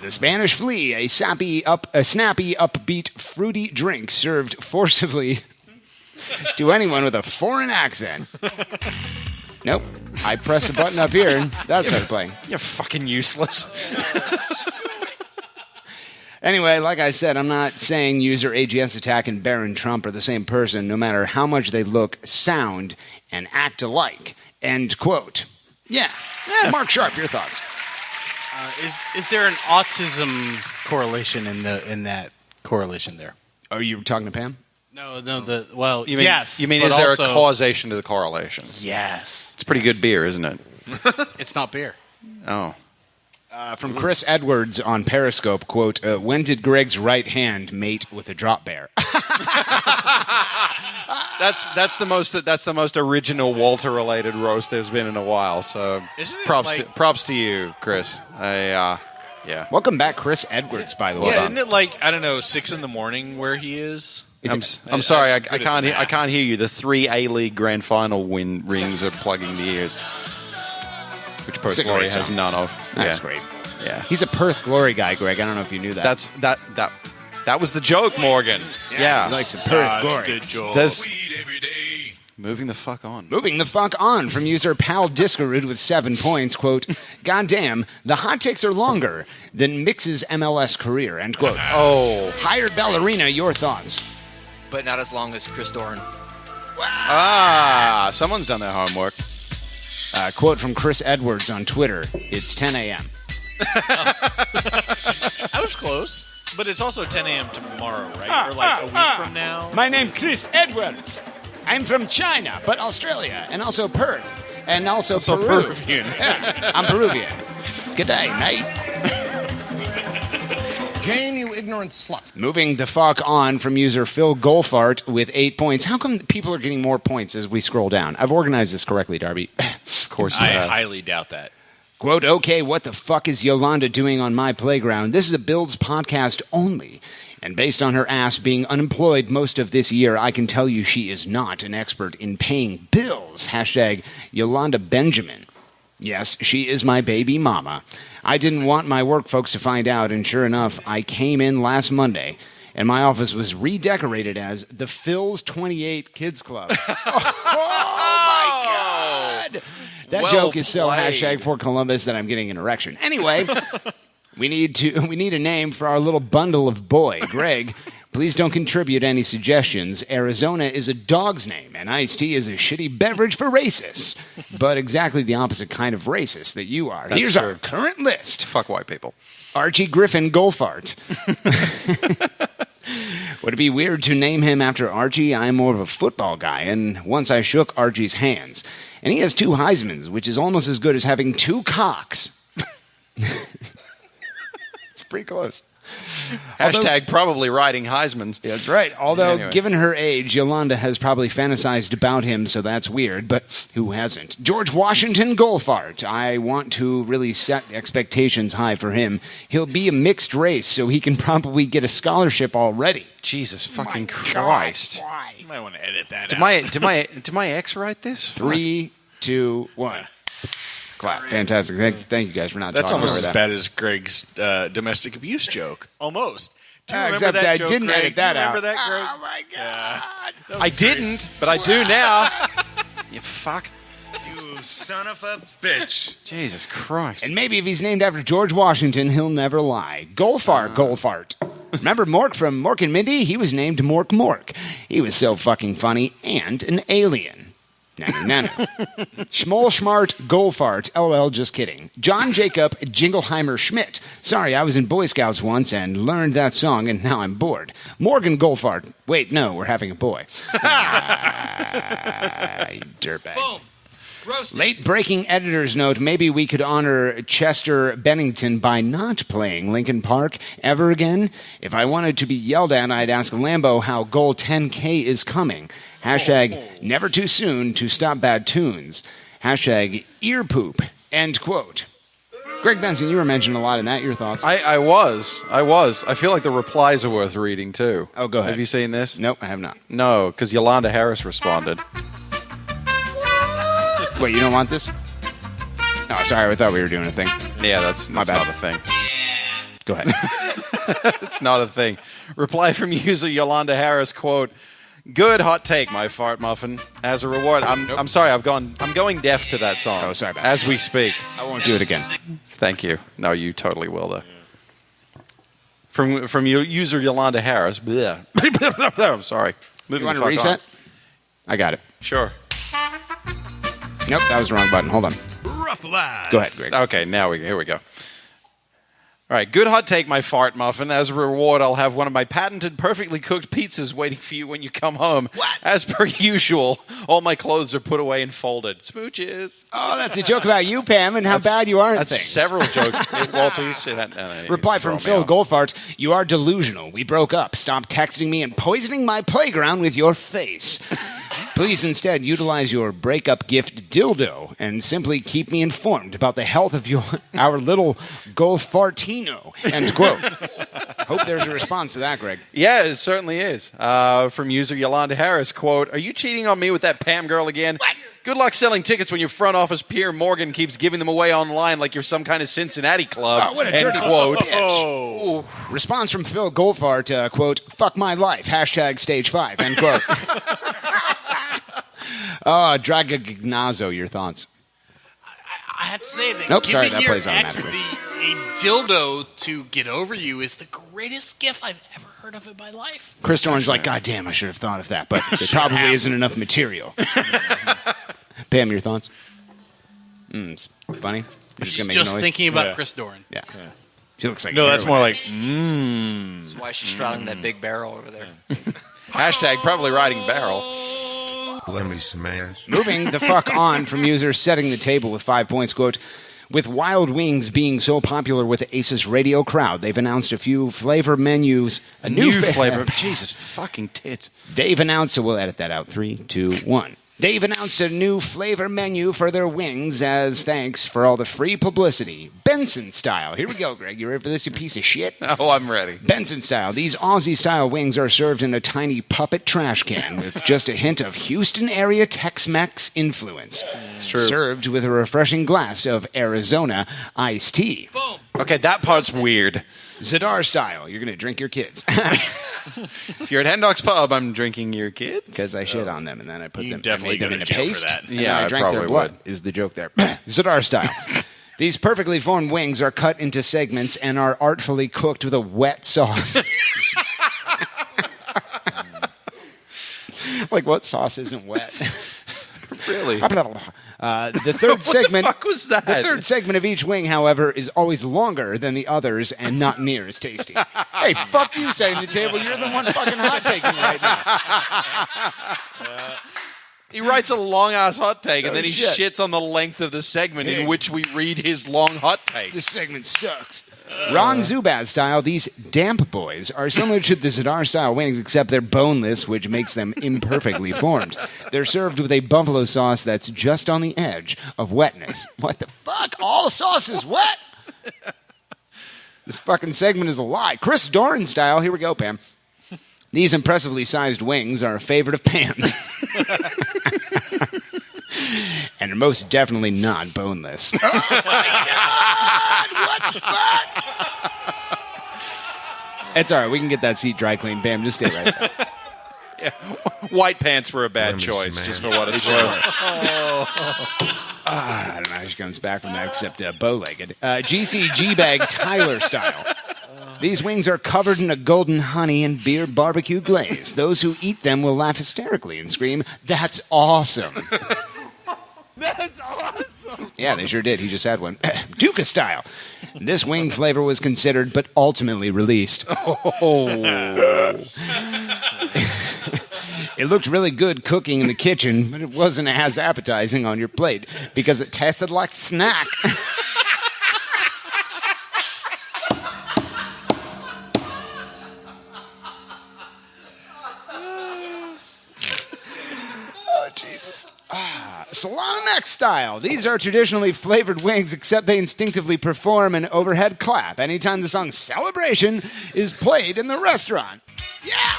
The Spanish Flea, a snappy, upbeat, fruity drink served forcibly to anyone with a foreign accent. Nope. I pressed a button up here and that started playing. You're fucking useless. Anyway, like I said, I'm not saying user AGS Attack and Baron Trump are the same person, no matter how much they look, sound, and act alike. End quote. Yeah. Mark Sharp, your thoughts. Is there an autism correlation in that correlation there? Are you talking to Pam? No. You mean, yes. You mean, but is there also, a causation to the correlation? Yes. It's pretty good beer, isn't it? It's not beer. Oh. From Chris Edwards on Periscope, quote, when did Greg's right hand mate with a drop bear? That's the most original Walter-related roast there's been in a while. So props to you, Chris. Yeah. Welcome back, Chris Edwards. By the way, Yeah, isn't it like 6 in the morning where he is? I'm sorry, I can't hear you. The 3 A-League Grand Final rings are plugging the ears, which Perth Glory has none of. That's great. Yeah, he's a Perth Glory guy, Greg. I don't know if you knew that. That was the joke, Morgan. Yeah. He likes a Perth Glory. Good joke. Moving the fuck on. Moving the fuck on from user Pal Discarud with 7 points, quote, goddamn, the hot takes are longer than Mix's MLS career, end quote. Oh. Hired ballerina, your thoughts. But not as long as Chris Doran. Someone's done their homework. Quote from Chris Edwards on Twitter, it's 10 a.m. I was close. But it's also 10 a.m. tomorrow, right? Or like a week from now? My name's Chris Edwards. I'm from China, but Australia, and also Perth, and also Peru. Peruvian. Yeah, I'm Peruvian. Good day, mate. Jane, you ignorant slut. Moving the fuck on from user Phil Golfart with 8 points. How come people are getting more points as we scroll down? I've organized this correctly, Darby. Of course you have. I highly doubt that. Quote, okay, what the fuck is Yolanda doing on my playground? This is a Bills podcast only. And based on her ass being unemployed most of this year, I can tell you she is not an expert in paying bills. Hashtag Yolanda Benjamin. Yes, she is my baby mama. I didn't want my work folks to find out, and sure enough, I came in last Monday, and my office was redecorated as the Phil's 28 Kids Club. Oh my God! That joke is so hashtag for Columbus that I'm getting an erection. Anyway, we need a name for our little bundle of boy. Greg, please don't contribute any suggestions. Arizona is a dog's name, and iced tea is a shitty beverage for racists. But exactly the opposite kind of racist that you are. Here's our current list. Fuck white people. Archie Griffin Golfart. Would it be weird to name him after Archie? I'm more of a football guy, and once I shook Archie's hands. And he has 2 Heismans, which is almost as good as having 2 cocks. It's pretty close. Hashtag probably riding Heisman's. Yeah, that's right. Although, given her age, Yolanda has probably fantasized about him, so that's weird, but who hasn't? George Washington Golfart. I want to really set expectations high for him. He'll be a mixed race, so he can probably get a scholarship already. Jesus fucking Christ. Why? You might want to edit that out. Did my ex write this? 3, 2, 1. Clap. Fantastic. Thank you guys for not That's talking almost over as that. bad as Greg's domestic abuse joke. Almost. Do you remember except that I joke, didn't Greg? edit that Do you remember out. that, Greg? Oh, my God. I didn't, but I do now. You fuck. son of a bitch. Jesus Christ. And maybe if he's named after George Washington, he'll never lie. Golfart. Remember Mork from Mork and Mindy? He was named Mork. He was so fucking funny and an alien. Nanu. Schmoll Schmart Golfart. LOL, just kidding. John Jacob Jingleheimer Schmidt. Sorry, I was in Boy Scouts once and learned that song, and now I'm bored. Morgan Golfart. Wait, no, we're having a boy. You dirtbag. Boom. Roasted. Late breaking editor's note, maybe we could honor Chester Bennington by not playing Linkin Park ever again. If I wanted to be yelled at, I'd ask Lambo how goal 10K is coming. Hashtag never too soon to stop bad tunes. Hashtag ear poop. End quote. Greg Benson, you were mentioned a lot in that. Your thoughts? I was. I feel like the replies are worth reading, too. Oh, go ahead. Have you seen this? Nope, I have not. No, because Yolanda Harris responded. Wait, you don't want this? Oh, sorry, I thought we were doing a thing. Yeah, that's not a thing. Go ahead. It's not a thing. Reply from user Yolanda Harris, quote, good hot take, my fart muffin. As a reward, I'm sorry, I'm going deaf to that song. Oh, sorry about as that. we speak. I won't do it again. Thank you. No, you totally will, though. From user Yolanda Harris. Bleh. I'm sorry. You want to reset? I got it. Sure. Nope, that was the wrong button. Hold on. Rough Lives. Go ahead, Greg. Okay, here we go. All right, good hot take, my fart muffin. As a reward, I'll have one of my patented, perfectly cooked pizzas waiting for you when you come home. What? As per usual, all my clothes are put away and folded. Smooches. Oh, that's a joke about you, Pam, and how bad you are at That's things. several jokes. Walter, you say that. No, Reply from Phil Golfart. You are delusional. We broke up. Stop texting me and poisoning my playground with your face. Please instead utilize your breakup gift dildo and simply keep me informed about the health of our little Golfartino. End quote. Hope there's a response to that, Greg. Yeah, it certainly is. From user Yolanda Harris, quote, are you cheating on me with that Pam girl again? What? Good luck selling tickets when your front office peer Morgan keeps giving them away online like you're some kind of Cincinnati club. Oh, what a end dirty quote. bitch. Response from Phil Golfart, quote, fuck my life, hashtag stage 5, end quote. Dragagnazo, your thoughts? I have to say that Nope, sorry, giving that your plays ex automatically. a dildo to get over you is the greatest gift I've ever heard of in my life. Chris Dorn's like, God damn, I should have thought of that, but there probably isn't enough material. Pam, your thoughts? It's funny. You're just gonna make Just noise? thinking about Chris Dorn. Yeah. She looks like No, that's more like, That's why she's straddling that big barrel over there. Hashtag probably riding barrel. Let me smash. Moving the fuck on from users setting the table with 5 points, quote, with Wild Wings being so popular with the ACES radio crowd, they've announced a few flavor menus. A new flavor. Jesus fucking tits. They've announced, so we'll edit that out. 3, 2, 1. They've announced a new flavor menu for their wings as thanks for all the free publicity. Benson style. Here we go, Greg. You ready for this, you piece of shit? Oh, I'm ready. Benson style. These Aussie-style wings are served in a tiny puppet trash can with just a hint of Houston area Tex-Mex influence. It's true. Served with a refreshing glass of Arizona iced tea. Boom. Okay, that part's weird. Zadar style. You're going to drink your kids. If you're at Hendog's Pub, I'm drinking your kids. Because I shit on them and then I put You them, definitely I made them go in to a jail for paste. that. And Yeah, then I I drank their probably blood, would. is the joke there. Zadar style. These perfectly formed wings are cut into segments and are artfully cooked with a wet sauce. Like, what sauce isn't wet? Really? The third segment. What the fuck was that? The third segment of each wing, however, is always longer than the others and not near as tasty. Hey, fuck you, setting the table. You're the one fucking hot taking right now. He writes a long-ass hot take, and then he shit. shits on the length of the segment in which we read his long hot take. This segment sucks. Ron Zubaz style, these damp boys are similar to the Zadar style wings, except they're boneless, which makes them imperfectly formed. They're served with a buffalo sauce that's just on the edge of wetness. What the fuck? All sauce is wet? This fucking segment is a lie. Chris Doran style, here we go, Pam. These impressively sized wings are a favorite of Pam's. And are most definitely not boneless. Oh my God! What the fuck? It's all right. We can get that seat dry cleaned, Pam. Just stay right there. Yeah. White pants were a bad choice, just for what it's worth. I don't know how she comes back from that except bow-legged. GCG bag Tyler style. These wings are covered in a golden honey and beer barbecue glaze. Those who eat them will laugh hysterically and scream, "That's awesome." That's awesome. Yeah, they sure did. He just had one. Duca style. This wing flavor was considered, but ultimately released. It looked really good cooking in the kitchen, but it wasn't as appetizing on your plate because it tasted like snack. Salon X style. These are traditionally flavored wings, except they instinctively perform an overhead clap anytime the song Celebration is played in the restaurant. Yeah!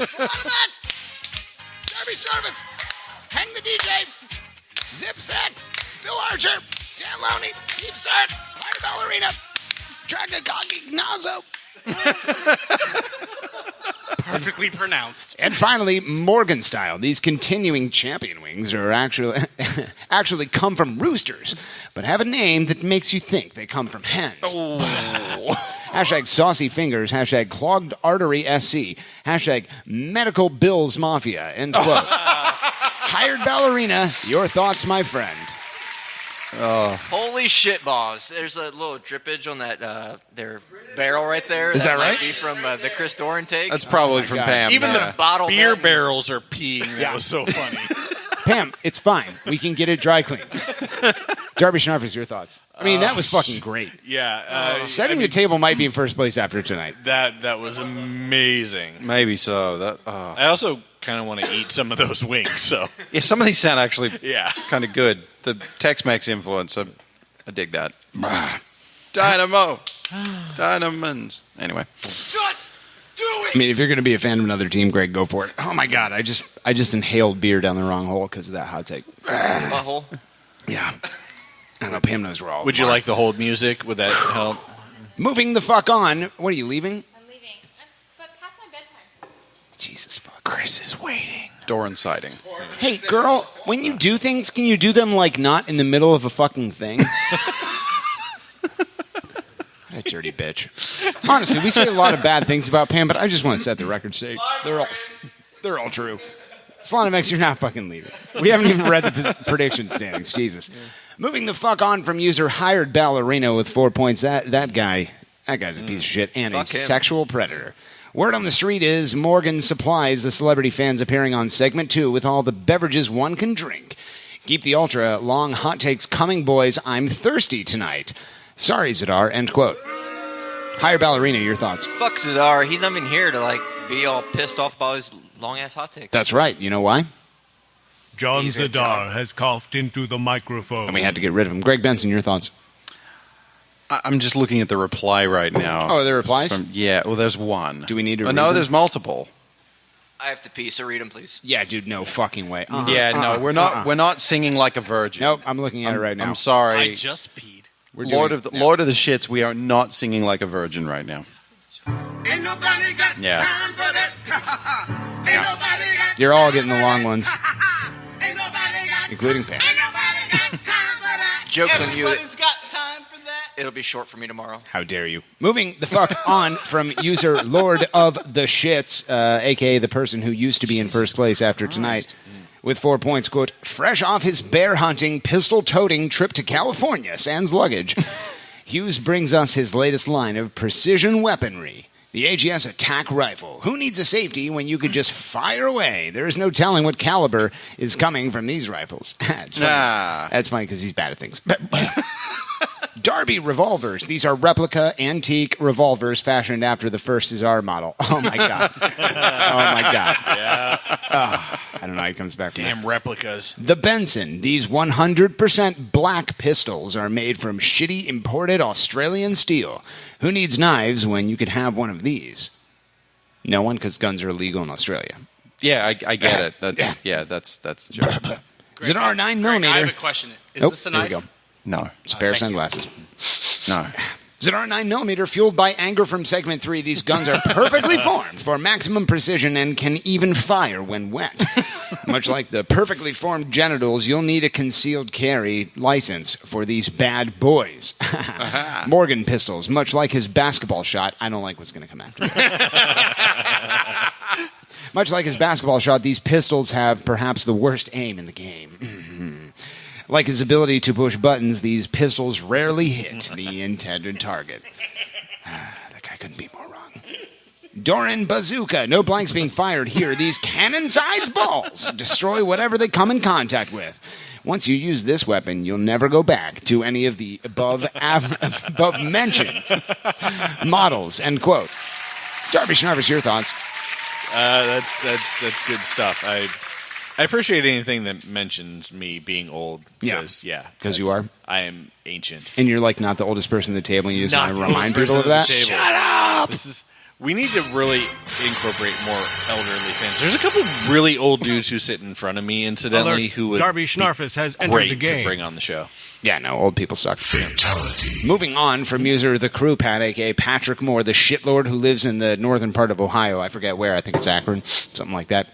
Salon X! Derby Service! Hang the DJ! Zip Sex! Bill Archer! Dan Loney! Steve Sart! Fire Ballerina! Dragagogignazo! Perfectly pronounced. And finally, Morgan style. These continuing champion wings are actually come from roosters, but have a name that makes you think they come from hens. Hashtag saucy fingers, hashtag clogged artery SC, hashtag medical bills mafia, end quote. Hired ballerina, your thoughts, my friend. Holy shit balls. There's a little drippage on that their barrel right there. Is that right? Might be from the Chris Doran take. That's probably from Pam. Even the bottle Beer head. barrels are peeing. That was so funny. Pam, it's fine. We can get it dry clean. Darby Schnarfers, your thoughts? I mean, that was fucking great. Yeah. Setting the table might be in first place after tonight. That was amazing. Maybe so. I also kind of want to eat some of those wings. So Yeah, some of these sound actually yeah, kind of good. The Tex-Mex influence, I dig that. Dynamo. Dynamons. Anyway. Just do it. I mean, if you're going to be a fan of another team, Greg, go for it. Oh my God, I just inhaled beer down the wrong hole because of that hot take. Butthole. Yeah. I don't know, Pam knows we're all. Would you like the hold music? Would that help? Moving the fuck on. What are you leaving? I'm leaving. But past my bedtime. Jesus fuck. Chris is waiting. Doran sighting. Hey, girl, when you do things, can you do them like not in the middle of a fucking thing? That dirty bitch. Honestly, we say a lot of bad things about Pam, but I just want to set the record straight. They're all true. Salon X, you're not fucking leaving. We haven't even read the prediction standings. Jesus. Moving the fuck on from user Hired Ballerina with 4 points. That guy's a piece of shit and a sexual predator. Word on the street is Morgan supplies the celebrity fans appearing on segment 2 with all the beverages one can drink. Keep the ultra long hot takes coming, boys. I'm thirsty tonight. Sorry, Zadar. End quote. Hired Ballerina, your thoughts? Fuck Zadar. He's not even here to be all pissed off about his long ass hot takes. That's right. You know why? John Zadar has coughed into the microphone. And we had to get rid of him. Greg Benson, your thoughts? I'm just looking at the reply right now. Oh, the replies? Well, there's one. Do we need to read No, them? there's multiple. I have to pee, so read them, please. Yeah, dude, no fucking way. No, we're not singing like a virgin. Nope, I'm looking at it right now. I'm sorry. I just peed. Lord of the Shits, we are not singing like a virgin right now. Ain't nobody got time for that. Ain't nobody got You're all getting the long ones, Ain't nobody got including Pam. Ain't nobody got time for that. Joke's on you. Everybody's got time for that. It'll be short for me tomorrow. How dare you? Moving the fuck on from user Lord of the Shits, a.k.a. the person who used to be in first place after tonight, with 4 points, quote, fresh off his bear hunting, pistol-toting trip to California, sans luggage, Hughes brings us his latest line of precision weaponry, the AGS Attack rifle. Who needs a safety when you could just fire away? There is no telling what caliber is coming from these rifles. It's funny. That's funny because he's bad at things. Darby revolvers. These are replica antique revolvers fashioned after the first Cesar model. Oh my god. Oh my god. Yeah. I don't know how he comes back from Damn that. replicas. The Benson. These 100% black pistols are made from shitty imported Australian steel. Who needs knives when you could have one of these? No one, because guns are illegal in Australia. Yeah, I get it. That's the joke. Zadar 9mm. Greg, I have a question. Is this a knife? Here we go. No. Spare sunglasses. No. Zadar 9mm fueled by anger from segment 3. These guns are perfectly formed for maximum precision and can even fire when wet. Much like the perfectly formed genitals, you'll need a concealed carry license for these bad boys. Morgan pistols, much like his basketball shot. I don't like what's going to come after that. Much like his basketball shot, these pistols have perhaps the worst aim in the game. Like his ability to push buttons, these pistols rarely hit the intended target. That guy couldn't be more wrong. Doran Bazooka. No blanks being fired here. These cannon-sized balls destroy whatever they come in contact with. Once you use this weapon, you'll never go back to any of the above-mentioned models. End quote. Darby Schnarvis, your thoughts? That's good stuff. I appreciate anything that mentions me being old. Because you are. I am ancient. And you're like not the oldest person at the table, and you just want to remind people of that? Shut up! We need to really incorporate more elderly fans. There's a couple really old dudes who sit in front of me, incidentally, Alert. who would Darby Schnarfus has entered great the game. to bring on the show. Yeah, no, old people suck. Moving on from user the Crew Pat, a.k.a. Patrick Moore, the shitlord who lives in the northern part of Ohio. I forget where. I think it's Akron, something like that.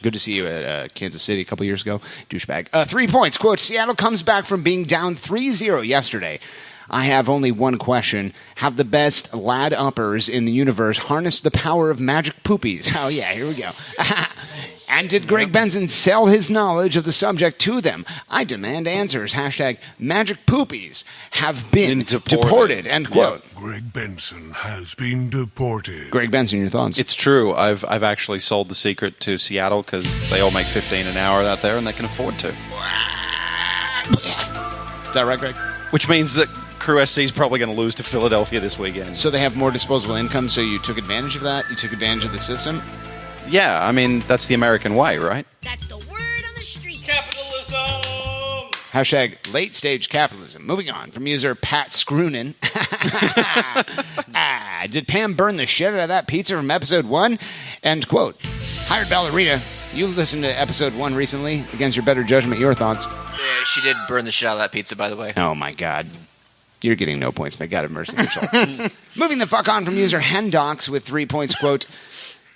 Good to see you at Kansas City a couple years ago. Douchebag. 3 points. Quote, Seattle comes back from being down 3-0 yesterday. I have only one question. Have the best lad uppers in the universe harnessed the power of magic poopies? Oh, yeah, here we go. And did Greg Benson sell his knowledge of the subject to them? I demand answers. Hashtag magic poopies have been deported. End quote. Yep. Greg Benson has been deported. Greg Benson, your thoughts? It's true. I've actually sold the secret to Seattle because they all make $15 an hour out there and they can afford to. Is that right, Greg? Which means that Crew SC is probably going to lose to Philadelphia this weekend. So they have more disposable income, so you took advantage of that? You took advantage of the system? Yeah, I mean, that's the American way, right? That's the word on the street. Capitalism! Hashtag late stage capitalism. Moving on from user Pat Scroonin. Did Pam burn the shit out of that pizza from episode 1? End quote. Hired ballerina. You listened to episode 1 recently. Against your better judgment, your thoughts? Yeah, she did burn the shit out of that pizza, by the way. Oh, my God. You're getting no points. May God have mercy on your soul. Moving the fuck on from user Hendox with 3 points. Quote,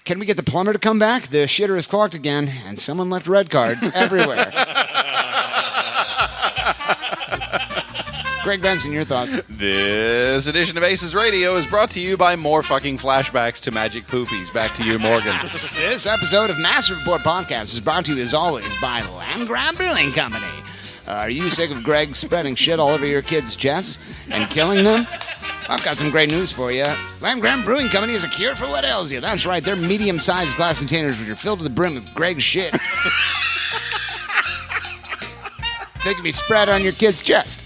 can we get the plumber to come back? The shitter is clogged again, and someone left red cards everywhere. Greg Benson, your thoughts? This edition of ACES Radio is brought to you by more fucking flashbacks to Magic Poopies. Back to you, Morgan. This episode of Master Report Podcast is brought to you, as always, by Land Grab Brewing Company. Are you sick of Greg spreading shit all over your kids' chests and killing them? I've got some great news for you. Land Grab Brewing Company is a cure for what ails you. That's right, they're medium-sized glass containers which are filled to the brim with Greg's shit. They can be spread on your kid's chest.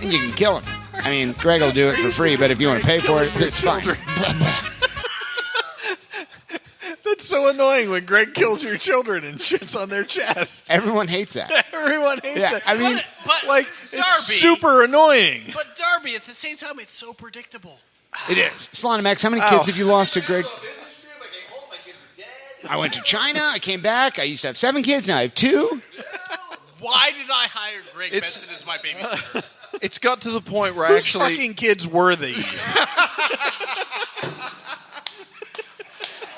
And you can kill them. I mean, Greg will do it for free, but if you want to pay for it, it's fine. That's so annoying when Greg kills your children and shits on their chest. Everyone hates that. Everyone hates that. I mean, like, Darby, it's super annoying. But Darby, at the same time, it's so predictable. It is. Slonim X, how many kids have you lost to Greg? I went to China. I came back. I used to have 7 kids. Now I have 2. Why did I hire Greg Benson as my babysitter? It's got to the point where Whose fucking kids were these?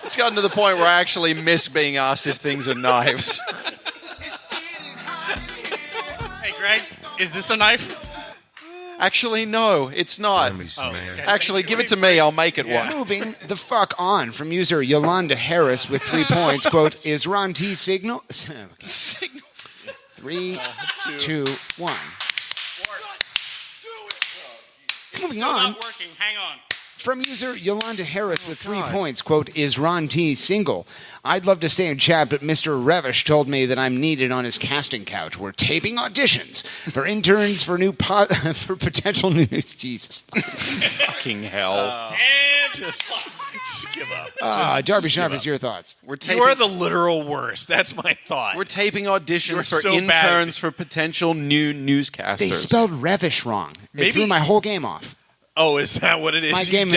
It's gotten to the point where I actually miss being asked if things are knives. Hey, Greg, is this a knife? Actually, no, it's not. Okay. Actually, give it to me. I'll make it one. Moving the fuck on from user Yolanda Harris with 3 points. Quote, is Ron T signal? Signal. 3, 2, 1. Moving on. Not working. Hang on. From user Yolanda Harris with 3 points, quote, is Ron T single? I'd love to stay in chat, but Mr. Revish told me that I'm needed on his casting couch. We're taping auditions for interns for for potential new... Jesus. Fucking hell. And just give up. Darby Schnarfus, your thoughts? You are the literal worst. That's my thought. We're taping auditions for so interns for potential new newscasters. They spelled Revish wrong. It threw my whole game off. Oh, is that what it is? My game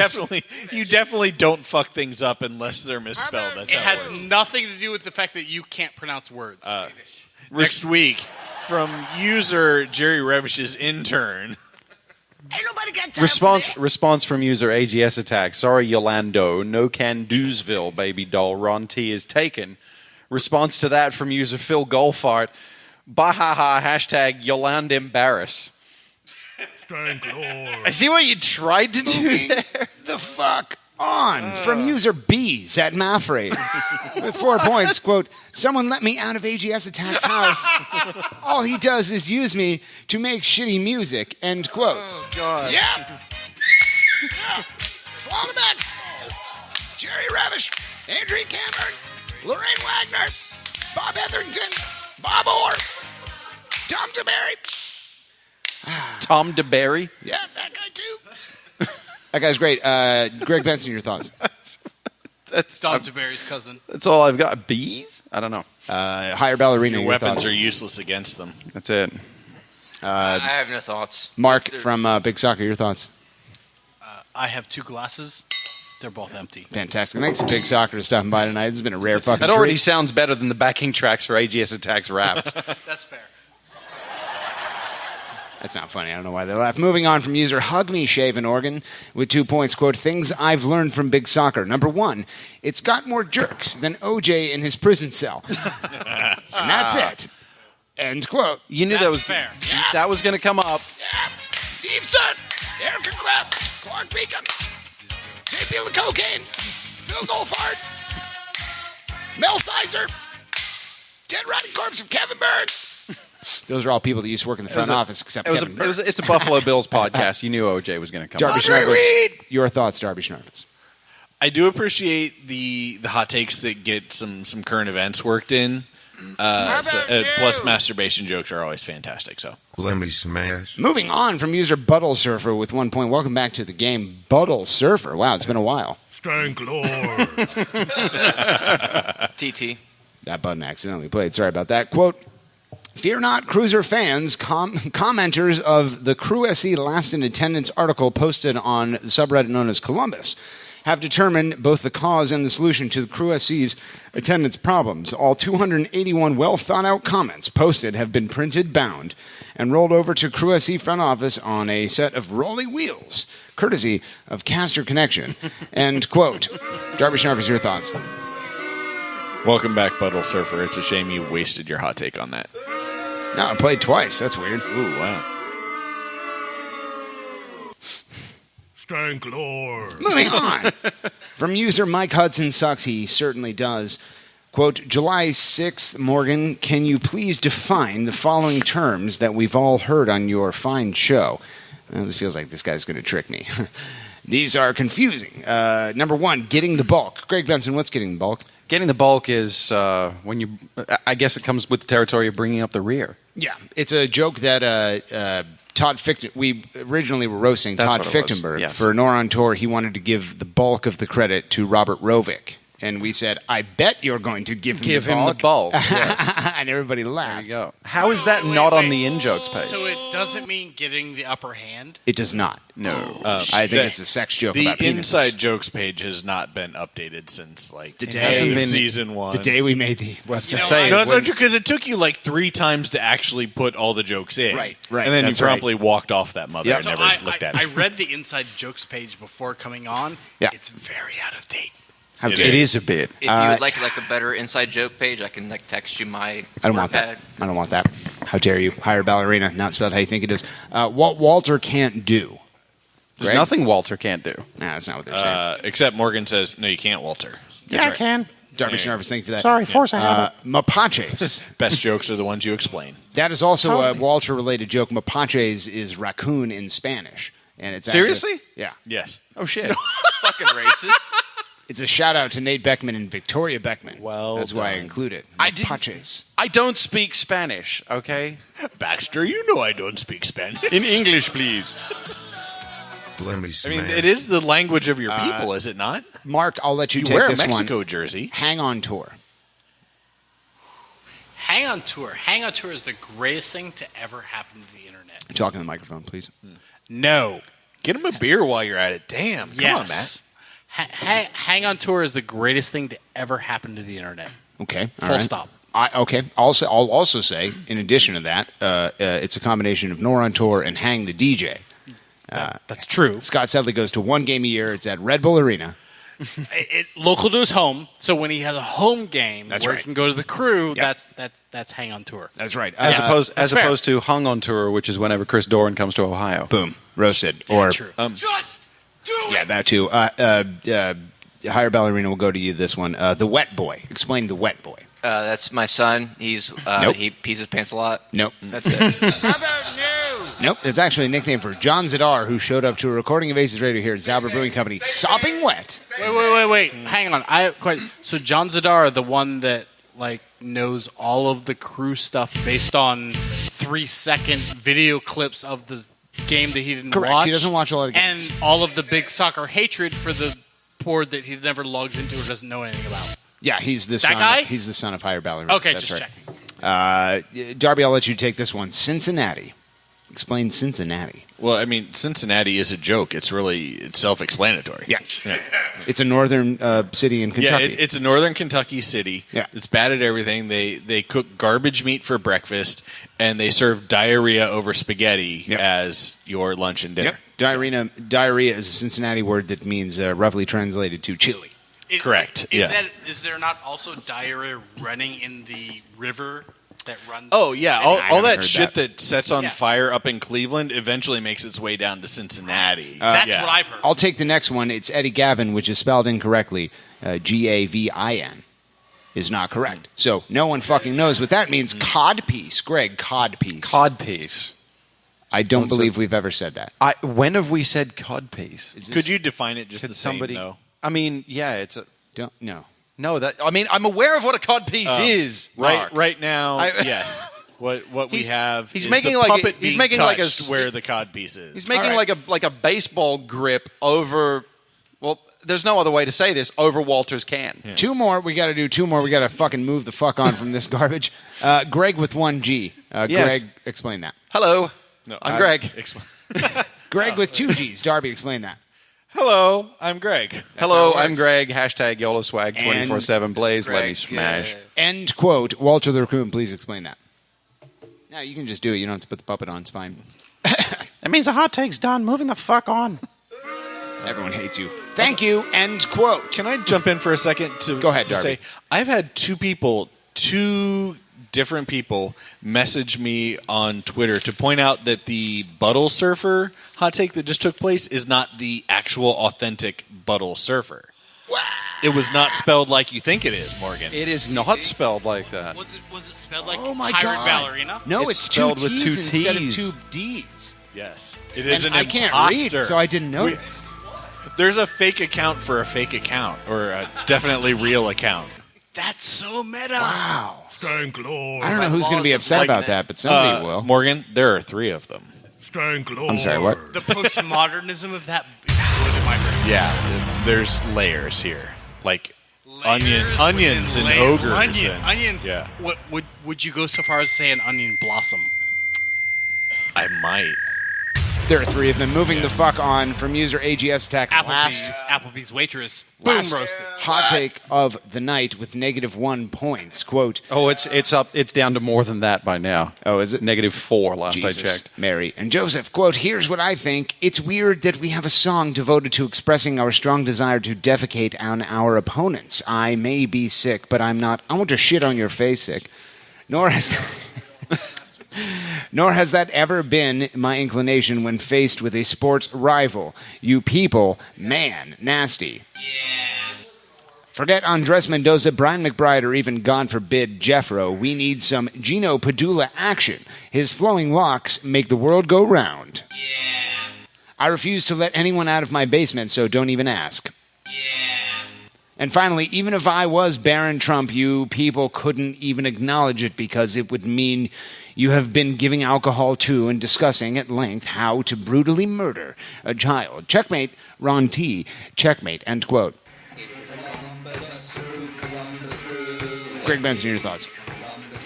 you definitely don't fuck things up unless they're misspelled. That's It how has it works. nothing to do with the fact that you can't pronounce words. Next week, from user Jerry Revish's intern. Ain't nobody got time for that. Response from user AGS Attack. Sorry, Yolando. No can do'sville, baby doll. Ron T is taken. Response to that from user Phil Goldfart. Bahaha, hashtag Yolande Embarrass. I see what you tried to do there. The fuck on from user Bees at Maffrey with 4 points. Quote, someone let me out of AGS Attack's house. All he does is use me to make shitty music. End quote. Oh, God. Yeah. Slaughterbeck, Jerry Ravish, Andrew Cameron, Lorraine Wagner, Bob Etherington, Bob Orr, Tom DeBerry. Tom DeBerry? Yeah, that guy too. That guy's great. Greg Benson, your thoughts? That's Tom DeBerry's cousin. That's all I've got. Bees? I don't know. Higher ballerina. Your your weapons thoughts? are useless against them. That's it. I have no thoughts. Mark from Big Soccer, your thoughts? I have 2 glasses. They're both empty. Fantastic. Thanks to Big Soccer stopping by tonight. This has been a rare fucking That already treat. sounds better than the backing tracks for AGS Attack's raps. That's fair. That's not funny. I don't know why they laugh. Moving on from user Hug Me Shave in Oregon with 2 points. Quote, things I've learned from Big Soccer. Number 1, it's got more jerks than OJ in his prison cell. And that's it. End quote. You knew that was fair. That was going to come up. Yeah. Steve Sun, Erica Cress, Clark Beacon, JP the Cocaine, Phil Goldfart, Mel Sizer, Dead Rotting Corpse of Kevin Burns. Those are all people that used to work in the front office, except Kevin Burns. It's a Buffalo Bills podcast. You knew OJ was going to come Darby up. Schnarvis, your thoughts, Darby Schnarvis? I do appreciate the hot takes that get some current events worked in. Plus, masturbation jokes are always fantastic. So Let me smash. Moving on from user Buttle Surfer with 1 point. Welcome back to the game, Buttle Surfer. Wow, it's been a while. Stank Lord. TT. That button accidentally played. Sorry about that. Quote, fear not, Cruiser fans, commenters of the Crew SC Last in Attendance article posted on the subreddit known as Columbus have determined both the cause and the solution to the Crew SC's attendance problems. All 281 well-thought-out comments posted have been printed, bound, and rolled over to Crew SC front office on a set of rolly wheels, courtesy of Caster Connection. End quote. Darby Schnarvis, your thoughts? welcome back, Buttle Surfer. It's a shame you wasted your hot take on that. No, I played twice. That's weird. Ooh, wow. Stank Lord. Moving on. From user Mike Hudson sucks, he certainly does. Quote, July 6th, Morgan, can you please define the following terms that we've all heard on your fine show? This feels like this guy's going to trick me. These are confusing. Number 1, getting the bulk. Greg Benson, what's getting the bulk? Getting the bulk is when you, I guess it comes with the territory of bringing up the rear. Yeah, it's a joke that Todd Fichten, we originally were roasting That's Todd what it was, Fichtenberg. yes. For HangOnTour, he wanted to give the bulk of the credit to Robert Rovick. And we said, I bet you're going to give him the bulk. Yes. And everybody laughed. There you go. How is that not on the in-jokes page? So it doesn't mean getting the upper hand? It does not. No. I think it's a sex joke about The penises. inside jokes page has not been updated since like The the day- day hasn't of been- season 1. The day we made the website. No, it's not true because it took you like 3 times to actually put all the jokes in. Right. And then That's you promptly walked off that mother and So never looked at it. I read the inside jokes page before coming on. Yeah. It's very out of date. How It dare It you. is a bit. If you would like a better inside joke page, I can text you my I don't want WordPad. that. I don't want that. How dare you? Hire ballerina, not spelled how you think it is. What Walter can't do. There's Greg? nothing Walter can't do. Nah, that's not what they're saying. Except Morgan says, no, you can't, Walter. Yeah, I can. Darby Yeah. Schnarvis, thank you for that. Sorry, force I have it. Mapaches. Best jokes are the ones you explain. That is also a Walter-related joke. Mapaches is raccoon in Spanish. And it's Seriously? actually- yeah. Yes. Oh, shit. Fucking racist. It's a shout-out to Nate Beckman and Victoria Beckman. Well That's why I done. include it. I didn't- Mapaches. I don't speak Spanish, okay? Baxter, you know I don't speak Spanish. In English, please. Let me I smash. mean, it is the language of your people, is it not? Mark, I'll let you, You take wear a this Mexico one. jersey. HangOnTour. HangOnTour. HangOnTour is the greatest thing to ever happen to the internet. Talk in the microphone, please. No. Get him a beer while you're at it. Damn. Come on, Matt. Matt. HangOnTour is the greatest thing to ever happen to the internet. Okay. all Full right. stop. Okay. I'll also say, in addition to that, it's a combination of HangOnTour and Hang the DJ. That's true. Scott Sedley goes to one game a year. It's at Red Bull Arena. local to his home. So when he has a home game That's where right. he can go to the crew, Yep. that's HangOnTour. That's right. As That's fair. opposed to HangOnTour, which is whenever Chris Doran comes to Ohio. Boom. Roasted. Or true. Just do yeah, that too. Higher ballerina will go to you this one. The wet boy. Explain the wet boy. That's my son. He's Nope. he pees his pants a lot. Nope. That's it. Nope. It's actually a nickname for John Zadar, who showed up to a recording of ACES Radio here at Zauber Brewing Company, sopping wet. Wait. Hang on. So John Zadar, the one that knows all of the crew stuff based on 3-second video clips of the game that he didn't Correct. watch. He doesn't watch a lot of games. And all of the big soccer hatred for the board that he never logs into or doesn't know anything about. Yeah, he's the That son. guy? He's the son of Higher Ballerina. Okay, That's just right. Darby, I'll let you take this one. Cincinnati. Explain Cincinnati. Well, I mean, Cincinnati is a joke. It's self-explanatory. Yes. Yeah. It's a northern city in Kentucky. Yeah, it's a northern Kentucky city. Yeah. It's bad at everything. They cook garbage meat for breakfast, and they serve diarrhea over spaghetti as your lunch and dinner. Yep. Diarrhea is a Cincinnati word that means roughly translated to chili. Correct. Yes. Is there not also diarrhea running in the river that runs? Oh yeah, I all haven't that heard shit that. that sets on fire up in Cleveland eventually makes its way down to Cincinnati. That's what I've heard. I'll take the next one. It's Eddie Gavin, which is spelled incorrectly. Gavin is not correct. So no one fucking knows what that means. Codpiece. Greg, codpiece. Codpiece. I don't believe we've ever said that. When have we said codpiece? Could you define it just Could the somebody? same, though? I mean, yeah, it's a. Don't no. No, I'm aware of what a codpiece is. Mark. Right now, yes. What we have he's is making the like puppet he's being making like a touched where the cod piece is. He's making like a baseball grip over. Well, there's no other way to say this. Over Walter's can. Yeah. Two more. We got to do two more. We got to fucking move the fuck on from this garbage. Greg with one G. Yes. Greg, explain that. Hello. No, I'm Greg. Greg with two G's. Darby, explain that. Hello, I'm Greg. Hello, I'm Greg. Hashtag YOLO swag 24/7. Blaze, let me smash. End quote. Walter the Raccoon, please explain that. No, you can just do it. You don't have to put the puppet on. It's fine. That means the hot take's done. Moving the fuck on. Everyone hates you. Thank you. End quote. Can I jump in for a second to Go ahead, to Darby. say I've had two different people message me on Twitter to point out that the Buttle Surfer hot take that just took place is not the actual authentic Buttle Surfer. Wow. It was not spelled like you think it is, Morgan. It is not spelled like that. Was it spelled like my pirate God. ballerina? No, It's it's spelled two with T's two instead of T's. two D's. Yes. It is And an I can't imposter. read, so I didn't notice. There's a fake account for a fake account, or a definitely real account. That's so meta. Wow. Stanklord. I don't know who's going to be upset about that, but somebody will. Morgan, there are 3 of them. Stanklord. I'm sorry, what? The postmodernism of that exploded my brain. Yeah, there's layers here. Like Layers onions within and layers. ogres. and- Onions. Yeah. What would you go so far as to say an onion blossom? I might. There are 3 of them. Moving the fuck on from user AGS Attack. Applebee's waitress. Boom Last roasted. hot take of the night with -1 points. Quote. Oh, it's up. It's down to more than that by now. Oh, is it? -4 last Jesus, I checked. Mary and Joseph. Quote, here's what I think. It's weird that we have a song devoted to expressing our strong desire to defecate on our opponents. I may be sick, but I'm not. I want to shit on your face sick. Nor has that ever been my inclination when faced with a sports rival. You people, man, nasty. Yeah. Forget Andres Mendoza, Brian McBride, or even, God forbid, Jeffro. We need some Gino Padula action. His flowing locks make the world go round. Yeah. I refuse to let anyone out of my basement, so don't even ask. And finally, even if I was Baron Trump, you people couldn't even acknowledge it because it would mean you have been giving alcohol to and discussing at length how to brutally murder a child. Checkmate, Ron T. Checkmate, end quote. Greg Benson, your thoughts?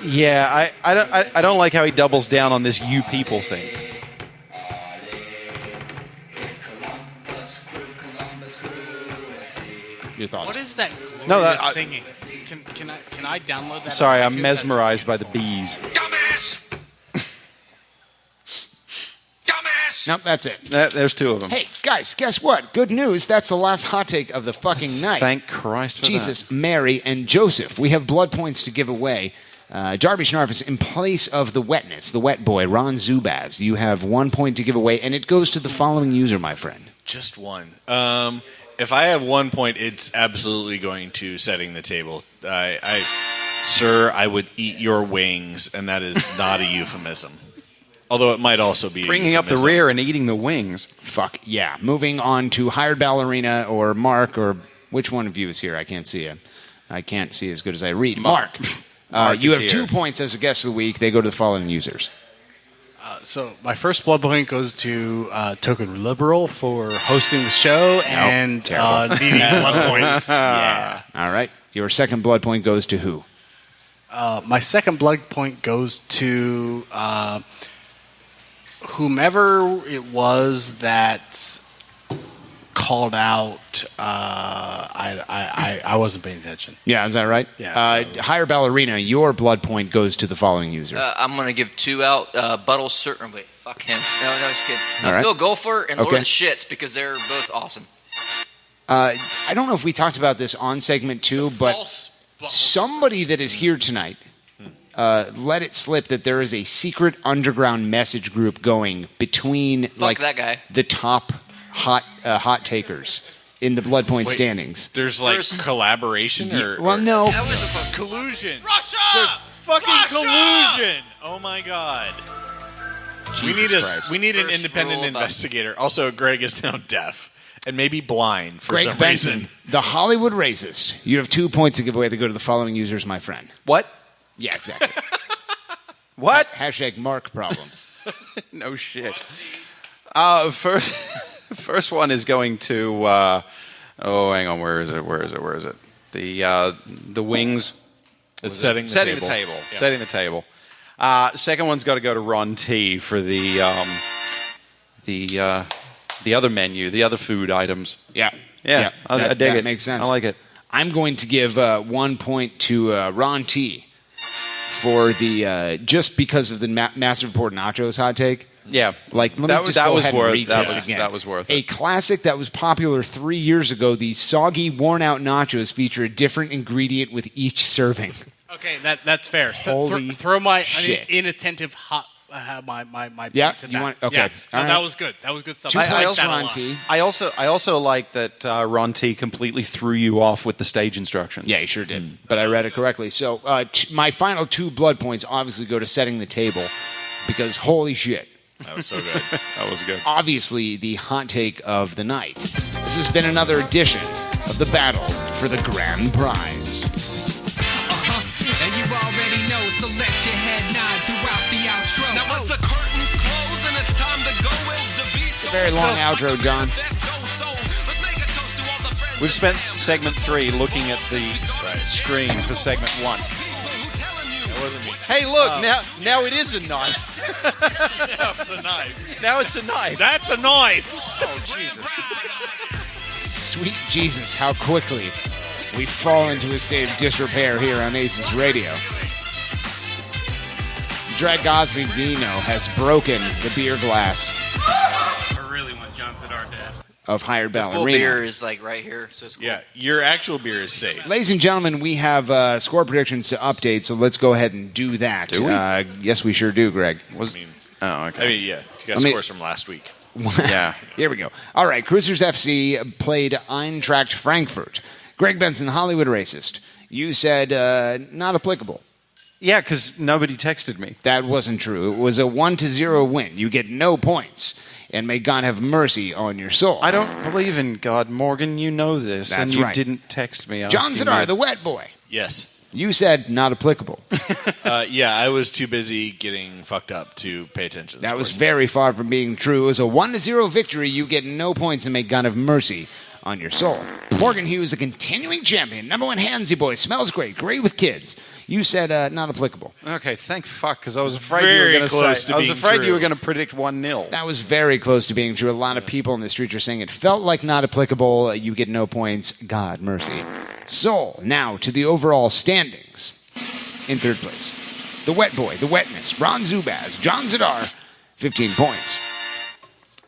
Yeah, I don't like how he doubles down on this "you people" thing. Your thoughts? What is that? No, glorious singing. Can I download that? I'm sorry, on I'm iTunes? mesmerized by the bees. Dumbass! Dumbass! Nope, that's it. There's two of them. Hey, guys, guess what? Good news. That's the last hot take of the fucking night. Thank Christ for Jesus, Mary, and Joseph. We have blood points to give away. Darby Schnarfus, in place of the wetness, the wet boy, Ron Zubaz. You have 1 point to give away, and it goes to the following user, my friend. Just one. If I have 1 point, it's absolutely going to setting the table. Sir, I would eat your wings, and that is not a euphemism. Although it might also be bringing up the rear and eating the wings. Fuck, yeah. Moving on to Hired Ballerina or Mark, or which one of you is here? I can't see you. I can't see as good as I read. Mark. You have 2 points as a guest of the week. They go to the following users. So my first blood point goes to Token Liberal for hosting the show and needing blood points. Yeah. All right. Your second blood point goes to who? My second blood point goes to whomever it was that called out. I wasn't paying attention. Yeah, is that right? Yeah. Higher Ballerina, your blood point goes to the following user. I'm going to give 2 out. Buttle certainly. Fuck him. No, just kidding. All right. Phil Goldfer and Lord Okay. of the Shits because they're both awesome. I don't know if we talked about this on segment 2, but somebody that is here tonight let it slip that there is a secret underground message group going between that guy. the top hot takers in the blood point standings. There's collaboration or well, no. That was a collusion. Russia! Fucking collusion! Oh my god. Jesus Christ. We need an First independent rule about- investigator. Also, Greg is now deaf and maybe blind for Greg some Benson, reason. the Hollywood racist. You have 2 points to give away. They go to the following users, my friend. What? Yeah, exactly. What? Hashtag Mark problem. No shit. First one is going to. Hang on. Where is it? The wings. It's setting the table. Yeah. Setting the table. Second one's got to go to Ron T for the other menu, the other food items. Yeah. I dig that it. Makes sense. I like it. I'm going to give 1 point to Ron T for the just because of the Master Report Nachos hot take. Yeah, let me just go ahead and read this again. That was worth it. A classic that was popular 3 years ago. These soggy, worn-out nachos feature a different ingredient with each serving. Okay, that's fair. Holy throw my shit. inattentive hot. My Yeah, to you that. want- okay. Yeah, All right. that was good. That was good stuff. 2 I points, like that a Ron lot. T. I also like that Ron T completely threw you off with the stage instructions. Yeah, he sure did. But I read it correctly. So my final 2 blood points obviously go to setting the table because holy shit. That was so good. That was good. Obviously, the hot take of the night. This has been another edition of the battle for the grand prize. And you already know, so let your head nod throughout the outro. Now once the curtains close and it's time to go, It's a very long outro, John. We've spent segment 3 looking at the screen for segment 1. That wasn't me. Hey, look, now it is a knife. Now it's a knife. Now it's a knife. That's a knife. Oh, Jesus. Sweet Jesus, how quickly we fall into a state of disrepair here on ACES Radio. Dragossi Vino has broken the beer glass I really want John Zidar dead. of Hired Full Ballerina. beer is right here, so it's cool. Yeah, your actual beer is safe. Ladies and gentlemen, we have score predictions to update, so let's go ahead and do that. Do we? Yes, we sure do, Greg. Okay. I mean, yeah, you got Let me- scores from last week. Yeah. Here we go. All right, Crewzers FC played Eintracht Frankfurt. Greg Benson, Hollywood racist. You said not applicable. Yeah, because nobody texted me. That wasn't true. It was a 1-0 win. You get no points. And may God have mercy on your soul. I don't believe in God, Morgan. You know this. That's and you right. didn't text me. John asking Zidar, me. the wet boy. Yes. You said not applicable. Yeah, I was too busy getting fucked up to pay attention. To That was scores. very far from being true. It was a 1-0 victory. You get no points and may God have mercy on your soul. Morgan Hughes, a continuing champion. Number 1 handsy boy. Smells great. Great with kids. You said not applicable. Okay, thank fuck, because I was afraid Very you were going to close say. to I was being afraid true. you were going to predict 1-0. That was very close to being true. A lot of people in the streets are saying it felt like not applicable. You get no points. God mercy. Soul. Now to the overall standings. In third place, the wet boy, the wetness, Ron Zubaz, John Zidar, 15 points.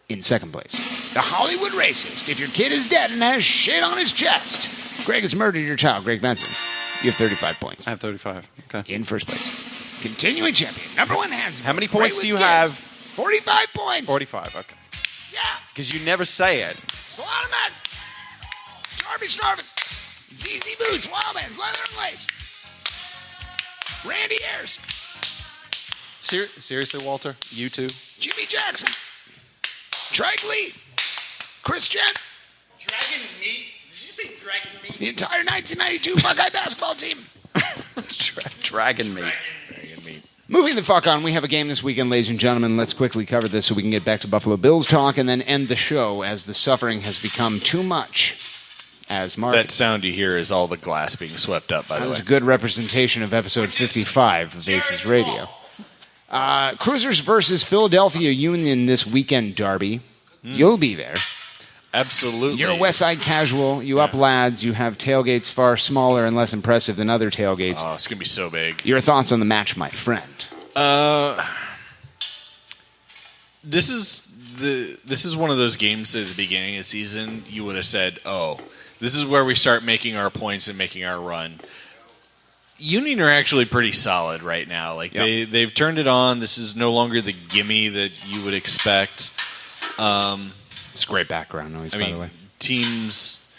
In second place, the Hollywood Racist. If your kid is dead and has shit on his chest, Greg has murdered your child, Greg Benson. You have 35 points. I have 35. Okay. In first place. Continuing champion, number one hands. How many points do you Great with have? kids. 45 points. 45, okay. Yeah. Because you never say it. Slaughterman. Jarvis Jarvis. ZZ Boots, Wildman's, Leather and Lace. Randy Ayers. Seriously, Walter? You too? Jimmy Jackson. Drag Lee. Chris Gent. Dragon meat? Did you say dragon meat? The entire 1992 Buckeye basketball team. Dragon meat. Moving the fuck on, we have a game this weekend, ladies and gentlemen. Let's quickly cover this so we can get back to Buffalo Bills talk and then end the show as the suffering has become too much. As Mark, That sound you hear is all the glass being swept up, by that the was way. a good representation of episode 55 of ACES Radio. Crewzers versus Philadelphia Union this weekend derby. You'll be there. Absolutely. You're a West Side casual. You up lads. You have tailgates far smaller and less impressive than other tailgates. Oh, it's going to be so big. Your thoughts on the match, my friend? This is one of those games that at the beginning of the season you would have said, "Oh, this is where we start making our points and making our run." Union are actually pretty solid right now. Like they've turned it on. This is no longer the gimme that you would expect. It's great background noise, by the way. Teams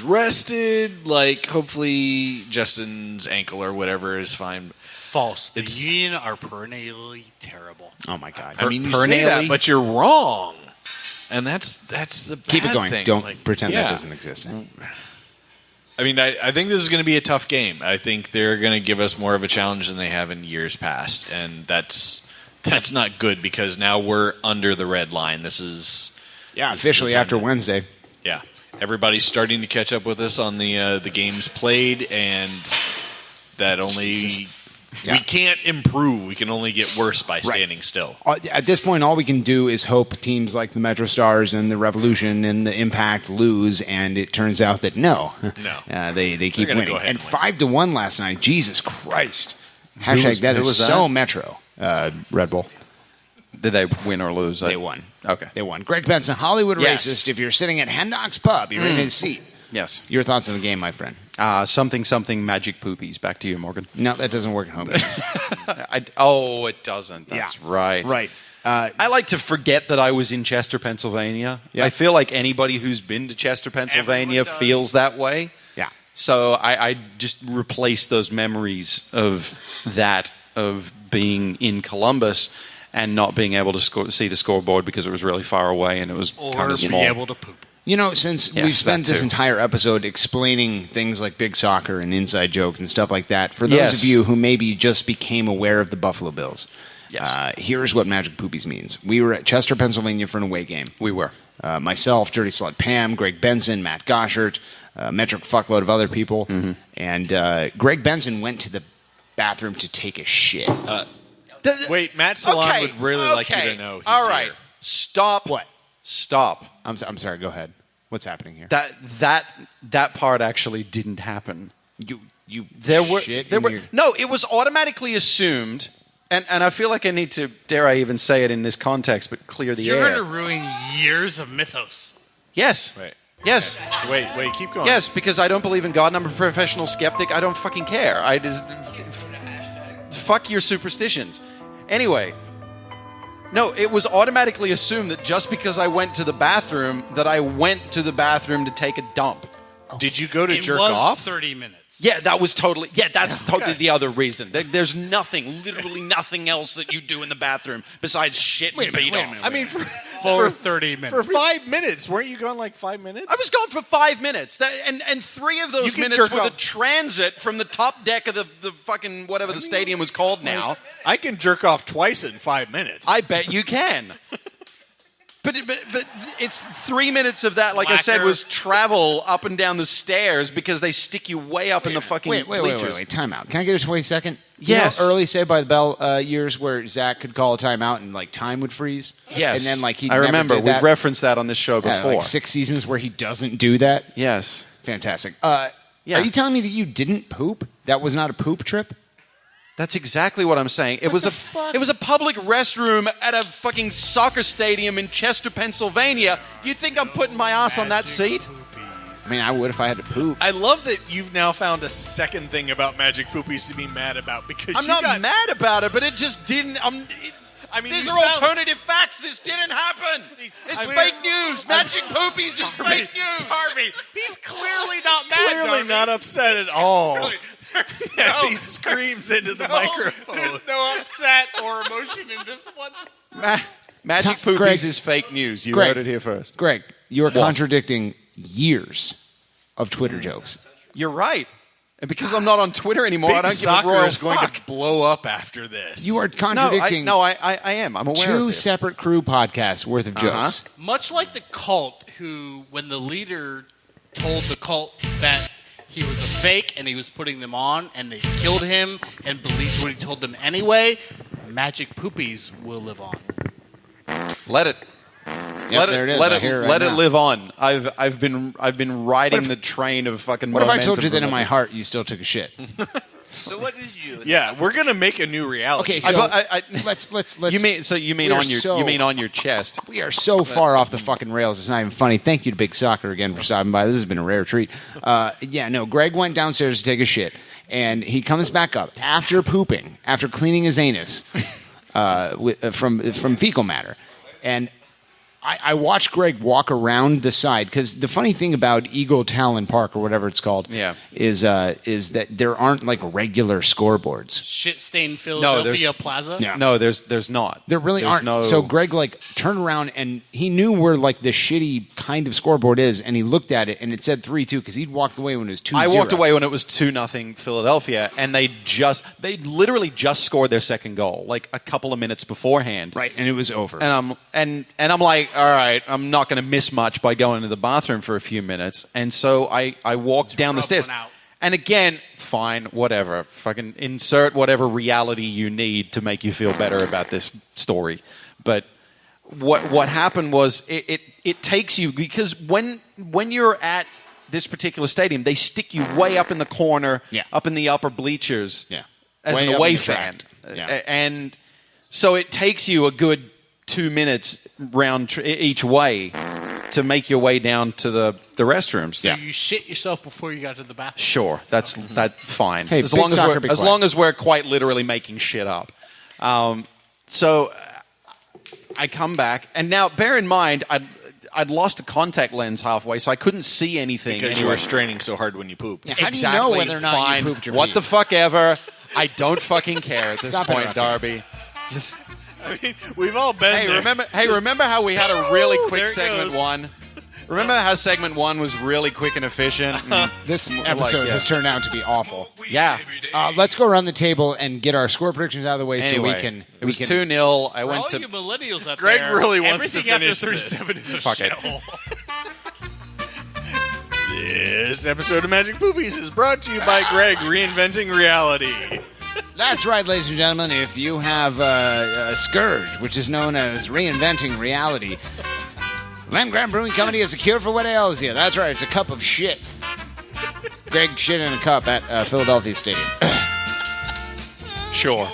rested. Like hopefully Justin's ankle or whatever is fine. False. The Union are perennially terrible. Oh my god! I mean, you say that, but you're wrong, and that's the bad Keep it going. thing. Don't pretend that doesn't exist. I mean, I think this is going to be a tough game. I think they're going to give us more of a challenge than they have in years past, and that's not good because now we're under the red line. This is officially after Wednesday. Yeah, everybody's starting to catch up with us on the games played, and that only. Yeah. We can't improve. We can only get worse by standing still. At this point, all we can do is hope teams like the Metro Stars and the Revolution and the Impact lose, and it turns out that no. They keep winning. And 5-1 last night. Jesus Christ. Hashtag that is so Metro. Red Bull. Did they win or lose? They won. Okay. They won. Greg Benson, Hollywood Racist. If you're sitting at Hendon's Pub, you're in his seat. Yes. Your thoughts on the game, my friend? Something magic poopies. Back to you, Morgan. No, that doesn't work at home. It doesn't. That's right. Right. I like to forget that I was in Chester, Pennsylvania. Yeah. I feel like anybody who's been to Chester, Pennsylvania feels that way. Yeah. So I just replace those memories of being in Columbus and not being able to see the scoreboard because it was really far away and it was kind of small. Or be able to poop. You know, since we've spent this entire episode explaining things like big soccer and inside jokes and stuff like that, for those of you who maybe just became aware of the Buffalo Bills, here's what Magic Poopies means. We were at Chester, Pennsylvania for an away game. We were. Myself, Dirty Slut Pam, Greg Benson, Matt Goshert, metric fuckload of other people. Mm-hmm. And Greg Benson went to the bathroom to take a shit. Wait, Matt Salon would really like you to know. All right. Stop. What? Stop. I'm sorry. Go ahead. What's happening here? That part actually didn't happen. There were no. It was automatically assumed, and I feel like I need to, dare I even say it in this context, but clear the air. You're going to ruin years of mythos. Yes. Right. Yes. Wait, keep going. Yes, because I don't believe in God and I'm a professional skeptic. I don't fucking care. I just fuck your superstitions. Anyway. No, it was automatically assumed that just because I went to the bathroom, that I went to the bathroom to take a dump. Did you go to jerk It was off? 30 minutes. Yeah, that was totally... Yeah, that's totally the other reason. There's literally nothing else that you do in the bathroom besides shit and beat off. I mean, For 30 minutes. For 5 minutes. Weren't you gone like 5 minutes? I was gone for 5 minutes. And 3 of those minutes were the transit from the top deck of the fucking whatever the stadium was called now. I can jerk off twice in 5 minutes. I bet you can. But it's 3 minutes of that, like I said, was travel up and down the stairs because they stick you way up in the fucking bleachers. Wait. Time out. Can I get a 20-second? Yes. You know, early Saved by the Bell years where Zach could call a timeout and like time would freeze? Yes. And then like he I remember. never did that. We've referenced that on this show before. Like 6 seasons where he doesn't do that? Yes. Fantastic. Are you telling me that you didn't poop? That was not a poop trip? That's exactly what I'm saying. It was a public restroom at a fucking soccer stadium in Chester, Pennsylvania. You think I'm putting my ass on that seat? I mean, I would if I had to poop. I love that you've now found a second thing about Magic Poopies to be mad about because I'm not mad about it, but it just didn't. These are alternative facts. This didn't happen. It's fake news. Magic Poopies is fake news. Harvey, he's clearly not mad. Clearly Darby. not upset at all. Really, Yes, he screams into the microphone. There's no upset or emotion in this one. Magic Poopies Greg, is fake news. You Greg, heard it here first. Greg, you are contradicting years of Twitter jokes. You're right. And because I'm not on Twitter anymore, I don't give a Soccer royal is going fuck. to blow up after this. You are contradicting. No, I am. I'm aware of two this. separate crew podcasts worth of jokes. Much like the cult, who, when the leader told the cult that he was a fake and he was putting them on, and they killed him and believed what he told them anyway, Magic Poopies will live on. Let it. Yep, there it is. Let I it. hear it right Let it now. live on. I've been riding the train of fucking. What if I told you momentum that in from my it. heart you still took a shit? So what did you? Yeah, we're gonna make a new reality. Okay, so let's. You mean on your chest? We are so far off the fucking rails. It's not even funny. Thank you to Big Soccer again for stopping by. This has been a rare treat. Greg went downstairs to take a shit, and he comes back up after pooping, after cleaning his anus from fecal matter, and I watched Greg walk around the side because the funny thing about Eagle Talon Park or whatever it's called is that there aren't like regular scoreboards. Shit-stained Philadelphia Plaza? No, there's not. There really aren't. So Greg turned around and he knew where like the shitty kind of scoreboard is, and he looked at it and it said 3-2 because he'd walked away when it was 2-0. I walked away when it was 2-0 Philadelphia, and they literally just scored their second goal like a couple of minutes beforehand. Right, and it was over. And I'm like, all right, I'm not going to miss much by going to the bathroom for a few minutes. And so I walked down the stairs. And again, fine, whatever. Fucking insert whatever reality you need to make you feel better about this story. But what happened was it takes you, because when you're at this particular stadium, they stick you way up in the corner, up in the upper bleachers as Way an up away in the fan. tract. And so it takes you a good 2 minutes round each way to make your way down to the restrooms. So you shit yourself before you got to the bathroom? Sure, that's fine. Hey, as long as we're quite literally making shit up. So I come back, and now bear in mind I'd lost a contact lens halfway, so I couldn't see anything because you were straining so hard when you pooped. Yeah, how exactly. do you know whether or not fine. you pooped or What peed? the fuck ever? I don't fucking care at this Stop point, interrupting. Darby. Just. I mean, we've all been there. Remember how we had a really quick There it segment goes. one? Remember how segment one was really quick and efficient? And This episode has turned out to be awful. Yeah. Let's go around the table and get our score predictions out of the way Anyway, so we can. it was 2-0. I went all to you millennials out Greg there, really wants to everything after finish 37 is a Fuck it. shithole. This episode of Magic Poopies is brought to you by Greg Reinventing Reality. That's right, ladies and gentlemen. If you have a scourge, which is known as reinventing reality, Land Grant Brewing Company is a cure for what ails you. That's right, it's a cup of shit. Greg shit in a cup at Philadelphia Stadium. Sure.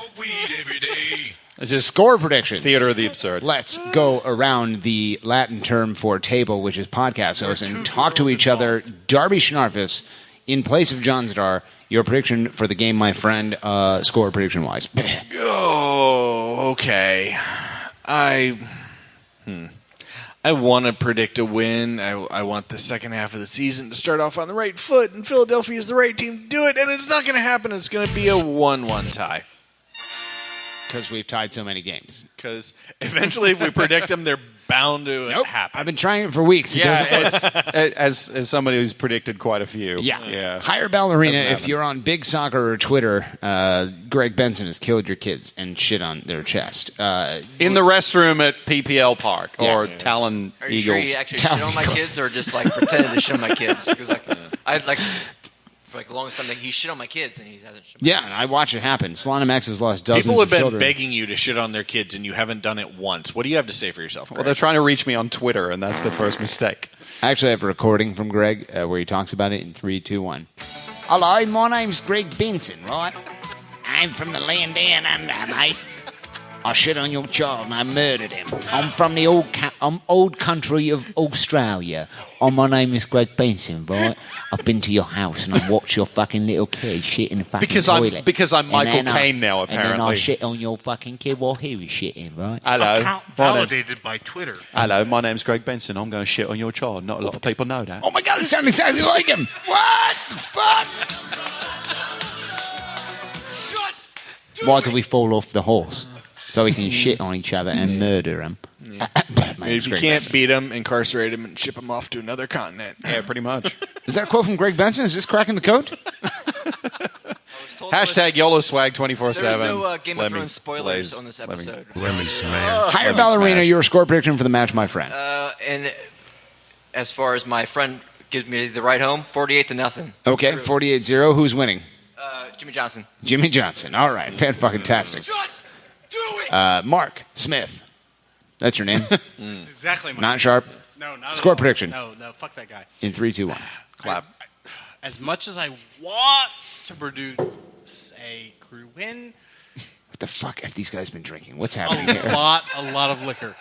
It's just score predictions. Theater of the absurd. Let's go around the Latin term for table, which is podcast host, and talk to each other. Darby Schnarfus, in place of John Zadar, your prediction for the game, my friend, score prediction-wise. Oh, okay. I want to predict a win. I want the second half of the season to start off on the right foot, and Philadelphia is the right team to do it, and it's not going to happen. It's going to be a 1-1 tie. Because we've tied so many games. Because eventually, if we predict them, they're bound to happen. I've been trying it for weeks. As somebody who's predicted quite a few. Yeah. Hire Ballerina if you're on Big Soccer or Twitter. Greg Benson has killed your kids and shit on their chest. In the restroom at PPL Park or Talon Are you Eagles. sure you actually shit on my kids or just like pretended to shit on my kids? Because I for like the longest time, he shit on my kids and he hasn't shit on my Yeah, and I watch it happen. Salonim X has lost dozens People have of been children. begging you to shit on their kids, and you haven't done it once. What do you have to say for yourself, Greg? Well, they're trying to reach me on Twitter, and that's the first mistake. I actually have a recording from Greg where he talks about it in 3, 2, 1. Hello, my name's Greg Benson, right? I'm from the land down under, mate. I shit on your child and I murdered him. I'm from the old country of Australia. My name is Greg Benson, right? I've been to your house and I watched your fucking little kid shit in the fucking toilet. Because I'm Michael Caine now, apparently. And then I shit on your fucking kid while he was shitting, right? Hello. Account validated by Twitter. Hello, my name's Greg Benson. I'm going to shit on your child. Not a lot of people know that. Oh my God, it sounded exactly like him. What the fuck? Why do we fall off the horse? So we can shit on each other and murder them. Yeah. If you can't beat them, incarcerate them and ship them off to another continent. Yeah, pretty much. Is that a quote from Greg Benson? Is this cracking the code? Hashtag YOLO swag 24/7. There's no Game of Thrones spoilers on this episode. Lemon smash. Higher ballerina, your score prediction for the match, my friend. And as far as my friend gives me the ride home, 48-0. Okay, 48-0. Who's winning? Jimmy Johnson. Jimmy Johnson. All right, fan-fucking-tastic. Mark Smith. That's your name? That's exactly my Not name. Sharp? No, not Score at all. prediction. No, fuck that guy. In 3, 2, 1. Clap. As much as I want to produce a crew win, What the fuck have these guys been drinking? What's happening here? a lot of liquor.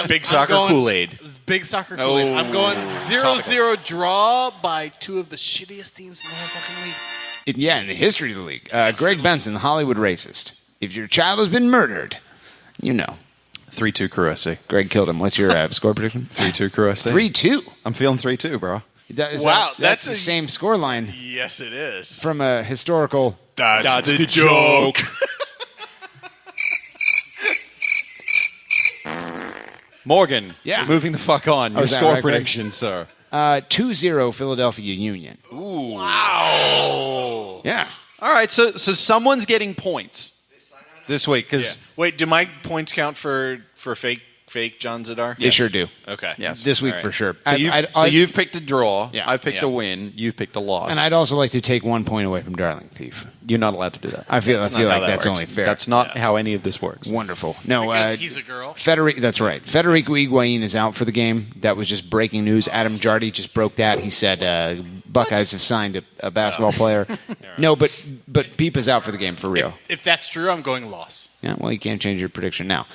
Big soccer Kool-Aid. Big soccer Kool-Aid. Oh, I'm going 0-0 draw by two of the shittiest teams in the whole fucking league. Yeah, in the history of the league. Greg Benson, the Hollywood racist. If your child has been murdered, you know. 3-2 Crew SC. Greg killed him. What's your score prediction? 3-2 Crew SC. 3-2? I'm feeling 3-2, bro. That's the same score line Yes, it is. from a historical... That's the joke. Morgan, Yeah. moving the fuck on. Your is that score right, Greg? prediction, sir. 2-0 Philadelphia Union. Ooh. Wow. Yeah. All right, so someone's getting points this week because Wait, do my points count for fake John Zadar? They sure do. Okay. yes, This week All right. for sure. So, I'd- you've picked a draw. Yeah. I've picked Yeah. a win. You've picked a loss. And I'd also like to take 1 point away from Darling Thief. You're not allowed to do that. I feel not like how that that's works. only fair. That's not how any of this works. Wonderful. No, Because he's a girl. That's right. Federico Higuain is out for the game. That was just breaking news. Adam Jardy just broke that. He said Buckeyes have signed a basketball player. No, but Peep is out for the game for real. If that's true, I'm going loss. Yeah, well, you can't change your prediction now.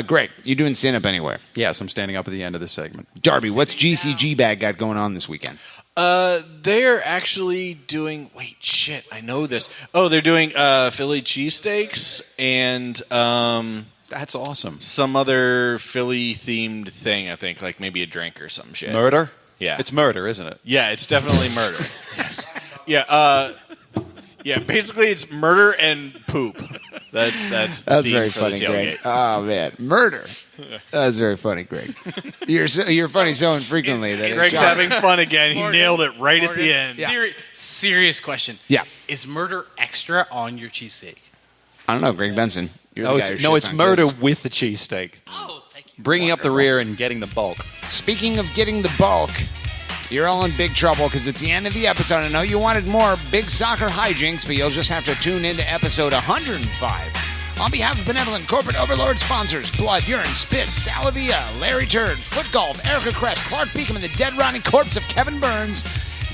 Greg, you doing stand-up anywhere? Yes, I'm standing up at the end of this segment. Darby, what's GCG Bag got going on this weekend? They're actually doing. Wait, shit! I know this. Oh, they're doing Philly cheesesteaks and That's awesome. some other Philly themed thing. I think, like maybe a drink or some shit. Murder? Yeah, It's murder, isn't it? yeah, it's definitely murder. Yes. Yeah. Yeah. Basically, it's murder and poop. That's That's the very Philly funny, tailgate. Greg. Oh man, murder. That's very funny, Greg. You're funny so infrequently that Greg's it's having fun again. He Morgan, nailed it right at Morgan, the end. Serious question. Yeah. Is murder extra on your cheesesteak? I don't know, Greg Benson. You're No, the guy who it's shits on murder kids. with the cheesesteak. Oh, thank you. Bringing up the rear and getting the bulk. Speaking of getting the bulk, you're all in big trouble because it's the end of the episode. I know you wanted more big soccer hijinks, but you'll just have to tune into episode 105. On behalf of benevolent corporate overlord sponsors, Blood, Urine, Spit, Salavia, Larry Turd, Foot Golf, Erica Crest, Clark Beacom, and the dead rotting corpse of Kevin Burns,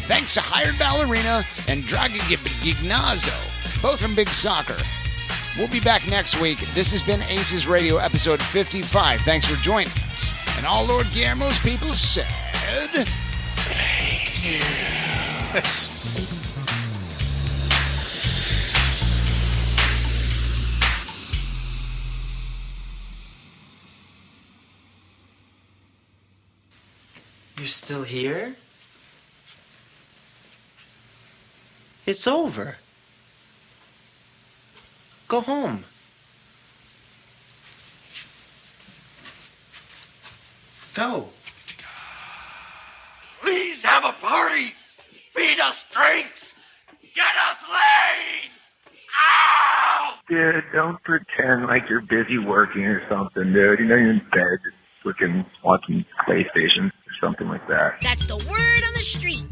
thanks to Hired Ballerina and Draga Gignazzo, both from Big Soccer. We'll be back next week. This has been ACES Radio episode 55. Thanks for joining us. And all Lord Guillermo's people said... You're still here? It's over. Go home. Go. Please have a party. Feed us drinks. Get us laid. Ow! Dude, don't pretend like you're busy working or something, dude. You know you're in bed, looking, watching PlayStation or something like that. That's the word on the street.